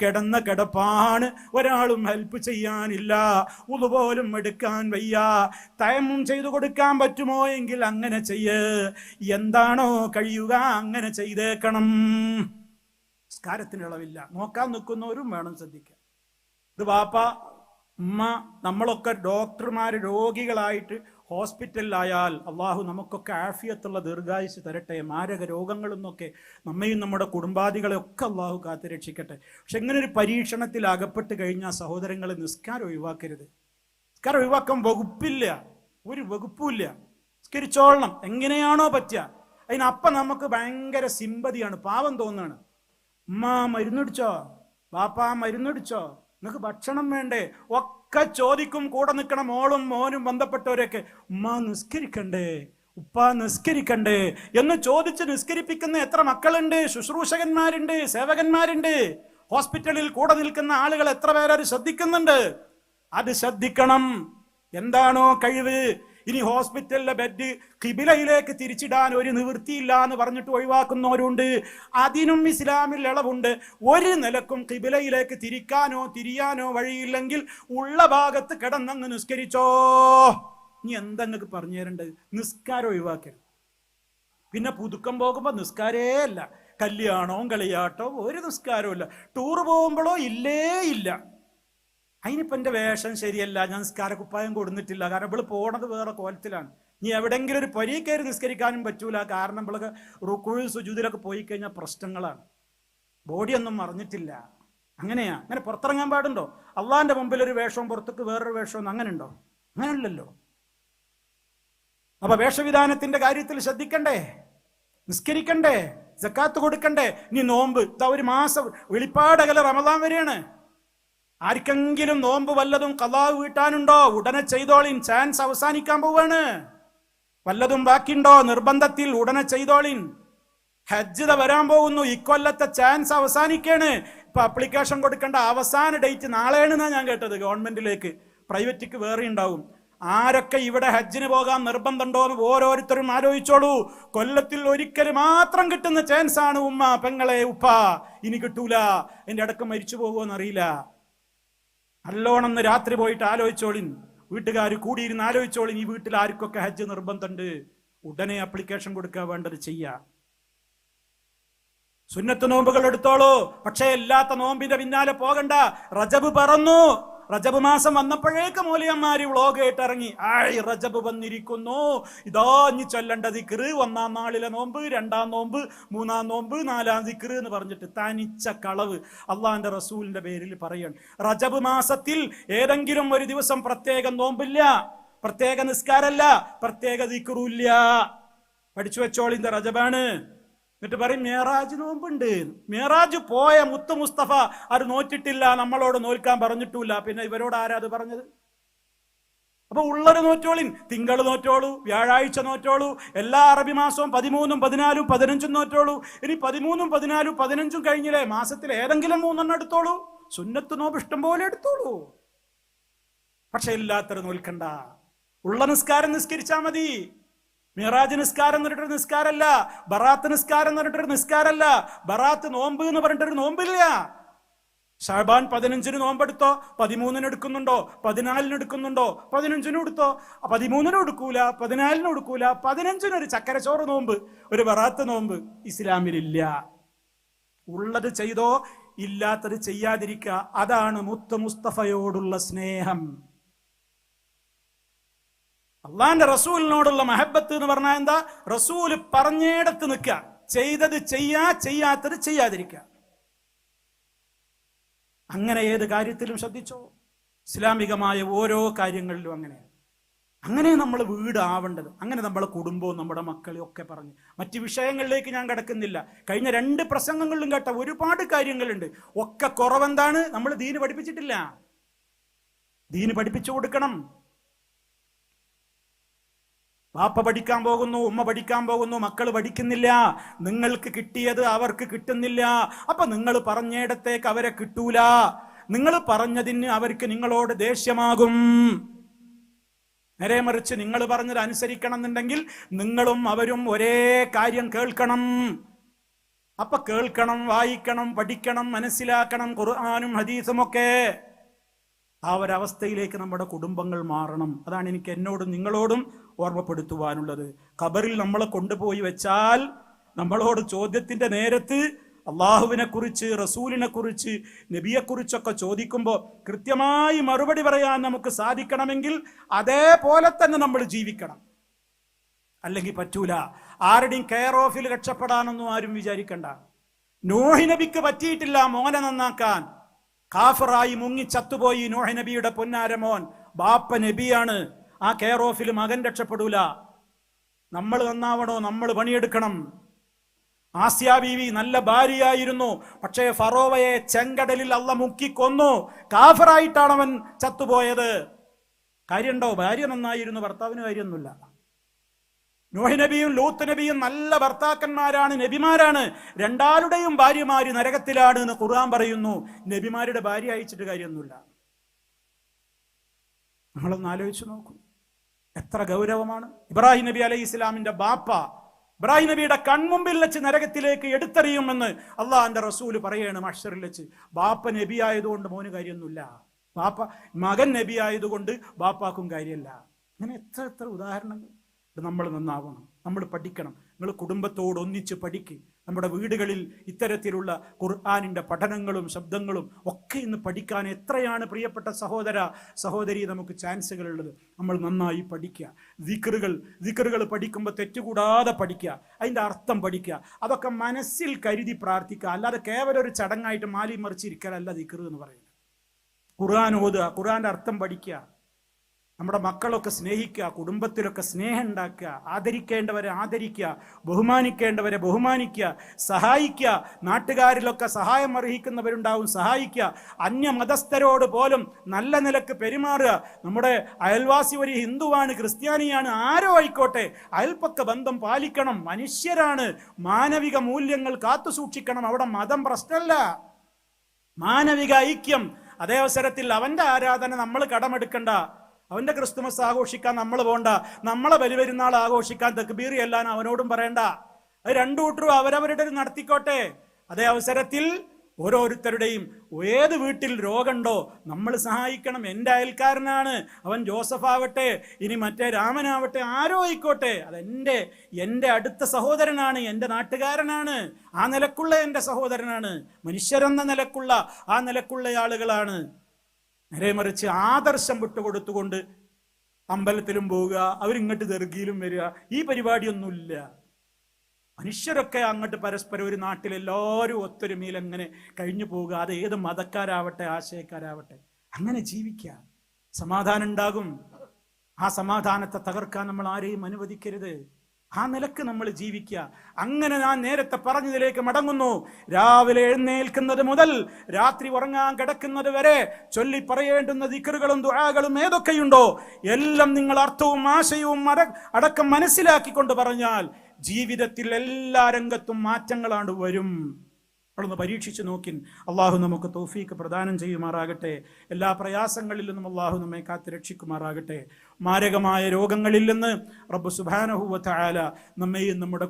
കിടന്ന കിടപ്പാണ്, ഒരാളും ഹെൽപ്പ് ചെയ്യാനില്ല, ഉളു പോലും എടുക്കാൻ വയ്യ. തയമ്മും ചെയ്തു കൊടുക്കാൻ പറ്റുമോ എങ്കിൽ അങ്ങനെ ചെയ്യ്. എന്താണോ കഴിയുക അങ്ങനെ ചെയ്തേക്കണം. നിസ്കാരത്തിന് ഇളവില്ല. നോക്കാൻ നിൽക്കുന്നവരും വേണം ശ്രദ്ധിക്കാൻ. ഇത് വാപ്പ ഉമ്മ നമ്മളൊക്കെ ഡോക്ടർമാർ രോഗികളായിട്ട് ഹോസ്പിറ്റലിലായാൽ അള്ളാഹു നമുക്കൊക്കെ ആഫിയത്തുള്ള ദീർഘായുസ് തരട്ടെ. മാരക രോഗങ്ങളിൽ നിന്നൊക്കെ നമ്മയും നമ്മുടെ കുടുംബാദികളെ ഒക്കെ അള്ളാഹു കാത്തു രക്ഷിക്കട്ടെ. പക്ഷെ ഇങ്ങനെ ഒരു പരീക്ഷണത്തിൽ അകപ്പെട്ട് കഴിഞ്ഞാൽ സഹോദരങ്ങളെ നിസ്കാരം ഒഴിവാക്കരുത്. നിസ്കാരം ഒഴിവാക്കാൻ വകുപ്പില്ല, ഒരു വകുപ്പുമില്ല. നിസ്കരിച്ചോളണം എങ്ങനെയാണോ പറ്റുക. അതിനപ്പം നമുക്ക് ഭയങ്കര സിമ്പതിയാണ്, പാവം തോന്നാണ്. ഉമ്മ മരുന്നടിച്ചോ, ബാപ്പാ മരുന്നടിച്ചോ, നിങ്ങൾക്ക് ഭക്ഷണം വേണ്ടേ, ഒക്കെ ചോദിക്കും. കൂടെ നിൽക്കണം മോളും മോനും ബന്ധപ്പെട്ടവരൊക്കെ, ഉമ്മ നിസ്കരിക്കണ്ടേ, ഉപ്പ നിസ്കരിക്കണ്ടേ എന്ന് ചോദിച്ച് നിസ്കരിപ്പിക്കുന്ന എത്ര മക്കളുണ്ട്, ശുശ്രൂഷകന്മാരുണ്ട്, സേവകന്മാരുണ്ട്. ഹോസ്പിറ്റലിൽ കൂടെ നിൽക്കുന്ന ആളുകൾ എത്ര പേരത് ശ്രദ്ധിക്കുന്നുണ്ട്. അത് ശ്രദ്ധിക്കണം. എന്താണോ കഴിവ്. ഇനി ഹോസ്പിറ്റലിലെ ബെഡ് ഖിബിലയിലേക്ക് തിരിച്ചിടാൻ ഒരു നിവൃത്തിയില്ല എന്ന് പറഞ്ഞിട്ട് ഒഴിവാക്കുന്നവരുണ്ട്. അതിനും ഇസ്ലാമിൽ ഇളവുണ്ട്. ഒരു നിലക്കും ഖിബിലയിലേക്ക് തിരിയാനോ വഴിയില്ലെങ്കിൽ ഉള്ള ഭാഗത്ത് കിടന്നങ്ങ് നിസ്കരിച്ചോ. ഇനി എന്തെങ്ങൾക്ക് പറഞ്ഞു തരേണ്ടത്? നിസ്കാരം ഒഴിവാക്കരുത്. പിന്നെ പുതുക്കം പോകുമ്പോൾ നിസ്കാരേ അല്ല, കല്യാണവും കളിയാട്ടവും ഒരു നിസ്കാരവും ഇല്ല, ടൂർ പോകുമ്പോഴോ ഇല്ല. അതിനിപ്പോൾ എൻ്റെ വേഷം ശരിയല്ല, ഞാൻ നിസ്കാരക്കുപ്പായം കൊടുത്തിട്ടില്ല, കാരണം ഇവള് പോണത് വേറെ കോലത്തിലാണ്. ഇനി എവിടെയെങ്കിലും ഒരു പരി കയറി നിസ്കരിക്കാനും പറ്റൂല, കാരണം ഇവളൊക്കെ റുക്കുഴും സുജൂദിലൊക്കെ പോയി കഴിഞ്ഞാൽ പ്രശ്നങ്ങളാണ്. ബോഡിയൊന്നും മറിഞ്ഞിട്ടില്ല. അങ്ങനെയാ? അങ്ങനെ പുറത്തിറങ്ങാൻ പാടുണ്ടോ? അള്ളാന്റെ മുമ്പിൽ ഒരു വേഷവും പുറത്തേക്ക് വേറൊരു വേഷവും അങ്ങനെ ഉണ്ടോ? അങ്ങനെയല്ലല്ലോ. അപ്പൊ വേഷവിധാനത്തിന്റെ കാര്യത്തിൽ ശ്രദ്ധിക്കണ്ടേ, നിസ്കരിക്കണ്ടേ, സക്കാത്ത് കൊടുക്കണ്ടേ. ഇനി നോമ്പ്, ഇതാ ഒരു മാസം വെളിപ്പാടകല റമദാൻ വരെയാണ്. ആർക്കെങ്കിലും നോമ്പ് വല്ലതും ഖളാ വീട്ടാനുണ്ടോ? ഉടനെ ചെയ്തോളിൻ, ചാൻസ് അവസാനിക്കാൻ പോവാണ്. വല്ലതും ബാക്കിയുണ്ടോ? നിർബന്ധത്തിൽ ഉടനെ ചെയ്തോളിൻ. ഹജ്ജ് വരാൻ പോകുന്നു, ഇക്കൊല്ലത്തെ ചാൻസ് അവസാനിക്കാണ്. ഇപ്പൊ അപ്ലിക്കേഷൻ കൊടുക്കേണ്ട അവസാന ഡേറ്റ് നാളെയാണെന്നാണ് ഞാൻ കേട്ടത്. ഗവൺമെന്റിലേക്ക്, പ്രൈവറ്റിക്ക് വേറെ ഉണ്ടാവും. ആരൊക്കെ ഇവിടെ ഹജ്ജിന് പോകാൻ നിർബന്ധമുണ്ടോ എന്ന് ഓരോരുത്തരും ആലോചിച്ചോളൂ. കൊല്ലത്തിൽ ഒരിക്കൽ മാത്രം കിട്ടുന്ന ചാൻസ് ആണ് ഉമ്മ, പെങ്ങളെ, ഉപ്പ. ഇനി കിട്ടൂല. എന്റെ അടക്കം മരിച്ചു പോകുമോന്ന് അറിയില്ല. നല്ലോണം രാത്രി പോയിട്ട് ആലോചിച്ചോളിൻ. വീട്ടുകാർ കൂടിയിരുന്ന് ആലോചിച്ചോളിൻ. ഈ വീട്ടിൽ ആർക്കൊക്കെ ഹജ്ജ് നിർബന്ധമുണ്ട്. ഉടനെ അപ്ലിക്കേഷൻ കൊടുക്കുക, വേണ്ടത് ചെയ്യാ. സുന്നത്ത് നോമ്പുകൾ എടുത്തോളൂ, പക്ഷേ എല്ലാത്ത നോമ്പിന്റെ പിന്നാലെ പോകണ്ട. റജബ് പറന്നു. റജബ് മാസം വന്നപ്പോഴേക്ക് മൗലിയന്മാര് വ്ളോഗ് കേട്ടിറങ്ങി. റജബ് വന്നിരിക്കുന്നു, ഇതാ ഇനി ചൊല്ലേണ്ട ദിക്റ്, 1-ാം നാളിലെ നോമ്പ്, 2-ാം നോമ്പ്, 3-ാം നോമ്പ്, 4-ാം ദിക്റ് എന്ന് പറഞ്ഞിട്ട് തനിച്ച കളവ് അള്ളാന്റെ റസൂലിന്റെ പേരിൽ പറയണം. റജബ് മാസത്തിൽ ഏതെങ്കിലും ഒരു ദിവസം പ്രത്യേക നോമ്പില്ല, പ്രത്യേക നിസ്കാരല്ല, പ്രത്യേക ദിക്റുല്ല. പഠിച്ചു വെച്ചോളിന്റെ റജബാണ്. എന്നിട്ട് പറയും മേറാജ് നോമ്പുണ്ട്. മേറാജ് പോയ മുത്തു മുസ്തഫ അത് നോറ്റിട്ടില്ല, നമ്മളോട് നോൽക്കാൻ പറഞ്ഞിട്ടില്ല. പിന്നെ ഇവരോട് ആരാ അത് പറഞ്ഞത്? അപ്പൊ ഉള്ളത് നോറ്റോളിൻ. തിങ്കൾ നോറ്റോളൂ, വ്യാഴാഴ്ച നോറ്റോളൂ, എല്ലാ അറബി മാസവും 13, 14, 15 നോറ്റോളൂ. ഇനി 13, 14, 15 കഴിഞ്ഞില്ലേ, മാസത്തിൽ ഏതെങ്കിലും 3 എടുത്തോളൂ. സുന്നത്ത് നോമ്പ് ഇഷ്ടം പോലെ എടുത്തോളൂ. പക്ഷെ ഇല്ലാത്തത് നോൽക്കണ്ട. ഉള്ള നിസ്കാരം നിസ്കരിച്ചാ മതി. മിറാജ് നിസ്കാരം എന്ന് പറഞ്ഞിട്ടൊരു നിസ്കാരമല്ല, ബറാത്ത് നിസ്കാരം എന്ന് പറഞ്ഞിട്ടൊരു നിസ്കാരമല്ല, ബറാത്ത് നോമ്പ് എന്ന് പറഞ്ഞിട്ടൊരു നോമ്പില്ല. ഷാബാൻ 15 നോമ്പെടുത്തോ, 13 എടുക്കുന്നുണ്ടോ, 14 എടുക്കുന്നുണ്ടോ, 15 എടുത്തോ. 13 എടുക്കൂല, 14 എടുക്കൂല, 15 ഒരു ചക്കരച്ചോറ് നോമ്പ്, ഒരു ബറാത്ത് നോമ്പ് ഇസ്ലാമിലില്ല. ഉള്ളത് ചെയ്തോ, ഇല്ലാത്തത് ചെയ്യാതിരിക്കുക. അതാണ് മുത്ത് മുസ്തഫയോടുള്ള സ്നേഹം. അള്ളാന്റെ റസൂലിനോടുള്ള മഹബത്ത് എന്ന് പറഞ്ഞാൽ എന്താ? റസൂല് പറഞ്ഞിടത്ത് നിൽക്കുക, ചെയ്തത് ചെയ്യാത്തത് ചെയ്യാതിരിക്കുക. അങ്ങനെ ഏത് കാര്യത്തിലും ശ്രദ്ധിച്ചോ, ഇസ്ലാമികമായ ഓരോ കാര്യങ്ങളിലും അങ്ങനെ നമ്മൾ വീടാവേണ്ടത്. അങ്ങനെ നമ്മളെ കുടുംബവും നമ്മുടെ മക്കളെയും ഒക്കെ പറഞ്ഞ് മറ്റ് വിഷയങ്ങളിലേക്ക് ഞാൻ കിടക്കുന്നില്ല. കഴിഞ്ഞ 2 പ്രസംഗങ്ങളിലും കേട്ട ഒരുപാട് കാര്യങ്ങളുണ്ട്. ഒക്കെ കുറവെന്താണ്? നമ്മൾ ദീന് പഠിപ്പിച്ചിട്ടില്ല. ദീന് പഠിപ്പിച്ചു കൊടുക്കണം. വാപ്പ പഠിക്കാൻ പോകുന്നു, ഉമ്മ പഠിക്കാൻ പോകുന്നു, മക്കൾ പഠിക്കുന്നില്ല. നിങ്ങൾക്ക് കിട്ടിയത് അവർക്ക് കിട്ടുന്നില്ല. അപ്പൊ നിങ്ങൾ പറഞ്ഞിടത്തേക്ക് അവരെ കിട്ടൂല. നിങ്ങൾ പറഞ്ഞതിന് അവർക്ക് നിങ്ങളോട് ദേഷ്യമാകും. നേരെ മറിച്ച് നിങ്ങൾ പറഞ്ഞത് അനുസരിക്കണം എന്നുണ്ടെങ്കിൽ നിങ്ങളും അവരും ഒരേ കാര്യം കേൾക്കണം. അപ്പൊ കേൾക്കണം, വായിക്കണം, പഠിക്കണം, മനസ്സിലാക്കണം ഖുർആനും ഹദീസും ഒക്കെ. ആ ഒരവസ്ഥയിലേക്ക് നമ്മുടെ കുടുംബങ്ങൾ മാറണം. അതാണ് എനിക്ക് എന്നോടും നിങ്ങളോടും ഓർമ്മപ്പെടുത്തുവാനുള്ളത്. ഖബറിൽ നമ്മളെ കൊണ്ടുപോയി വെച്ചാൽ നമ്മളോട് ചോദ്യത്തിന്റെ നേരത്ത് അള്ളാഹുവിനെ കുറിച്ച്, റസൂലിനെ കുറിച്ച്, നബിയെക്കുറിച്ചൊക്കെ ചോദിക്കുമ്പോൾ കൃത്യമായി മറുപടി പറയാൻ നമുക്ക് സാധിക്കണമെങ്കിൽ അതേപോലെ തന്നെ നമ്മൾ ജീവിക്കണം. അല്ലെങ്കിൽ പറ്റൂല. ആരുടെയും കെയർ ഓഫിൽ രക്ഷപ്പെടാനൊന്നും ആരും വിചാരിക്കണ്ട. നൂഹ് നബിക്ക് പറ്റിയിട്ടില്ല മോനെ നന്നാക്കാൻ. കാഫറായി മുങ്ങി ചത്തുപോയി നൂഹ് നബിയുടെ പൊന്നാര മോൻ. ബാപ്പ നബിയാണ്. ആ കെയർ ഓഫിൽ മകൻ രക്ഷപ്പെടൂല. നമ്മൾ നന്നാവണോ? നമ്മൾ പണിയെടുക്കണം. ആസിയ ബീവി നല്ല ഭാര്യയായിരുന്നു. പക്ഷേ ഫറോവയെ ചെങ്കടലിൽ അള്ളാഹ് മുക്കിക്കൊന്നു. കാഫറായിട്ടാണ് അവൻ ചത്തുപോയത്. കാര്യമുണ്ടോ? ഭാര്യ നന്നായിരുന്നു, ഭർത്താവിന് കാര്യമൊന്നുമില്ല. നൂഹ് നബിയും ലൂത്ത് നബിയും നല്ല ഭർത്താക്കന്മാരാണ്, നബിമാരാണ്. രണ്ടാളുടെയും ഭാര്യമാര് നരകത്തിലാണ് എന്ന് ഖുർആൻ പറയുന്നു. നബിമാരുടെ ഭാര്യ അയച്ചിട്ട് കാര്യമൊന്നുമില്ല. നമ്മളൊന്ന് ആലോചിച്ചു നോക്കൂ, എത്ര ഗൗരവമാണ്. ഇബ്രാഹിം നബി അലൈഹി ഇസ്ലാമിന്റെ ബാപ്പ ഇബ്രാഹിം നബിയുടെ കൺമുമ്പിൽ വെച്ച് നരകത്തിലേക്ക് എടുത്തെറിയുമെന്ന് അള്ളാഹുവിന്റെ റസൂല് പറയാണ് മഹ്ശറിൽ വെച്ച്. ബാപ്പ നബി ആയതുകൊണ്ട് മോന് കാര്യമൊന്നുമില്ല, മകൻ നബി ആയതുകൊണ്ട് ബാപ്പാക്കും കാര്യമല്ല. അങ്ങനെ എത്ര ഉദാഹരണങ്ങൾ. നമ്മൾ നന്നാവണം, നമ്മൾ പഠിക്കണം. നിങ്ങൾ കുടുംബത്തോട് ഒന്നിച്ച് പഠിക്ക്. നമ്മുടെ വീടുകളിൽ ഇത്തരത്തിലുള്ള ഖുർആനിന്റെ പഠനങ്ങളും ശബ്ദങ്ങളും ഒക്കെ ഇന്ന് പഠിക്കാൻ എത്രയാണ് പ്രിയപ്പെട്ട സഹോദര സഹോദരി നമുക്ക് ചാൻസുകൾ ഉള്ളത്. നമ്മൾ നന്നായി പഠിക്കുക. ദിക്റുകൾ പഠിക്കുമ്പോൾ തെറ്റുകൂടാതെ പഠിക്കുക, അതിൻ്റെ അർത്ഥം പഠിക്കുക. അതൊക്കെ മനസ്സിൽ കരുതി പ്രാർത്ഥിക്കുക. അല്ലാതെ കേവലം ഒരു ചടങ്ങായിട്ട് മാലി മറിച്ചിരിക്കലല്ല ദിക്റ് എന്ന് പറയുന്നത്. ഖുർആൻ ഓതുക, ഖുർആന്റെ അർത്ഥം പഠിക്കുക. നമ്മുടെ മക്കളൊക്കെ സ്നേഹിക്കുക, കുടുംബത്തിലൊക്കെ സ്നേഹം ഉണ്ടാക്കുക, ആദരിക്കേണ്ടവരെ ആദരിക്കുക, ബഹുമാനിക്കേണ്ടവരെ ബഹുമാനിക്കുക, സഹായിക്കുക. നാട്ടുകാരിലൊക്കെ സഹായം അർഹിക്കുന്നവരുണ്ടാവും, സഹായിക്കുക. അന്യമതസ്ഥരോട് പോലും നല്ല നിലക്ക് പെരുമാറുക. നമ്മുടെ അയൽവാസി ഒരു ഹിന്ദുവാണ്, ക്രിസ്ത്യാനിയാണ്, ആരോ ആയിക്കോട്ടെ, അയൽപ്പക്ക ബന്ധം പാലിക്കണം. മനുഷ്യരാണ്, മാനവിക മൂല്യങ്ങൾ കാത്തു സൂക്ഷിക്കണം. അവിടെ മതം പ്രശ്നമല്ല, മാനവിക ഐക്യം. അതേ അവസരത്തിൽ അവന്റെ ആരാധന നമ്മൾ കടമെടുക്കണ്ട. അവന്റെ ക്രിസ്തുമസ് ആഘോഷിക്കാൻ നമ്മൾ പോണ്ട. നമ്മളെ ബലിപെരുന്നാൾ ആഘോഷിക്കാൻ തക്ബീർ ചെല്ലാൻ അവനോടും പറയണ്ട. അത് രണ്ടു കൂട്ടരും അവരവരുടെ നടത്തിക്കോട്ടെ. അതേ അവസരത്തിൽ ഓരോരുത്തരുടെയും ഏത് വീട്ടിൽ രോഗമുണ്ടോ നമ്മൾ സഹായിക്കണം. എൻ്റെ അയൽക്കാരനാണ്, അവൻ ജോസഫ് ആവട്ടെ, ഇനി മറ്റേ രാമനാവട്ടെ, ആരോ ആയിക്കോട്ടെ, എൻ്റെ അടുത്ത സഹോദരനാണ്, എൻ്റെ നാട്ടുകാരനാണ്, ആ നിലക്കുള്ള എൻ്റെ സഹോദരനാണ്. മനുഷ്യരെന്ന നിലക്കുള്ള ആ നിലക്കുള്ള ആളുകളാണ്. നേരെ മറിച്ച് ആദർശം വിട്ടുകൊടുത്തുകൊണ്ട് അമ്പലത്തിലും പോവുക, അവരിങ്ങോട്ട് ദർഗയിലും വരിക, ഈ പരിപാടിയൊന്നുമില്ല. മനുഷ്യരൊക്കെ അങ്ങോട്ട് പരസ്പരം ഒരു നാട്ടിൽ എല്ലാവരും ഒത്തൊരുമയിൽ അങ്ങനെ കഴിഞ്ഞു പോവുക. അത് ഏത് മതക്കാരാവട്ടെ ആശയക്കാരാവട്ടെ, അങ്ങനെ ജീവിക്കുക. സമാധാനം ഉണ്ടാകും. ആ സമാധാനത്തെ തകർക്കാൻ നമ്മൾ ആരെയും അനുവദിക്കരുത്. ആ നിലക്ക് നമ്മൾ ജീവിക്കുക. അങ്ങനെ ഞാൻ നേരത്തെ പറഞ്ഞതിലേക്ക് മടങ്ങുന്നു. രാവിലെ എഴുന്നേൽക്കുന്നത് മുതൽ രാത്രി ഉറങ്ങാൻ കിടക്കുന്നത് വരെ ചൊല്ലി പറയേണ്ടുന്ന ദിക്റുകളും ദുആകളും ഏതൊക്കെയുണ്ടോ എല്ലാം നിങ്ങൾ അർത്ഥവും ആശയവും അടക്കം മനസ്സിലാക്കിക്കൊണ്ട് പറഞ്ഞാൽ ജീവിതത്തിൽ എല്ലാ രംഗത്തും മാറ്റങ്ങളാണ് വരും. അവിടുന്ന് പരീക്ഷിച്ചു നോക്കിൻ. അള്ളാഹു നമുക്ക് തൗഫീക്ക് പ്രദാനം ചെയ്യുമാറാകട്ടെ. എല്ലാ പ്രയാസങ്ങളിൽ നിന്നും അള്ളാഹു നമ്മെ കാത്ത് രക്ഷിക്കുമാറാകട്ടെ. മാരകമായ രോഗങ്ങളിൽ നിന്ന് റബ്ബ് സുബ്ഹാനഹു വ തആല നമ്മെയും നമ്മുടെ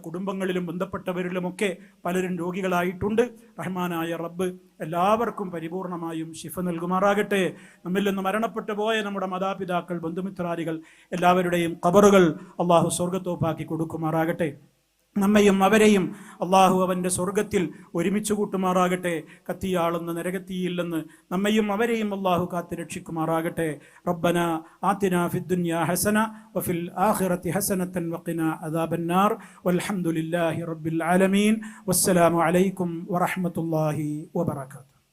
കുടുംബങ്ങളിലും ബന്ധപ്പെട്ടവരിലുമൊക്കെ പലരും രോഗികളായിട്ടുണ്ട്. റഹ്മാനായ റബ്ബ് എല്ലാവർക്കും പരിപൂർണമായും ശിഫ നൽകുമാറാകട്ടെ. നമ്മിൽ നിന്ന് മരണപ്പെട്ടു പോയ നമ്മുടെ മാതാപിതാക്കൾ, ബന്ധുമിത്രാദികൾ എല്ലാവരുടെയും ഖബറുകൾ അള്ളാഹു സ്വർഗ്ഗത്തോപ്പാക്കി കൊടുക്കുമാറാകട്ടെ. നമ്മയും അവരെയും അള്ളാഹു അവൻ്റെ സ്വർഗത്തിൽ ഒരുമിച്ച് കൂട്ടുമാറാകട്ടെ. കത്തിയാളുന്ന നരകത്തിയിൽ നിന്ന് നമ്മയും അവരെയും അള്ളാഹു കാത്ത് രക്ഷിക്കുമാറാകട്ടെ. റബ്ബന ആതിനാ ഫിദ്ദുനിയാ ഹസന വഫിൽ ആഖിറതി ഹസനതൻ വഖിനാ അദാബന്നാർ. വൽഹംദുലില്ലാഹി റബ്ബിൽ ആലമീൻ. വസ്സലാമു അലൈക്കും വറഹ്മത്തുള്ളാഹി വബറകാതുഹു.